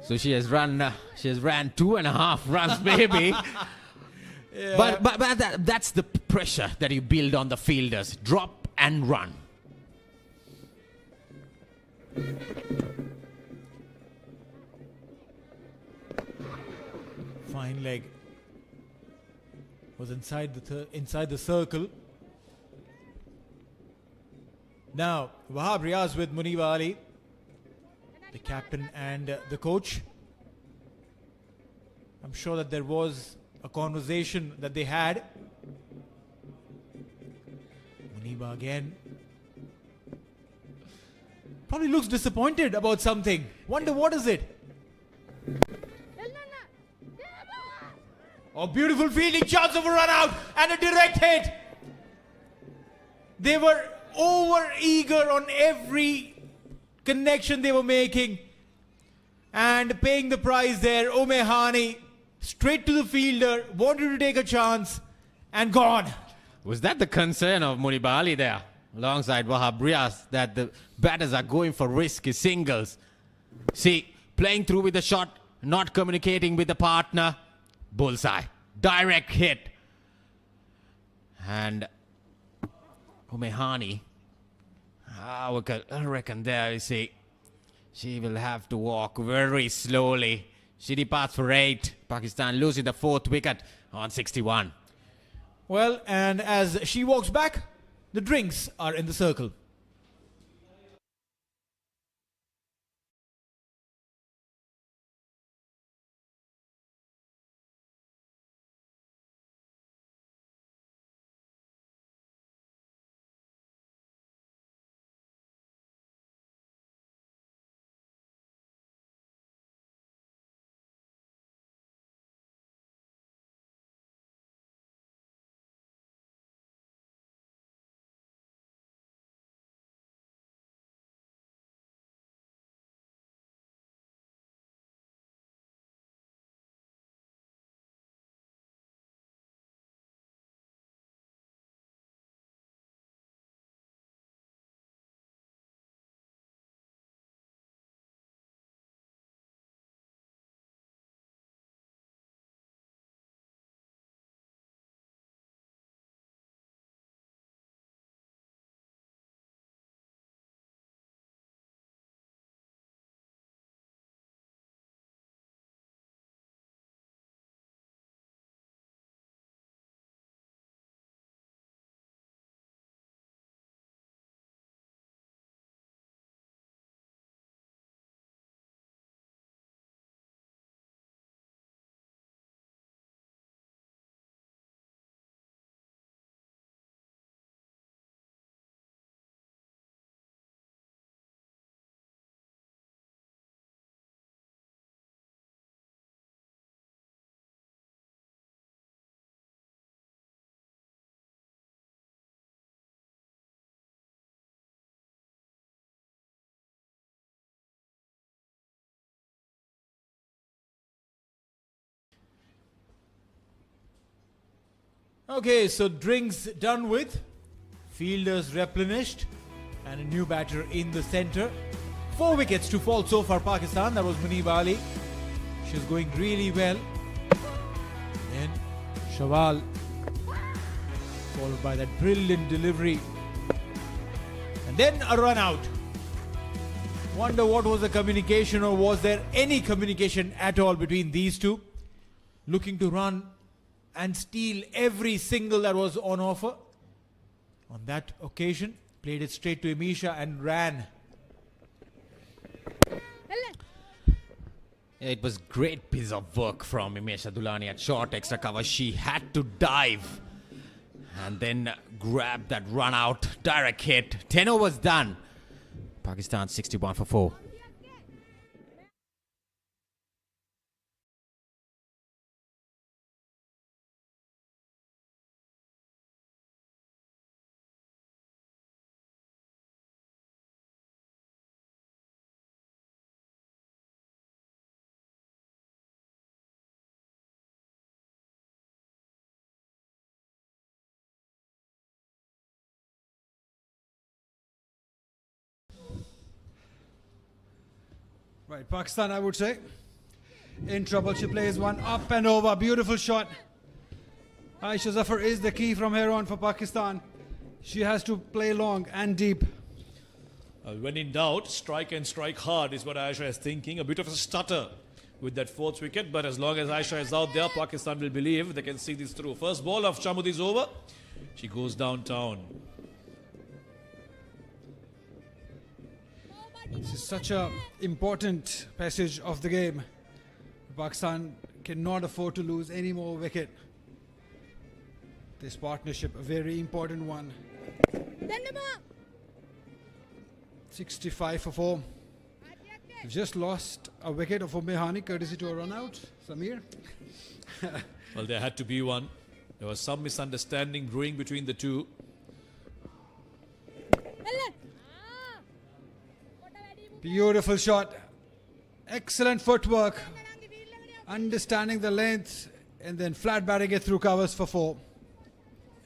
So she has run 2.5 runs maybe. Yeah. But that's the pressure that you build on the fielders. Drop and run. Fine leg. Was inside the circle. Now, Wahab Riaz with Munib Ali, the captain and the coach. I'm sure that there was a conversation that they had. Muniba again. Probably looks disappointed about something. Wonder what is it? Oh, beautiful fielding, chance of a run out and a direct hit. They were over eager on every connection they were making and paying the price there. Omehani straight to the fielder, wanted to take a chance and gone. Was that the concern of Munibali there alongside Wahab Riaz, that the batters are going for risky singles? See, playing through with the shot, not communicating with the partner. Bullseye. Direct hit. And Omehani, I reckon there, you see, she will have to walk very slowly. She departs for 8. Pakistan losing the 4th wicket on 61. Well, and as she walks back, the drinks are in the circle. Okay, so drinks done with, fielders replenished, and a new batter in the centre. 4 wickets to fall so far Pakistan. That was Munib Ali. She's going really well. Then Shawal, followed by that brilliant delivery. And then a run out. Wonder what was the communication, or was there any communication at all between these two? Looking to run and steal every single that was on offer. On that occasion, played it straight to Imisha and ran. Yeah, it was great piece of work from Himesha Dulani at short extra cover. She had to dive and then grab that run out, direct hit. 10 overs done. Pakistan 61 for 4. Right, Pakistan, I would say, in trouble. She plays one up and over. Beautiful shot. Aisha Zafar is the key from here on for Pakistan. She has to play long and deep. When in doubt, strike and strike hard is what Aisha is thinking. A bit of a stutter with that 4th wicket, but as long as Aisha is out there, Pakistan will believe they can see this through. First ball of Chamudi is over. She goes downtown. This is such an important passage of the game. Pakistan cannot afford to lose any more wicket. This partnership, a very important one. 65 for 4. We've just lost a wicket of Mehani courtesy to a run out. Samir? Well, there had to be one. There was some misunderstanding brewing between the two. Beautiful shot. Excellent footwork. Understanding the length and then flat batting it through covers for 4.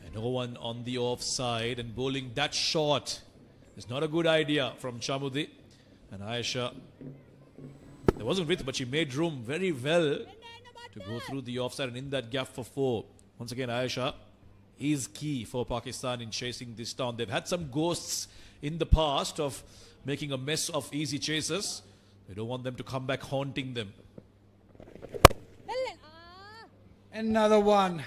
And no one on the offside, and bowling that short is not a good idea from Chamudi. And Aisha, there wasn't width, but she made room very well to go through the offside and in that gap for 4. Once again, Aisha is key for Pakistan in chasing this down. They've had some ghosts in the past of making a mess of easy chases. They don't want them to come back haunting them. Another one.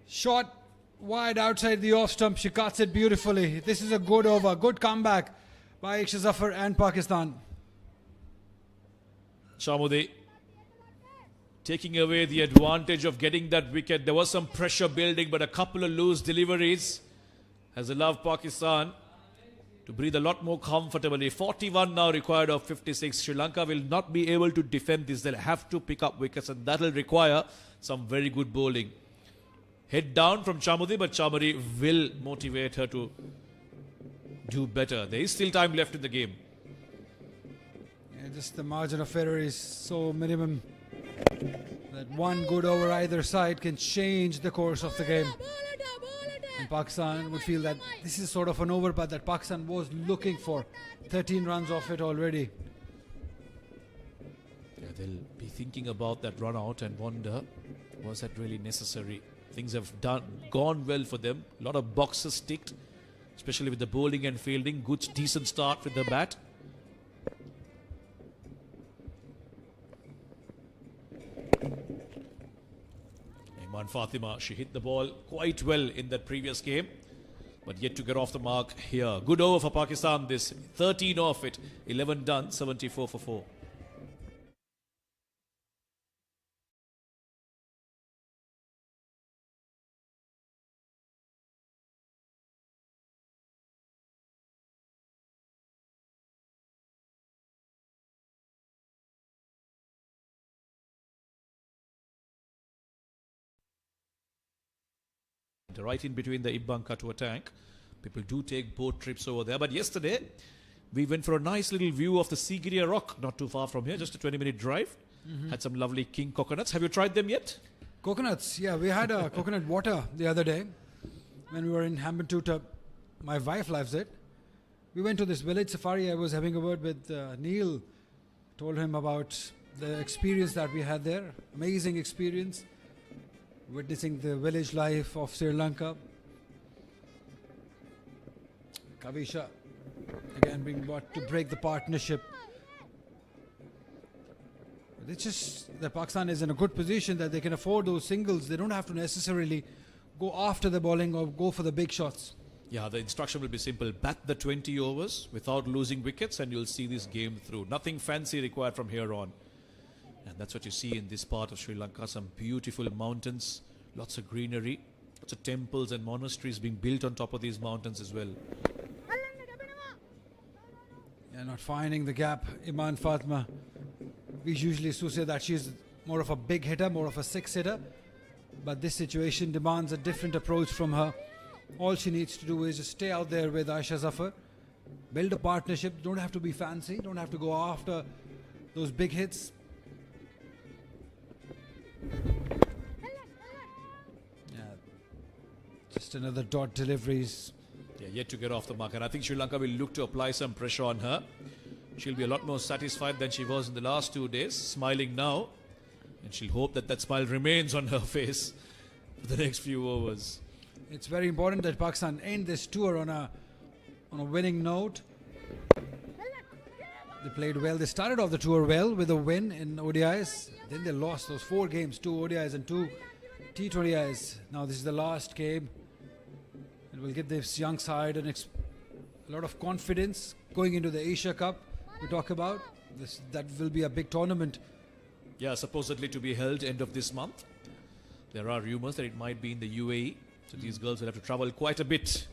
Shot wide outside the off stump. She cuts it beautifully. This is a good over. Good comeback by Aisha Zafar and Pakistan. Chamudi taking away the advantage of getting that wicket. There was some pressure building, but a couple of loose deliveries has allowed Pakistan to breathe a lot more comfortably. 41 now required of 56. Sri Lanka will not be able to defend this. They'll have to pick up wickets, and that'll require some very good bowling. Head down from Chamudi, but Chamudi will motivate her to do better. There is still time left in the game. Yeah, just the margin of error is so minimum that one good over either side can change the course of the game. And Pakistan would feel that this is sort of an over, but that Pakistan was looking for 13 runs off it already. Yeah, they'll be thinking about that run out and wonder, was that really necessary? Things have gone well for them. A lot of boxes ticked, especially with the bowling and fielding. Good, decent start with the bat. Iman Fatima, she hit the ball quite well in that previous game, but yet to get off the mark here. Good over for Pakistan, this 13 off it, 11 done, 74 for 4. Right in between the Ibbanka to a tank. People do take boat trips over there. But yesterday, we went for a nice little view of the Sigiriya Rock, not too far from here, just a 20-minute drive. Had some lovely king coconuts. Have you tried them yet? Coconuts, yeah, we had coconut water the other day when we were in Hambantota. My wife loves it. We went to this village safari. I was having a word with Neil, told him about the experience that we had there. Amazing experience, witnessing the village life of Sri Lanka. Kavisha, again being brought to break the partnership. It's just that Pakistan is in a good position that they can afford those singles. They don't have to necessarily go after the bowling or go for the big shots. Yeah, the instruction will be simple. Bat the 20 overs without losing wickets and you'll see this game through. Nothing fancy required from here on. And that's what you see in this part of Sri Lanka. Some beautiful mountains, lots of greenery, lots of temples and monasteries being built on top of these mountains as well. Yeah, not finding the gap. Iman Fatma, we usually associate that she's more of a big hitter, more of a six hitter. But this situation demands a different approach from her. All she needs to do is just stay out there with Aisha Zafar, build a partnership. Don't have to be fancy, don't have to go after those big hits. Yeah, just another dot deliveries. Yeah, yet to get off the mark. And I think Sri Lanka will look to apply some pressure on her. She'll be a lot more satisfied than she was in the last 2 days, smiling now. And she'll hope that that smile remains on her face for the next few overs. It's very important that Pakistan end this tour on a winning note. They played well. They started off the tour well with a win in ODIs. Then they lost those 4 games, 2 ODIs and 2 T20Is. Now this is the last game. It will give this young side a lot of confidence going into the Asia Cup we talk about. That will be a big tournament. Yeah, supposedly to be held end of this month. There are rumors that it might be in the UAE. So these girls will have to travel quite a bit.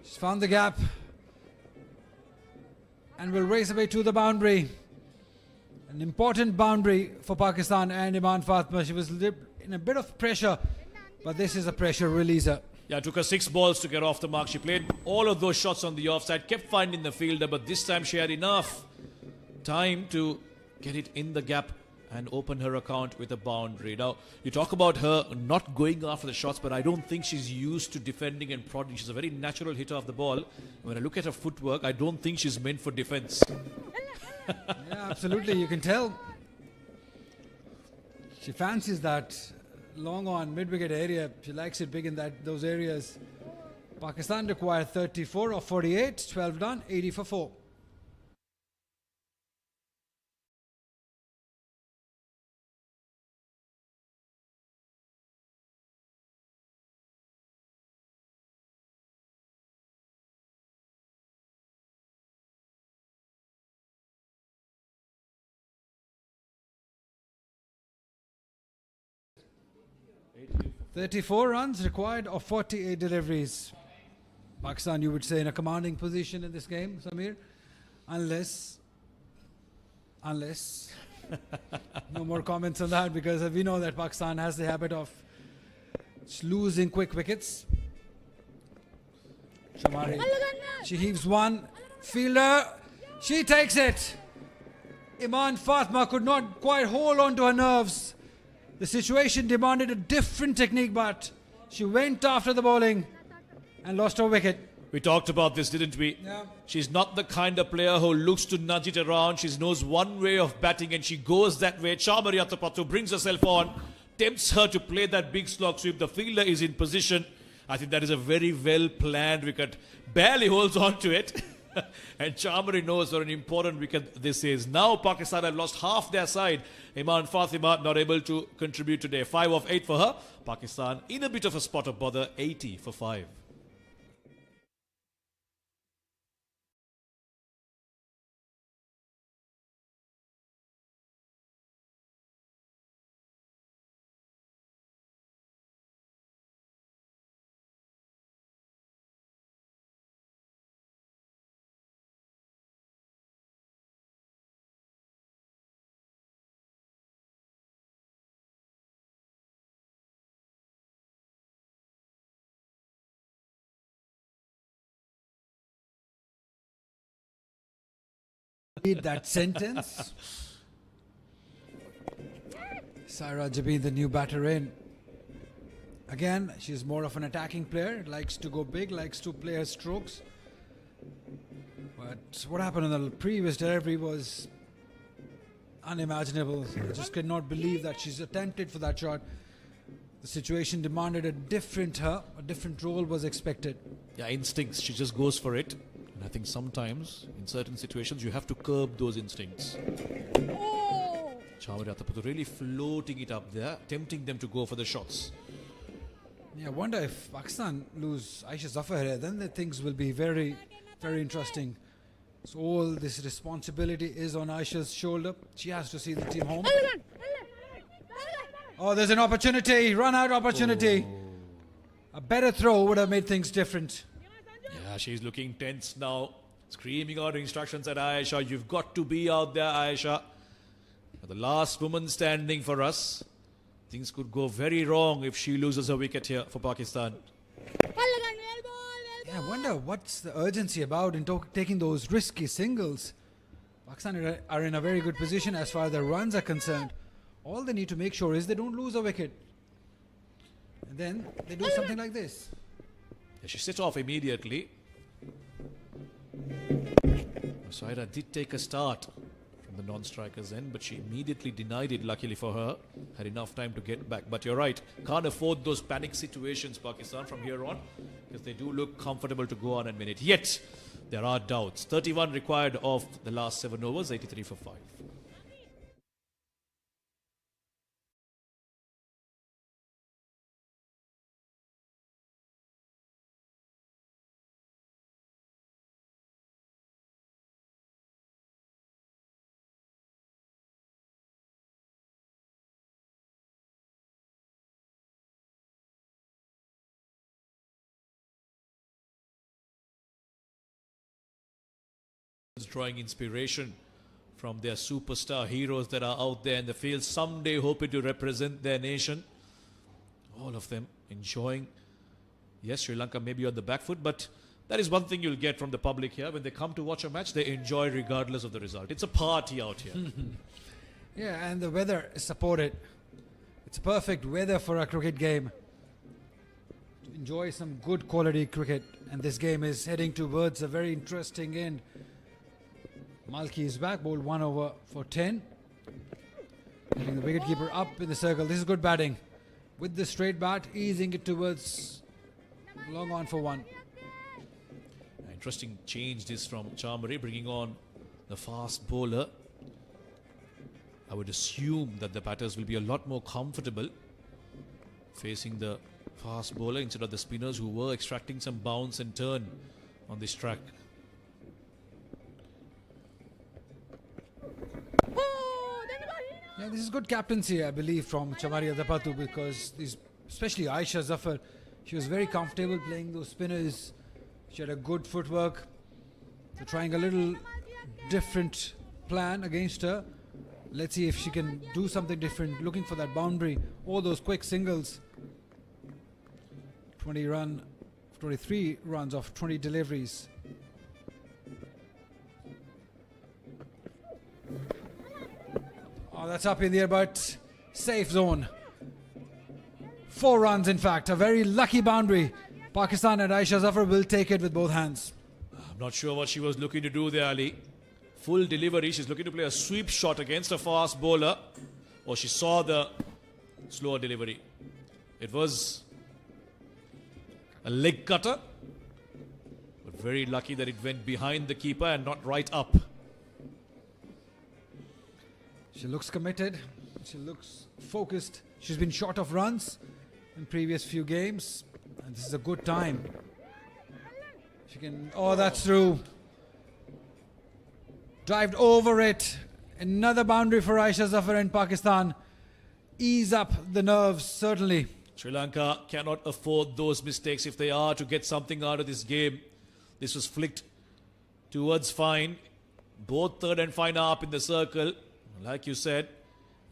She's found the gap and will race away to the boundary. An important boundary for Pakistan and Iman Fatma. She was in a bit of pressure, but this is a pressure releaser. Yeah, it took her 6 balls to get off the mark. She played all of those shots on the offside, kept finding the fielder, but this time she had enough time to get it in the gap and open her account with a boundary. Now, you talk about her not going after the shots, but I don't think she's used to defending and prodding. She's a very natural hitter of the ball. When I look at her footwork, I don't think she's meant for defense. Yeah, absolutely. You can tell. She fancies that long on mid-wicket area. She likes it big in those areas. Pakistan required 34 of 48, 12 done, 80 for 4. "34 runs required of 48 deliveries." Pakistan, you would say, in a commanding position in this game, Samir, unless no more comments on that, because we know that Pakistan has the habit of losing quick wickets. Shamari, she heaves one, fielder, she takes it. Iman Fatma could not quite hold on to her nerves. The situation demanded a different technique, but she went after the bowling and lost her wicket. We talked about this, didn't we? Yeah. She's not the kind of player who looks to nudge it around. She knows one way of batting and she goes that way. Chamari Atapattu brings herself on, tempts her to play that big slog sweep. The fielder is in position. I think that is a very well planned wicket. Barely holds on to it. And Chamari knows for an important wicket this is. Now Pakistan have lost half their side. Iman Fatima not able to contribute today. 5 of 8 for her. Pakistan in a bit of a spot of bother. 80 for 5. Read that sentence. Saira Jabi, the new batter in. Again, she's more of an attacking player, likes to go big, likes to play her strokes. But what happened in the previous delivery was unimaginable. I just could not believe that she's attempted for that shot. The situation demanded a different role was expected. Yeah, instincts. She just goes for it. And I think sometimes, in certain situations, you have to curb those instincts. Chamari Athapathu really floating it up there, tempting them to go for the shots. Yeah, I wonder if Pakistan lose Aisha Zafar here, then the things will be very, very interesting. So all this responsibility is on Aisha's shoulder. She has to see the team home. Oh, there's an opportunity, run out opportunity. A better throw would have made things different. Yeah, she's looking tense now, screaming out instructions at Aisha. You've got to be out there, Aisha. The last woman standing for us. Things could go very wrong if she loses a wicket here for Pakistan. Yeah, I wonder what's the urgency about in taking those risky singles. Pakistan are in a very good position as far as the runs are concerned. All they need to make sure is they don't lose a wicket. And then they do something like this. Yeah, she set off immediately. Saira did take a start from the non-strikers end, but she immediately denied it, luckily for her. Had enough time to get back. But you're right, can't afford those panic situations, Pakistan, from here on, because they do look comfortable to go on and win it. Yet, there are doubts. 31 required of the last 7 overs, 83 for 5. Drawing inspiration from their superstar heroes that are out there in the field, someday hoping to represent their nation. All of them enjoying. Yes, Sri Lanka may be on the back foot, but that is one thing you'll get from the public here. When they come to watch a match, they enjoy regardless of the result. It's a party out here. Yeah, and the weather is supported. It's perfect weather for a cricket game. To enjoy some good quality cricket. And this game is heading towards a very interesting end. Malki is back, bowled 1 over for 10. Getting the wicketkeeper up in the circle. This is good batting. With the straight bat, easing it towards long on for 1. Interesting change this from Chamari, bringing on the fast bowler. I would assume that the batters will be a lot more comfortable facing the fast bowler instead of the spinners who were extracting some bounce and turn on this track. Yeah, this is good captaincy, I believe, from Chamari Athapathu, because especially Aisha Zafar, she was very comfortable playing those spinners. She had a good footwork. They're trying a little different plan against her. Let's see if she can do something different, looking for that boundary or those quick singles. 23 runs of 20 deliveries. Oh, that's up in the air, but safe zone. 4 runs, in fact. A very lucky boundary. Pakistan and Aisha Zafar will take it with both hands. I'm not sure what she was looking to do there, Ali. Full delivery. She's looking to play a sweep shot against a fast bowler. Or she saw the slower delivery. It was a leg cutter. But very lucky that it went behind the keeper and not right up. She looks committed. She looks focused. She's been short of runs in previous few games. And this is a good time. She can... Oh, that's through. Dived over it. Another boundary for Aisha Zafar and Pakistan. Ease up the nerves, certainly. Sri Lanka cannot afford those mistakes if they are to get something out of this game. This was flicked towards fine. Both third and fine are up in the circle. Like you said,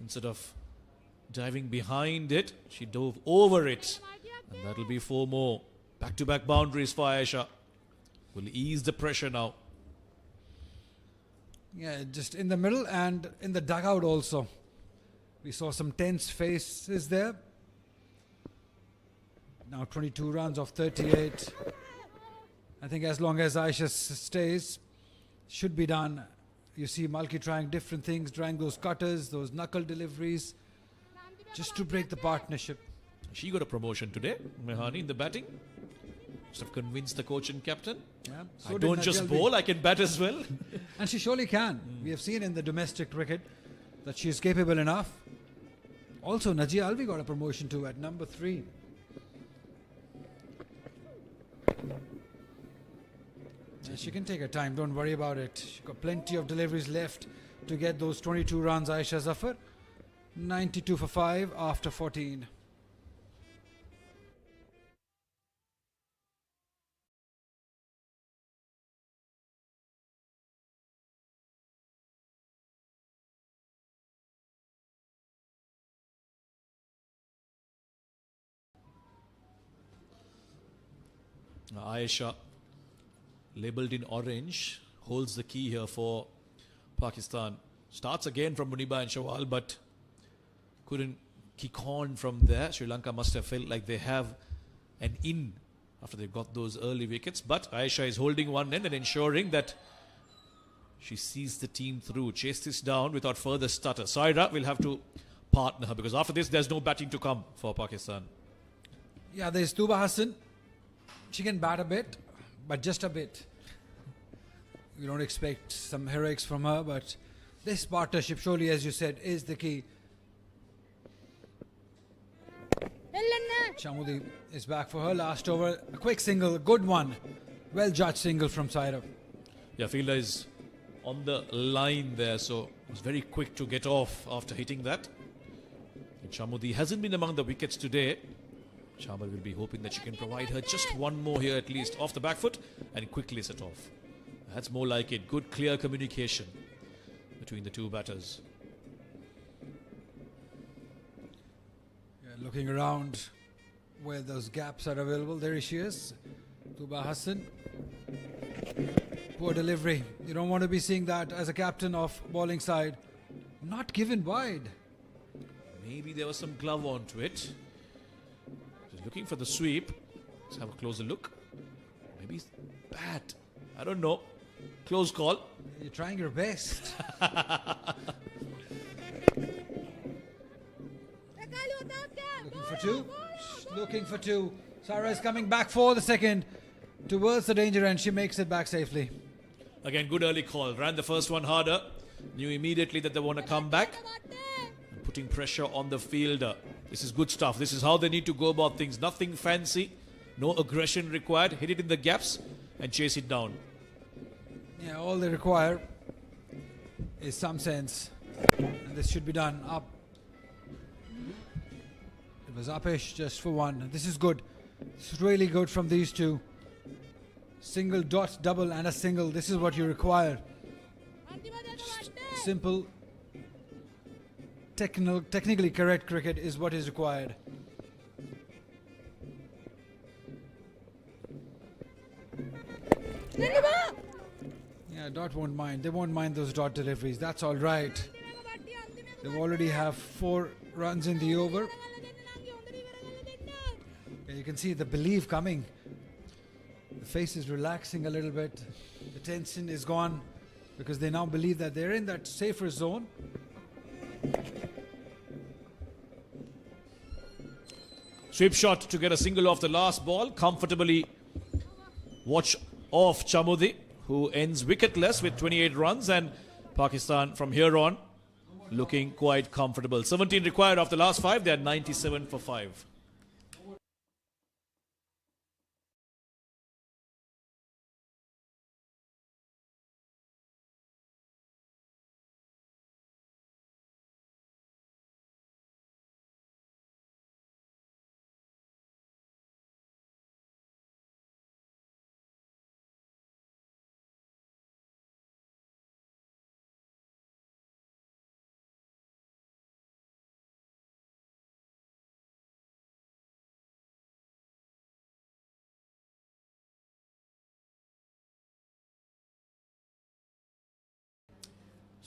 instead of diving behind it, she dove over it. And that'll be 4 more. Back-to-back boundaries for Aisha. Will ease the pressure now. Yeah, just in the middle and in the dugout also. We saw some tense faces there. Now 22 runs of 38. I think as long as Aisha stays, should be done. You see Malki trying different things, trying those cutters, those knuckle deliveries, just to break the partnership. She got a promotion today, Mehani, in the batting. Must have convinced the coach and captain. Yeah, I don't just bowl, I can bat as well. And she surely can. We have seen in the domestic cricket that she is capable enough. Also, Najia Alvi got a promotion too at number 3. Yeah, she can take her time, don't worry about it. She's got plenty of deliveries left to get those 22 runs, Aisha Zafar. 92 for 5 after 14. Aisha, labelled in orange, holds the key here for Pakistan. Starts again from Muniba and Shawal, but couldn't kick on from there. Sri Lanka must have felt like they have an in after they've got those early wickets. But Aisha is holding one end and ensuring that she sees the team through. Chase this down without further stutter. Saira will have to partner her because after this there's no batting to come for Pakistan. Yeah, there's Tuba Hassan. She can bat a bit, but just a bit. We don't expect some heroics from her, but this partnership surely, as you said, is the key. Chamudi is back for her last over. A quick single, a good one. Well judged single from Saira. Yeah, fielder is on the line there, so he's very quick to get off after hitting that. And Chamudi hasn't been among the wickets today. Chamal will be hoping that she can provide her just one more here at least off the back foot and quickly set off. That's more like it. Good clear communication between the two batters. Yeah, looking around where those gaps are available. There she is. Tuba Hassan. Poor delivery. You don't want to be seeing that as a captain of bowling side. Not given wide. Maybe there was some glove onto it. Just looking for the sweep. Let's have a closer look. Maybe bat. I don't know. Close call. You're trying your best. Looking for two. Looking for two. Sarah is coming back for the second towards the danger and she makes it back safely. Again, good early call. Ran the first one harder. Knew immediately that they want to come back. And putting pressure on the fielder. This is good stuff. This is how they need to go about things. Nothing fancy. No aggression required. Hit it in the gaps and chase it down. Yeah, all they require is some sense. And this should be done up. It was upish just for one. This is good. It's really good from these two. Single, dot, double and a single. This is what you require. Just simple, technically correct cricket is what is required. Yeah, dot won't mind. They won't mind those dot deliveries. That's all right. They already have 4 runs in the over. Yeah, you can see the belief coming. The face is relaxing a little bit. The tension is gone because they now believe that they're in that safer zone. Sweep shot to get a single off the last ball. Comfortably watch off Chamudi, who ends wicketless with 28 runs, and Pakistan from here on looking quite comfortable. 17 required after the last 5. They are 97 for 5.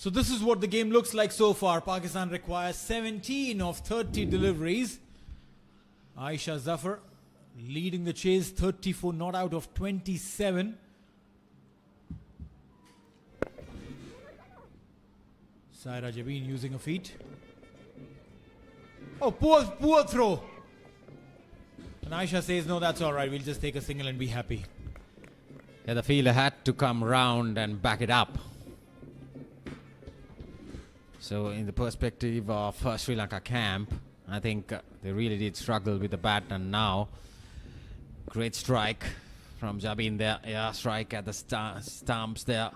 So this is what the game looks like so far. Pakistan requires 17 of 30 deliveries. Aisha Zafar leading the chase, 34 not out of 27. Saira Jabin using a feet. Oh, poor throw. And Aisha says, no, that's all right. We'll just take a single and be happy. Yeah, the fielder had to come round and back it up. So in the perspective of Sri Lanka camp, I think they really did struggle with the bat, and now great strike from Jabin there. Yeah, strike at the stumps there.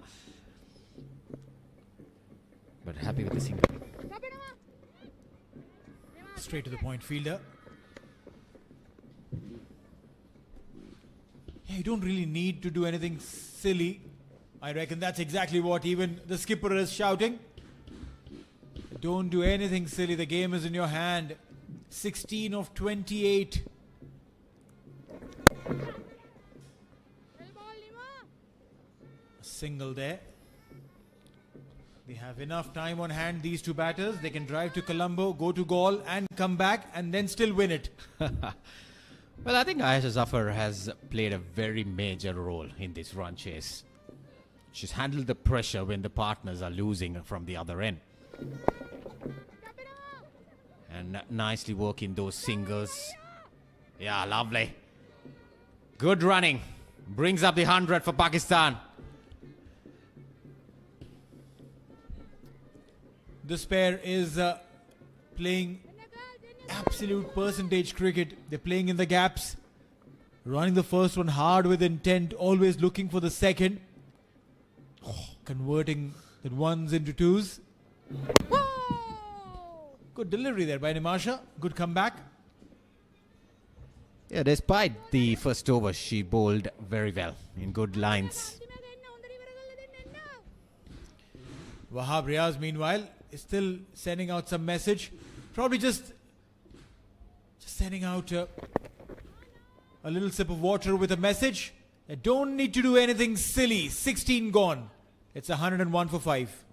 But happy with the single. Straight to the point fielder. Yeah, you don't really need to do anything silly. I reckon that's exactly what even the skipper is shouting. Don't do anything silly. The game is in your hand. 16 of 28. A single there. They have enough time on hand, these two batters. They can drive to Colombo, go to Gaul and come back and then still win it. Well, I think Aisha Zafar has played a very major role in this run chase. She's handled the pressure when the partners are losing from the other end. And nicely working those singles. Yeah, lovely. Good running. Brings up the 100 for Pakistan. This pair is playing absolute percentage cricket. They're playing in the gaps. Running the first one hard with intent. Always looking for the second. Converting the ones into twos. Good delivery there by Nimasha. Good comeback. Yeah, despite the first over, she bowled very well in good lines. Wahab Riaz, meanwhile, is still sending out some message. Probably just sending out a little sip of water with a message. They don't need to do anything silly. 16 gone. It's 101 for 5.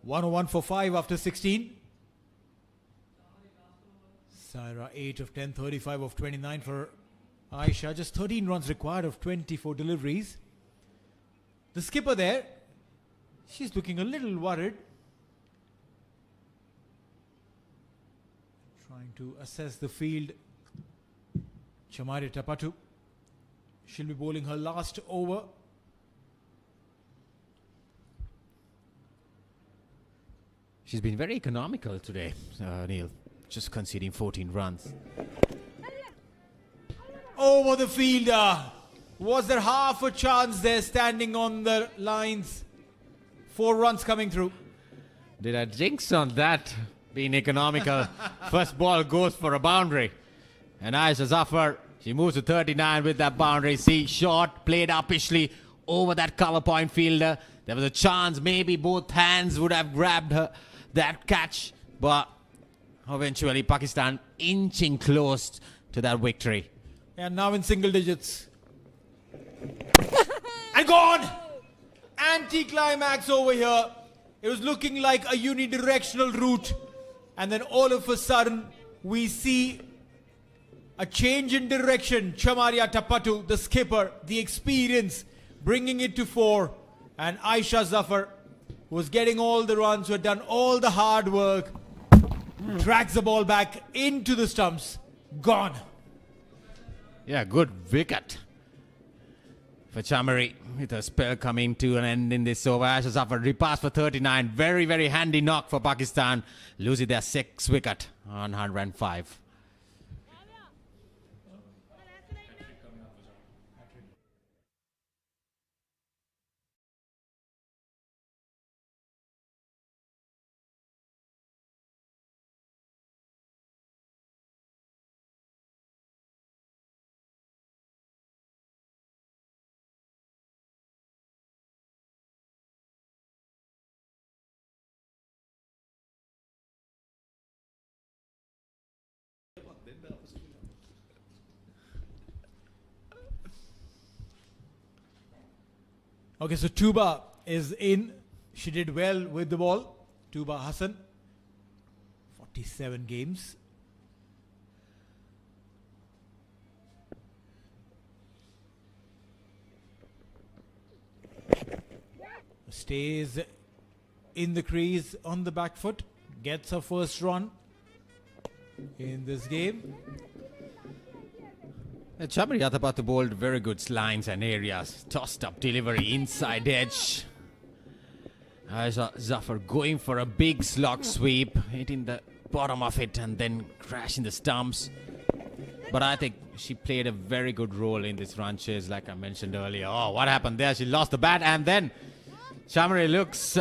(101 for 5 after 16. Saira 8 of 10, 35 of 29 for Aisha. Just 13 runs required of 24 deliveries. The skipper there, she's looking a little worried. Trying to assess the field. Chamari Tapatu. She'll be bowling her last over. She's been very economical today, Neil. Just conceding 14 runs. Over the fielder. Was there half a chance there standing on the lines? 4 runs coming through. Did I jinx on that? Being economical. First ball goes for a boundary. And Aisha Zafar, she moves to 39 with that boundary. See, short, played uppishly over that cover point fielder. There was a chance maybe both hands would have grabbed her. That catch, but eventually Pakistan inching close to that victory. And now in single digits. And gone! Anti-climax over here. It was looking like a unidirectional route. And then all of a sudden, we see a change in direction. Chamaria Tapatu, the skipper, the experience, bringing it to 4. And Aisha Zafar, who was getting all the runs, who had done all the hard work, tracks the ball back into the stumps. Gone. Yeah, good wicket. for Chamari with a spell coming to an end in this over. Ash has offered repass for 39. Very, very handy knock for Pakistan. Losing their 6th wicket on 105. Okay, so Tuba is in. She did well with the ball. Tuba Hassan, 47 games. Stays in the crease on the back foot. Gets her first run in this game. Chamari Athapathu bowled very good lines and areas. Tossed up delivery inside edge. Zafar going for a big slog sweep, hitting the bottom of it and then crashing the stumps. But I think she played a very good role in this run chase, like I mentioned earlier. Oh, what happened there? She lost the bat, and then Chamari looks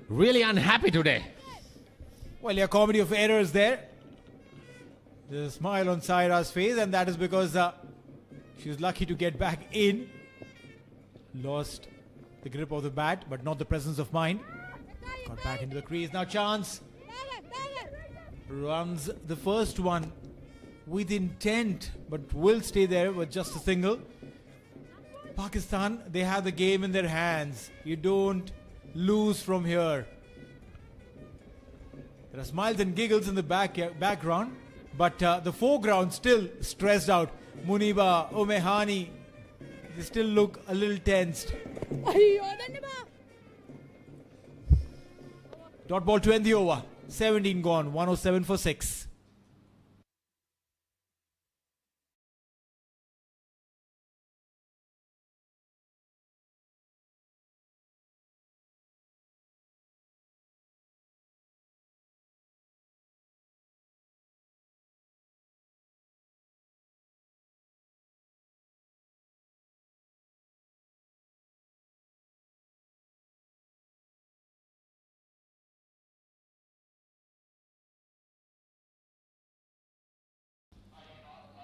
really unhappy today. Well, a comedy of errors there. There's a smile on Saira's face, and that is because she was lucky to get back in. Lost the grip of the bat, but not the presence of mind. Got back into the crease. Now chance. Runs the first one with intent, but will stay there with just a single. Pakistan, they have the game in their hands. You don't lose from here. There are smiles and giggles in the background. But the foreground still stressed out. Muniba, Omehani, they still look a little tensed. Dot ball to end the over. 17 gone, 107 for 6.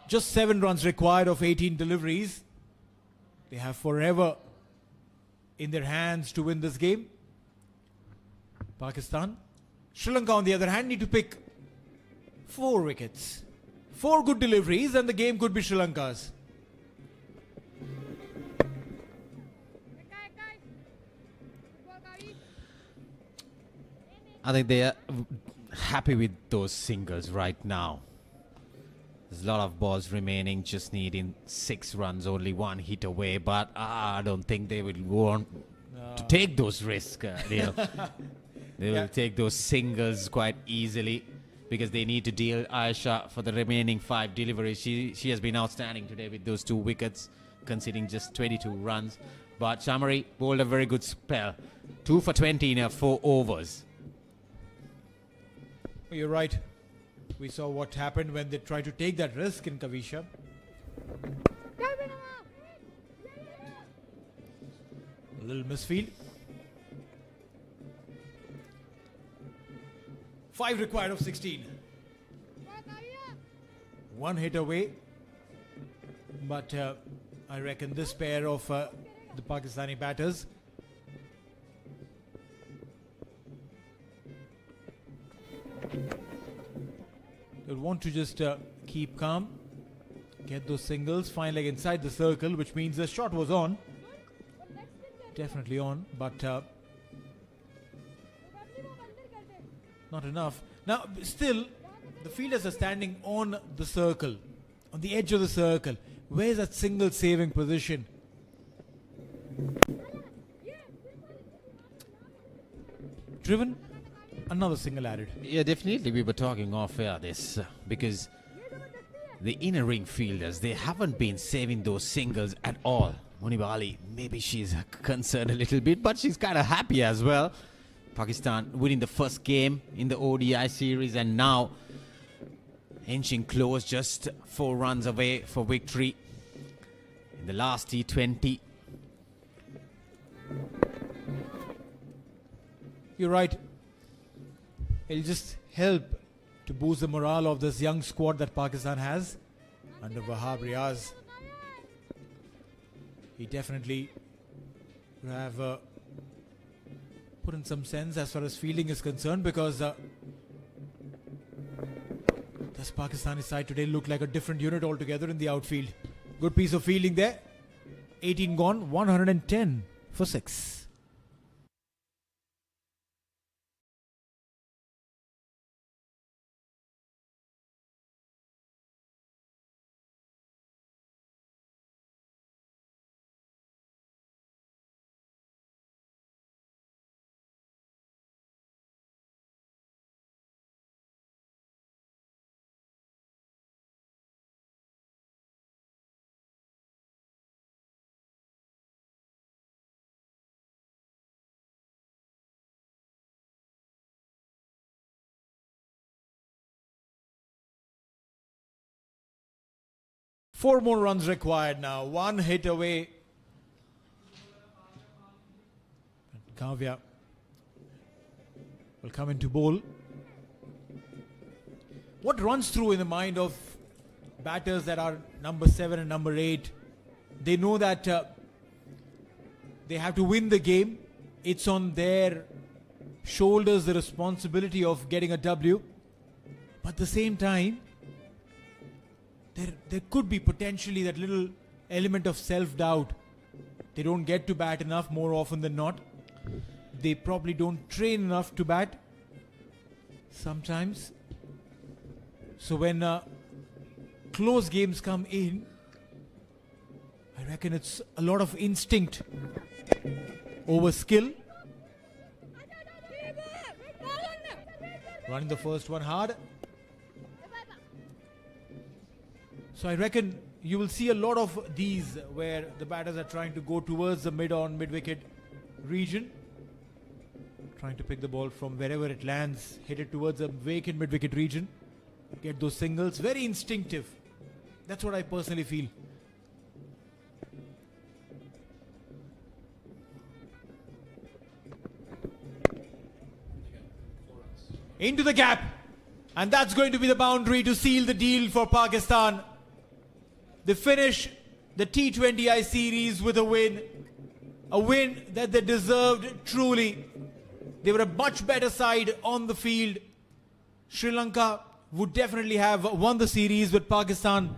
Just 7 runs required of 18 deliveries. They have forever in their hands to win this game. Pakistan. Sri Lanka, on the other hand, need to pick 4 wickets. 4 good deliveries and the game could be Sri Lanka's. I think they are happy with those singles right now. There's a lot of balls remaining, just needing 6 runs, only 1 hit away. But I don't think they will want to take those risks. They will take those singles quite easily because they need to deal Aisha for the remaining 5 deliveries. She has been outstanding today with those 2 wickets, conceding just 22 runs. But Chamari bowled a very good spell. 2 for 20 in her 4 overs. You're right. We saw what happened when they tried to take that risk in Kavisha. A little misfield. 5 required of 16. 1 hit away. But I reckon this pair of the Pakistani batters they'll want to just keep calm, get those singles, find leg inside the circle, which means the shot was on. Definitely on, but not enough. Now, still, the fielders are standing on the circle, on the edge of the circle. Where's that single saving position? Driven, another single added. Yeah, definitely we were talking off air this because the inner ring fielders, they haven't been saving those singles at all. Munibali, maybe she's concerned a little bit, but she's kind of happy as well. Pakistan winning the first game in the ODI series and now inching close, just 4 runs away for victory in the last T20. You're right. It'll just help to boost the morale of this young squad that Pakistan has under Wahab Riaz. He definitely would have put in some sense as far as fielding is concerned, because this Pakistani side today looked like a different unit altogether in the outfield. Good piece of fielding there. 18 gone, 110 for 6. Four more runs required now. 1 hit away. And Kavya will come into bowl. What runs through in the mind of batters that are number 7 and number 8? They know that they have to win the game. It's on their shoulders the responsibility of getting a W. But at the same time, there could be potentially that little element of self-doubt. They don't get to bat enough more often than not. They probably don't train enough to bat sometimes. So when close games come in, I reckon it's a lot of instinct over skill. Running the first one hard. So I reckon you will see a lot of these where the batters are trying to go towards the mid-wicket region, trying to pick the ball from wherever it lands, hit it towards the vacant mid-wicket region, get those singles. Very instinctive. That's what I personally feel. Into the gap, and that's going to be the boundary to seal the deal for Pakistan. They finish the T20I series with a win that they deserved truly. They were a much better side on the field. Sri Lanka would definitely have won the series, but Pakistan,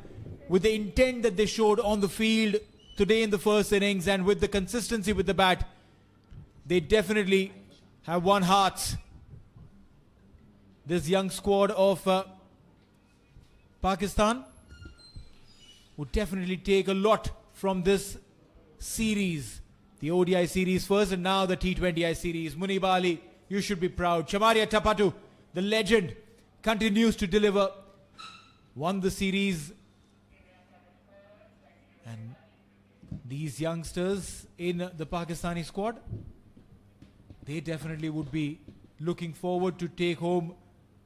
with the intent that they showed on the field today in the first innings and with the consistency with the bat, they definitely have won hearts. This young squad of Pakistan would definitely take a lot from this series. The ODI series first and now the T20I series. Munibali, you should be proud. Chamaria Tapatu, the legend, continues to deliver. Won the series. And these youngsters in the Pakistani squad, they definitely would be looking forward to take home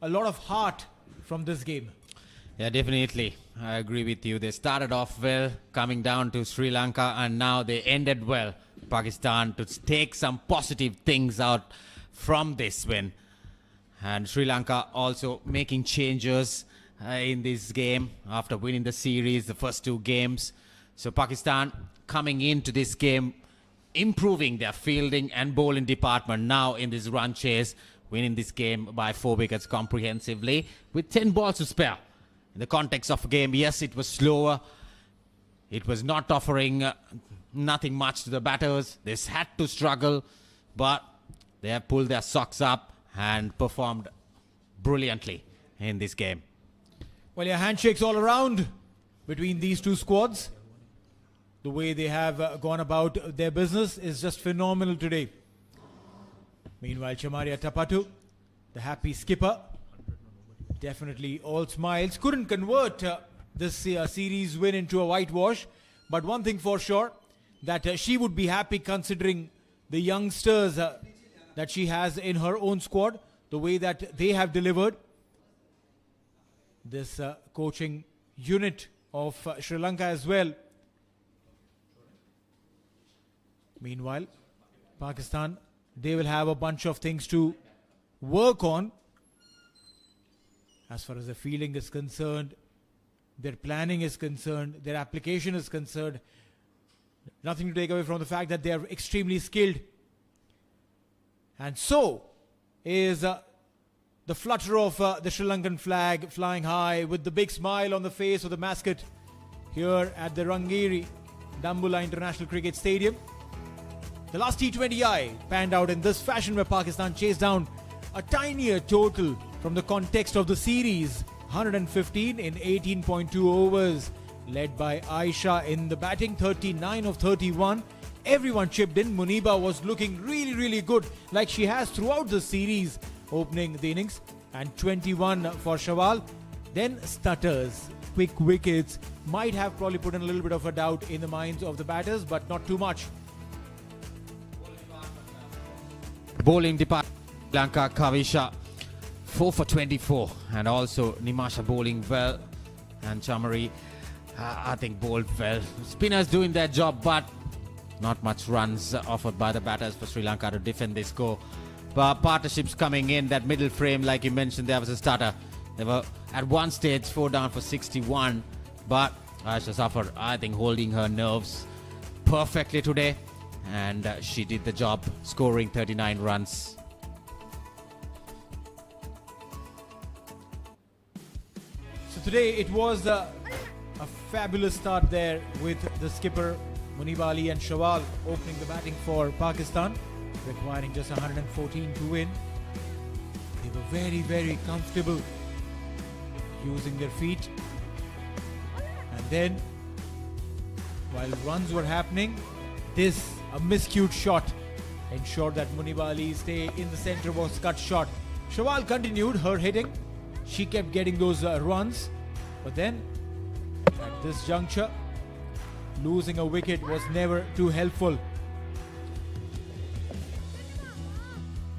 a lot of heart from this game. Yeah, definitely. I agree with you. They started off well, coming down to Sri Lanka, and now they ended well. Pakistan to take some positive things out from this win. And Sri Lanka also making changes in this game after winning the series, the first 2 games. So Pakistan coming into this game, improving their fielding and bowling department now in this run chase, winning this game by 4 wickets comprehensively with 10 balls to spare. In the context of a game, yes, it was slower. It was not offering nothing much to the batters. They had to struggle, but they have pulled their socks up and performed brilliantly in this game. Well, yeah, handshakes all around between these two squads. The way they have gone about their business is just phenomenal today. Meanwhile, Chamaria Tapatu, the happy skipper, definitely all smiles. Couldn't convert this series win into a whitewash. But one thing for sure, that she would be happy considering the youngsters that she has in her own squad, the way that they have delivered. This coaching unit of Sri Lanka as well. Meanwhile, Pakistan, they will have a bunch of things to work on as far as their fielding is concerned, their planning is concerned, their application is concerned. Nothing to take away from the fact that they are extremely skilled. And so is the flutter of the Sri Lankan flag flying high with the big smile on the face of the mascot here at the Rangiri Dambulla International Cricket Stadium. The last T20I panned out in this fashion, where Pakistan chased down a tinier total from the context of the series, 115 in 18.2 overs, led by Aisha in the batting, 39 of 31. Everyone chipped in. Muniba was looking really good, like she has throughout the series, opening the innings, and 21 for Shawal. Then stutters, quick wickets, might have probably put in a little bit of a doubt in the minds of the batters, but not too much. Bowling department, Lanka Kavisha 4 for 24, and also Nimasha bowling well, and Chamari I think bowled well. Spinners doing their job, but not much runs offered by the batters for Sri Lanka to defend this score. But partnerships coming in, that middle frame, like you mentioned, there was a starter. They were at one stage 4 down for 61, but Aisha suffered, I think, holding her nerves perfectly today, and she did the job, scoring 39 runs. So today it was a fabulous start there with the skipper Munib Ali and Shawal opening the batting for Pakistan, requiring just 114 to win. They were very comfortable using their feet. And then, while runs were happening, a miscued shot ensured that Munib Ali stay in the center, was cut short. Shawal continued her hitting. She kept getting those runs. But then, at this juncture, losing a wicket was never too helpful.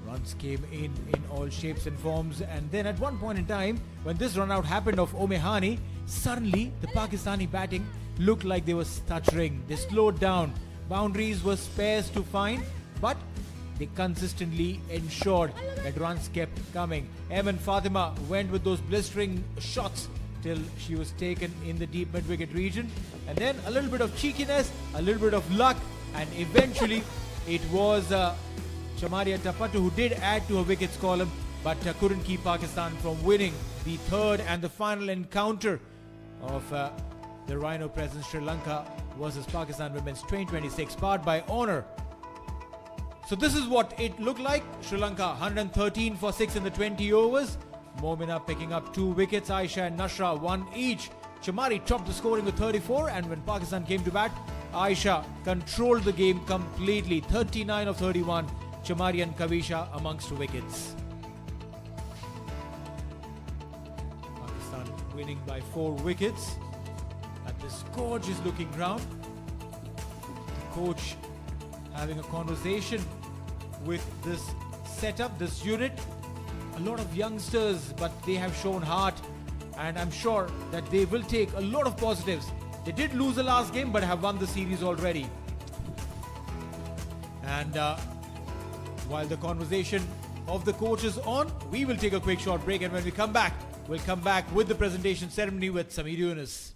Runs came in all shapes and forms, and then at one point in time, when this run out happened of Omehani, suddenly the Pakistani batting looked like they were stuttering. They slowed down. Boundaries were sparse to find, but they consistently ensured that runs kept coming. And Fatima went with those blistering shots till she was taken in the deep mid-wicket region. And then a little bit of cheekiness, a little bit of luck, and eventually it was Chamaria Tapatu who did add to her wickets column, but couldn't keep Pakistan from winning the third and the final encounter of the Rhino presence, Sri Lanka versus Pakistan Women's 2026, powered by Honor. So this is what it looked like. Sri Lanka 113 for 6 in the 20 overs. Momina picking up 2 wickets. Aisha and Nashra 1 each. Chamari topped the scoring with 34, and when Pakistan came to bat, Aisha controlled the game completely. 39 of 31. Chamari and Kavisha amongst wickets. Pakistan winning by 4 wickets at this gorgeous looking ground. The coach having a conversation with this setup, this unit. A lot of youngsters, but they have shown heart, and I'm sure that they will take a lot of positives. They did lose the last game, but have won the series already. And while the conversation of the coach is on, we will take a quick short break, and when we come back, we'll come back with the presentation ceremony with Samir Yunus.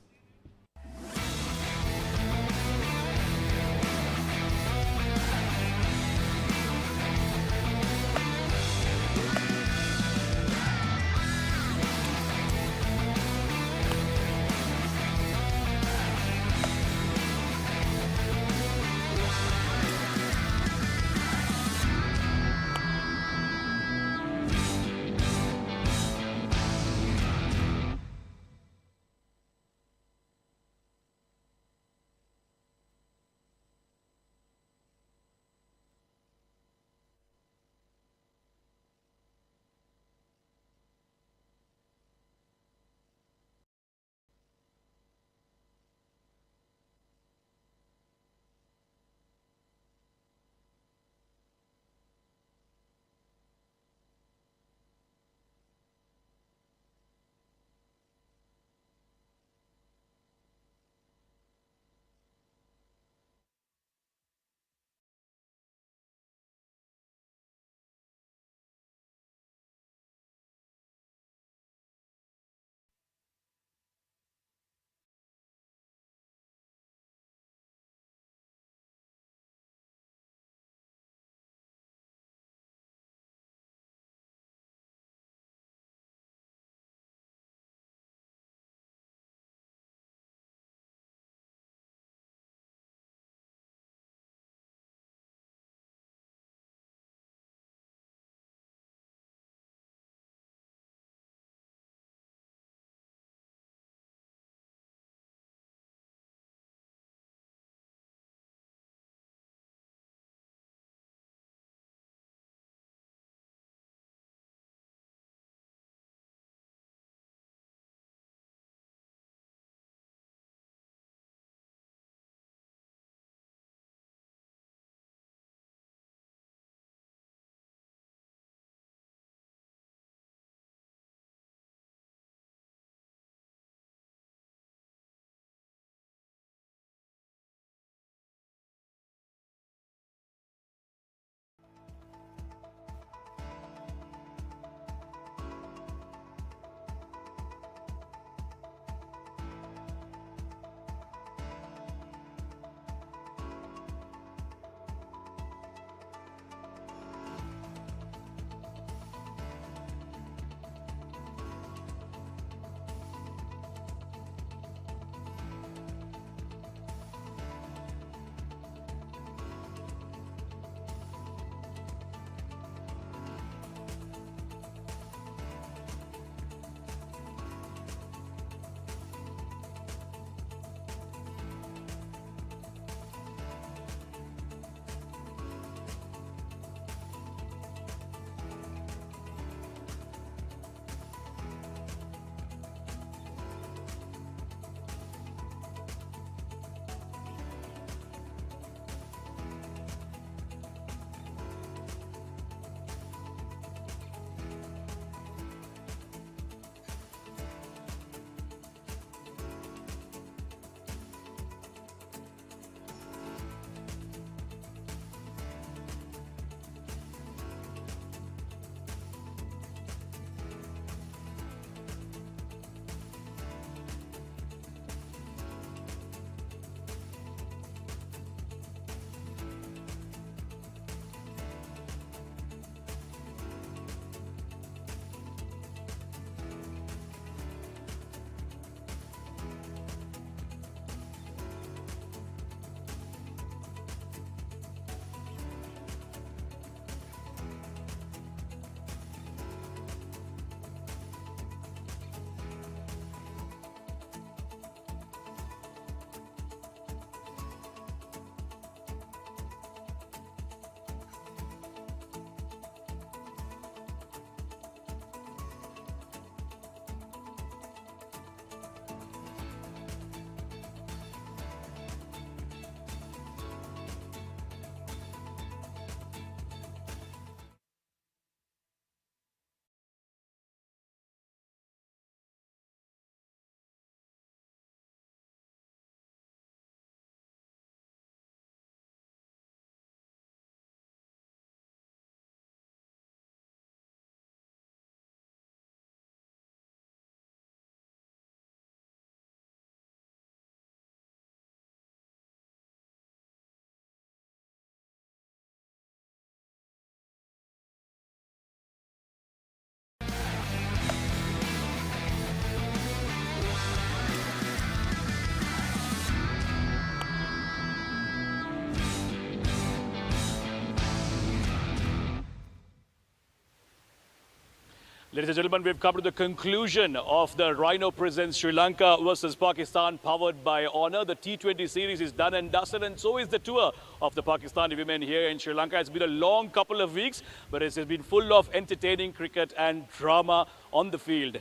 Ladies and gentlemen, we've come to the conclusion of the Rhino Presents Sri Lanka versus Pakistan, powered by Honor. The T20 series is done and dusted, and so is the tour of the Pakistani women here in Sri Lanka. It's been a long couple of weeks, but it has been full of entertaining cricket and drama on the field.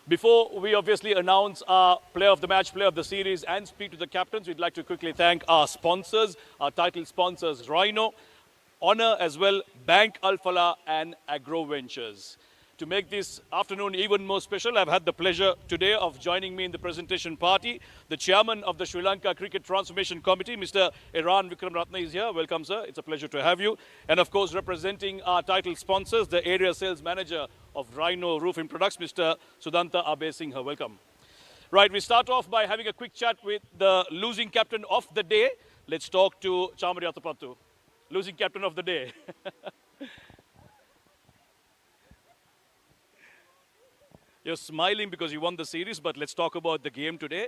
Before we obviously announce our player of the match, player of the series, and speak to the captains, we'd like to quickly thank our sponsors, our title sponsors, Rhino, Honor as well, Bank Al-Falah and Agro Ventures. To make this afternoon even more special, I've had the pleasure today of joining me in the presentation party. The chairman of the Sri Lanka Cricket Transformation Committee, Mr. Iran Vikramratne, is here. Welcome, sir. It's a pleasure to have you. And of course, representing our title sponsors, the area sales manager of Rhino Roofing Products, Mr. Sudanta Abesinghe. Welcome. Right, we start off by having a quick chat with the losing captain of the day. Let's talk to Chamari Atapattu, losing captain of the day. You're smiling because you won the series, but let's talk about the game today.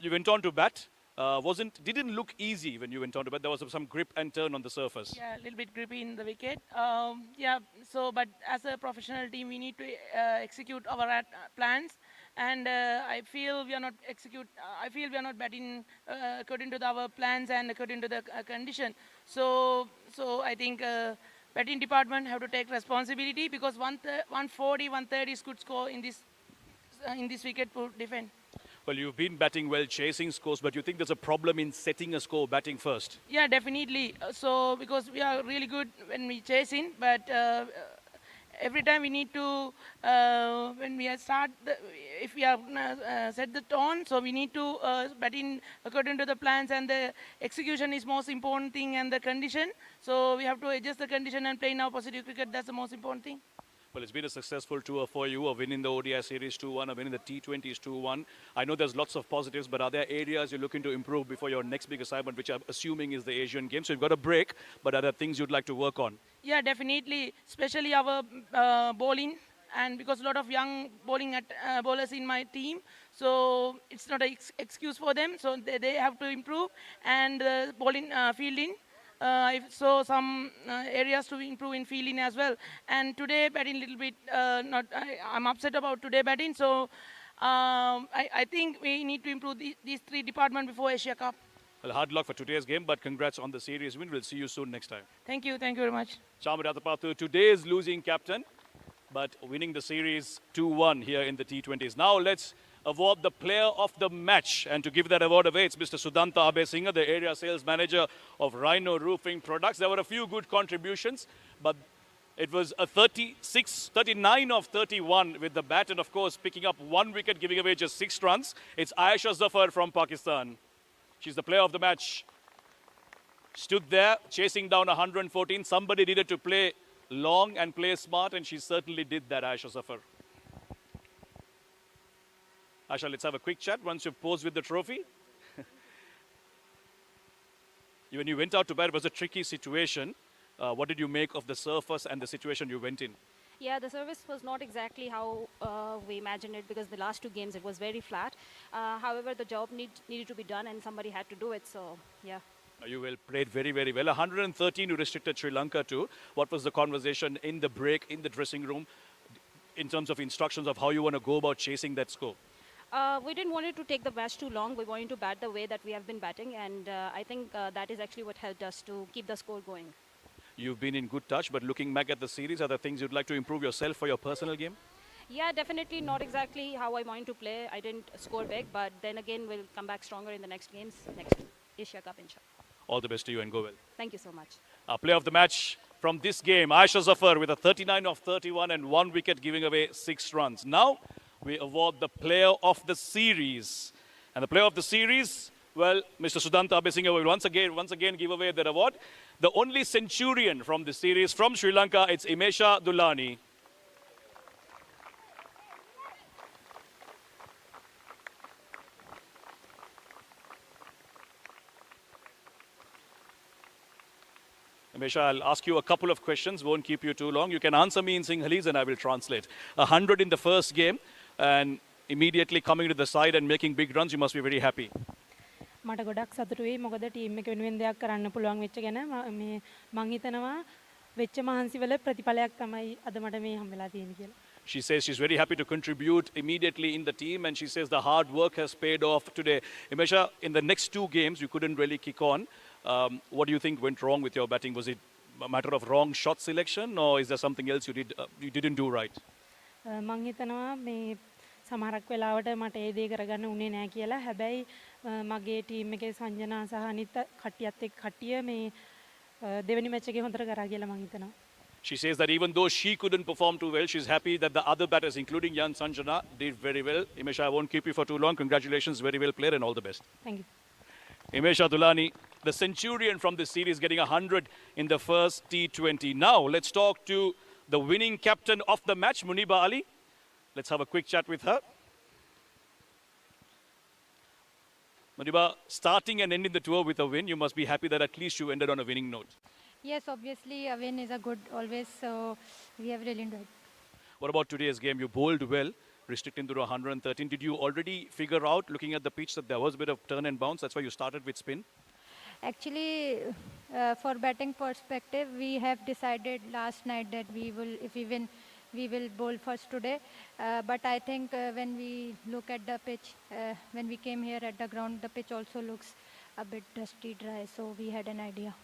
You went on to bat. Didn't look easy when you went on to bat. There was some grip and turn on the surface. Yeah, a little bit grippy in the wicket. But as a professional team, we need to execute our plans. And I feel we are not batting according to our plans and according to the condition. So I think batting department have to take responsibility, because 140, 130 is good score in this wicket to defend. Well, you've been batting well, chasing scores, but you think there's a problem in setting a score, batting first? Yeah, definitely. Because we are really good when we chase in, but every time we need to, when we start, if we are set the tone, so we need to bat in according to the plans, and the execution is most important thing, and the condition. So we have to adjust the condition and play now positive cricket. That's the most important thing. Well, it's been a successful tour for you, a win in the ODI series 2-1, a win in the T20s 2-1. I know there's lots of positives, but are there areas you're looking to improve before your next big assignment, which I'm assuming is the Asian Games? So you've got a break, but are there things you'd like to work on? Yeah, definitely, especially our bowling, and because a lot of young bowlers in my team, so it's not an excuse for them. So they have to improve, and bowling, fielding. So some areas to improve in fielding as well. And today batting little bit I'm upset about today batting. So I think we need to improve these three departments before Asia Cup. Well, hard luck for today's game, but congrats on the series win. We'll see you soon next time. Thank you very much. Chamari Atapattu, today's losing captain, but winning the series 2-1 here in the T20s. Now let's award the player of the match, and to give that award away, it's Mr. Sudanta Abesinghe, the area sales manager of Rhino Roofing Products. There were a few good contributions, but it was a 39 of 31 with the bat, and of course picking up one wicket, giving away just 6 runs. It's Ayesha Zafar from Pakistan. She's the player of the match. Stood there chasing down 114. Somebody needed to play long and play smart, and she certainly did that, Ayesha Zafar. Asha, let's have a quick chat once you've posed with the trophy. When you went out to bat, it was a tricky situation. What did you make of the surface and the situation you went in? Yeah, the service was not exactly how we imagined it, because the last 2 games it was very flat. However, the job needed to be done, and somebody had to do it. So, yeah. You played very, very well. 113 you restricted Sri Lanka to. What was the conversation in the break, in the dressing room, in terms of instructions of how you want to go about chasing that score? We didn't want it to take the match too long. We wanted to bat the way that we have been batting, and I think that is actually what helped us to keep the score going. You've been in good touch, but looking back at the series, are there things you'd like to improve yourself for your personal game? Yeah, definitely not exactly how I wanted to play. I didn't score big, but then again, we'll come back stronger in the next games, next Asia Cup, inshallah. All the best to you and go well. Thank you so much. Our player of the match from this game, Ayesha Zafar, with a 39 of 31 and 1 wicket, giving away 6 runs. Now, we award the player of the series. And the player of the series, well, Mr. Sudanta Abesinghe will once again give away that award. The only centurion from the series from Sri Lanka, it's Imesha Dulani. Imesha, I'll ask you a couple of questions, won't keep you too long. You can answer me in Sinhalese and I will translate. 100 in the first game, and immediately coming to the side and making big runs, you must be very happy. මට ගොඩක් සතුටුයි මොකද team එක වෙනුවෙන් දෙයක් කරන්න පුළුවන් වෙච්ච ගැන මම හිතනවා වෙච්ච මහන්සි වල ප්‍රතිඵලයක් තමයි අද මට මේ හම්බෙලා තියෙන්නේ කියලා. She says she's very happy to contribute immediately in the team, and she says the hard work has paid off today. Imesha, in the next two games, you couldn't really kick on. What do you think went wrong with your batting? Was it a matter of wrong shot selection, or is there something else you didn't do right? මං හිතනවා මේ සමහරක් වෙලාවට මට ඒ දේ කරගන්න උනේ නැහැ කියලා. හැබැයි මගේ ටීම් එකේ සංජනා සහ අනිත් කට්ටියත් එක්ක කට්ටිය මේ දෙවෙනි මැච් එකේ හොඳට කරා කියලා මං හිතනවා. She says that even though she couldn't perform too well, she's happy that the other batters, including young Sanjana, did very well. Imesha, I won't keep you for too long. Congratulations, very well played, and all the best. Thank you. Imesha Dulani, the centurion from this series, getting 100 in the first T20. Now, let's talk to the winning captain of the match, Muniba Ali. Let's have a quick chat with her. Muniba, starting and ending the tour with a win, you must be happy that at least you ended on a winning note. Yes, obviously a win is a good always, so we have really enjoyed. What about today's game? You bowled well, restricting to 113. Did you already figure out, looking at the pitch, that there was a bit of turn and bounce? That's why you started with spin? Actually, for batting perspective, we have decided last night that we will, if we win, we will bowl first today. But I think when we look at the pitch, when we came here at the ground, the pitch also looks a bit dusty, dry. So we had an idea.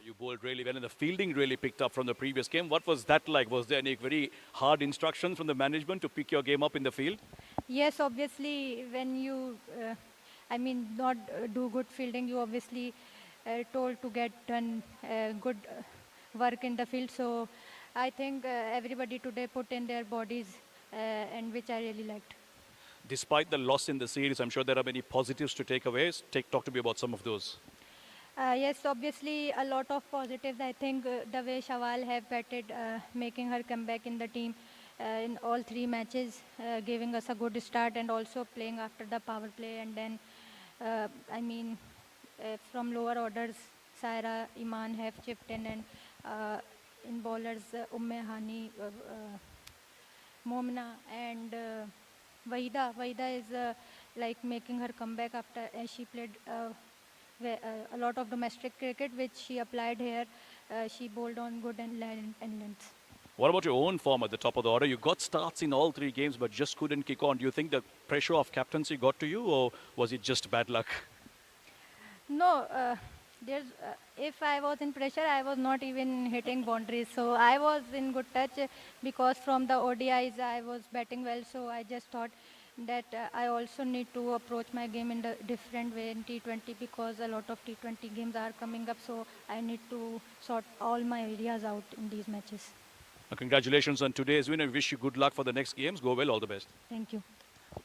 You bowled really well, and the fielding really picked up from the previous game. What was that like? Was there any very hard instructions from the management to pick your game up in the field? Yes, obviously, when you, not do good fielding, you obviously told to get done good work in the field. So I think everybody today put in their bodies, and which I really liked. Despite the loss in the series, I'm sure there are many positives to take away. Talk to me about some of those. Yes, obviously a lot of positives. I think the way Shawal have batted, making her come back in the team in all three matches, giving us a good start, and also playing after the power play. And then, from lower orders, Saira, Iman have chipped in, and in bowlers, Hani, Momna, and Wahida. Wahida is like making her comeback after she played a lot of domestic cricket, which she applied here. She bowled on good and length. What about your own form at the top of the order? You got starts in all three games, but just couldn't kick on. Do you think the pressure of captaincy got to you, or was it just bad luck? No, if I was in pressure, I was not even hitting boundaries. So I was in good touch because from the ODIs I was batting well. So I just thought that I also need to approach my game in a different way in T20, because a lot of T20 games are coming up. So I need to sort all my areas out in these matches. Congratulations on today's win, and wish you good luck for the next games. Go well, all the best. Thank you.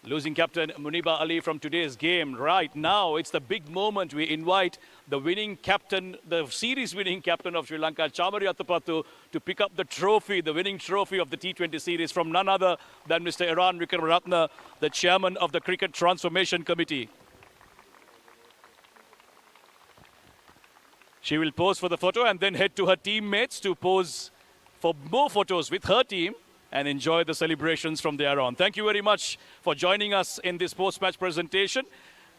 Losing captain Muniba Ali from today's game. Right now, it's the big moment. We invite the winning captain, the series winning captain of Sri Lanka, Chamari Athapattu, to pick up the trophy, the winning trophy of the T20 series from none other than Mr. Iran Wickramaratne, the chairman of the Cricket Transformation Committee. She will pose for the photo and then head to her teammates to pose for more photos with her team and enjoy the celebrations from there on. Thank you very much for joining us in this post-match presentation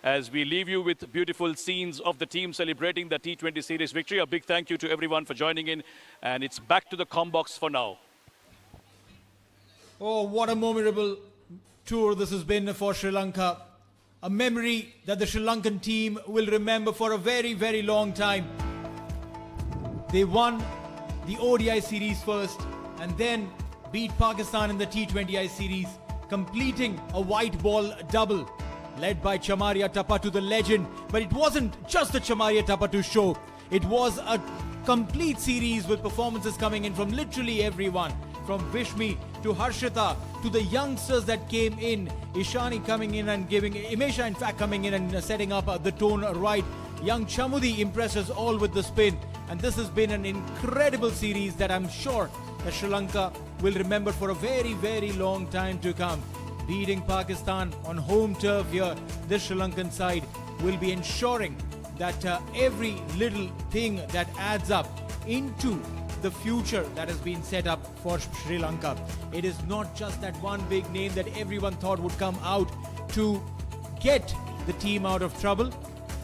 as we leave you with beautiful scenes of the team celebrating the T20 series victory. A big thank you to everyone for joining in, and it's back to the Combox for now. Oh, what a memorable tour this has been for Sri Lanka. A memory that the Sri Lankan team will remember for a very, very long time. They won the ODI series first and then beat Pakistan in the T20I series, completing a white ball double led by Chamari Athapattu, the legend. But it wasn't just the Chamari Athapattu show. It was a complete series with performances coming in from literally everyone, from Vishmi to Harshita to the youngsters that came in. Ishani coming in and giving, Imesha in fact coming in and setting up the tone right. Young Chamudi impressed us all with the spin. And this has been an incredible series that I'm sure that Sri Lanka will remember for a very, very long time to come. Beating Pakistan on home turf here, this Sri Lankan side will be ensuring that every little thing that adds up into the future that has been set up for Sri Lanka. It is not just that one big name that everyone thought would come out to get the team out of trouble.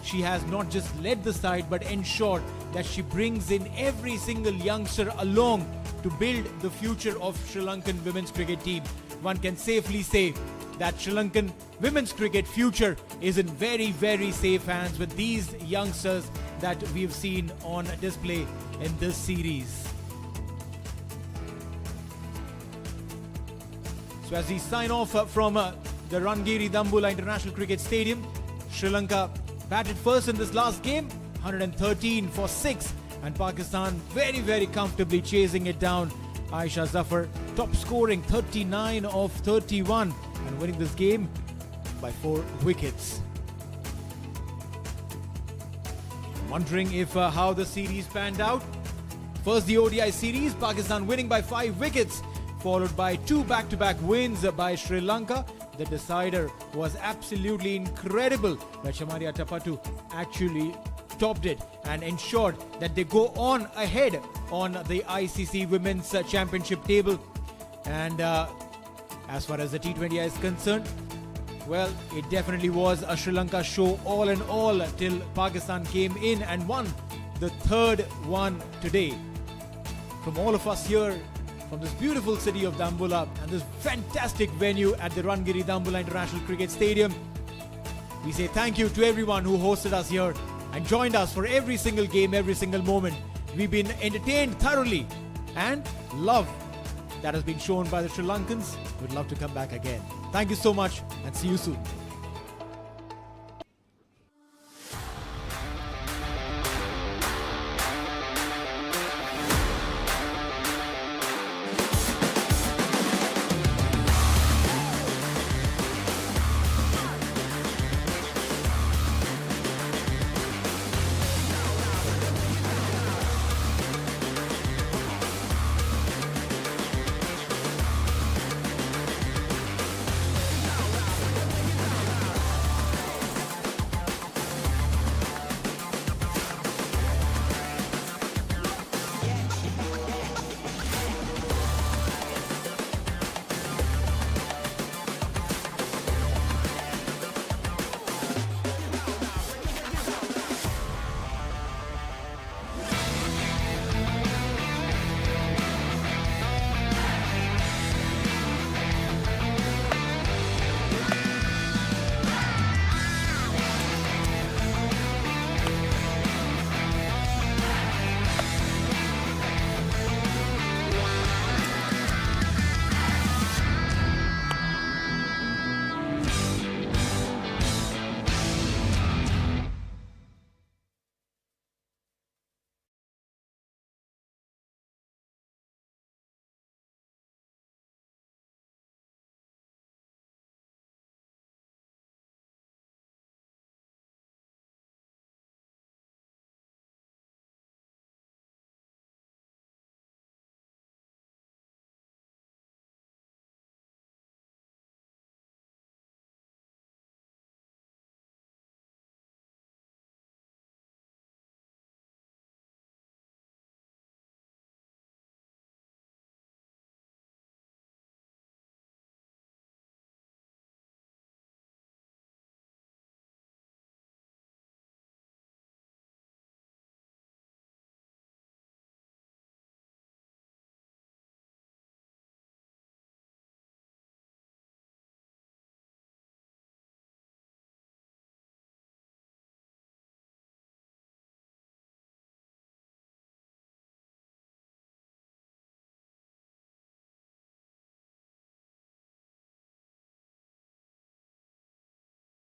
She has not just led the side but ensured that she brings in every single youngster along to build the future of Sri Lankan women's cricket team. One can safely say that Sri Lankan women's cricket future is in very, very safe hands with these youngsters that we've seen on display in this series. So as we sign off from the Rangiri Dambulla International Cricket Stadium, Sri Lanka batted first in this last game, 113 for 6, and Pakistan very, very comfortably chasing it down. Aisha Zafar top scoring 39 of 31 and winning this game by 4 wickets. Wondering if how the series panned out. First the ODI series, Pakistan winning by 5 wickets, followed by 2 back-to-back wins by Sri Lanka. The decider was absolutely incredible, but Shamaria Tapatu actually topped it and ensured that they go on ahead on the ICC Women's Championship table. And as far as the T20I is concerned, well, it definitely was a Sri Lanka show all in all till Pakistan came in and won the third one today. From all of us here, from this beautiful city of Dambulla and this fantastic venue at the Rangiri Dambulla International Cricket Stadium, we say thank you to everyone who hosted us here and joined us for every single game, every single moment. We've been entertained thoroughly, and love that has been shown by the Sri Lankans. We'd love to come back again. Thank you so much and see you soon.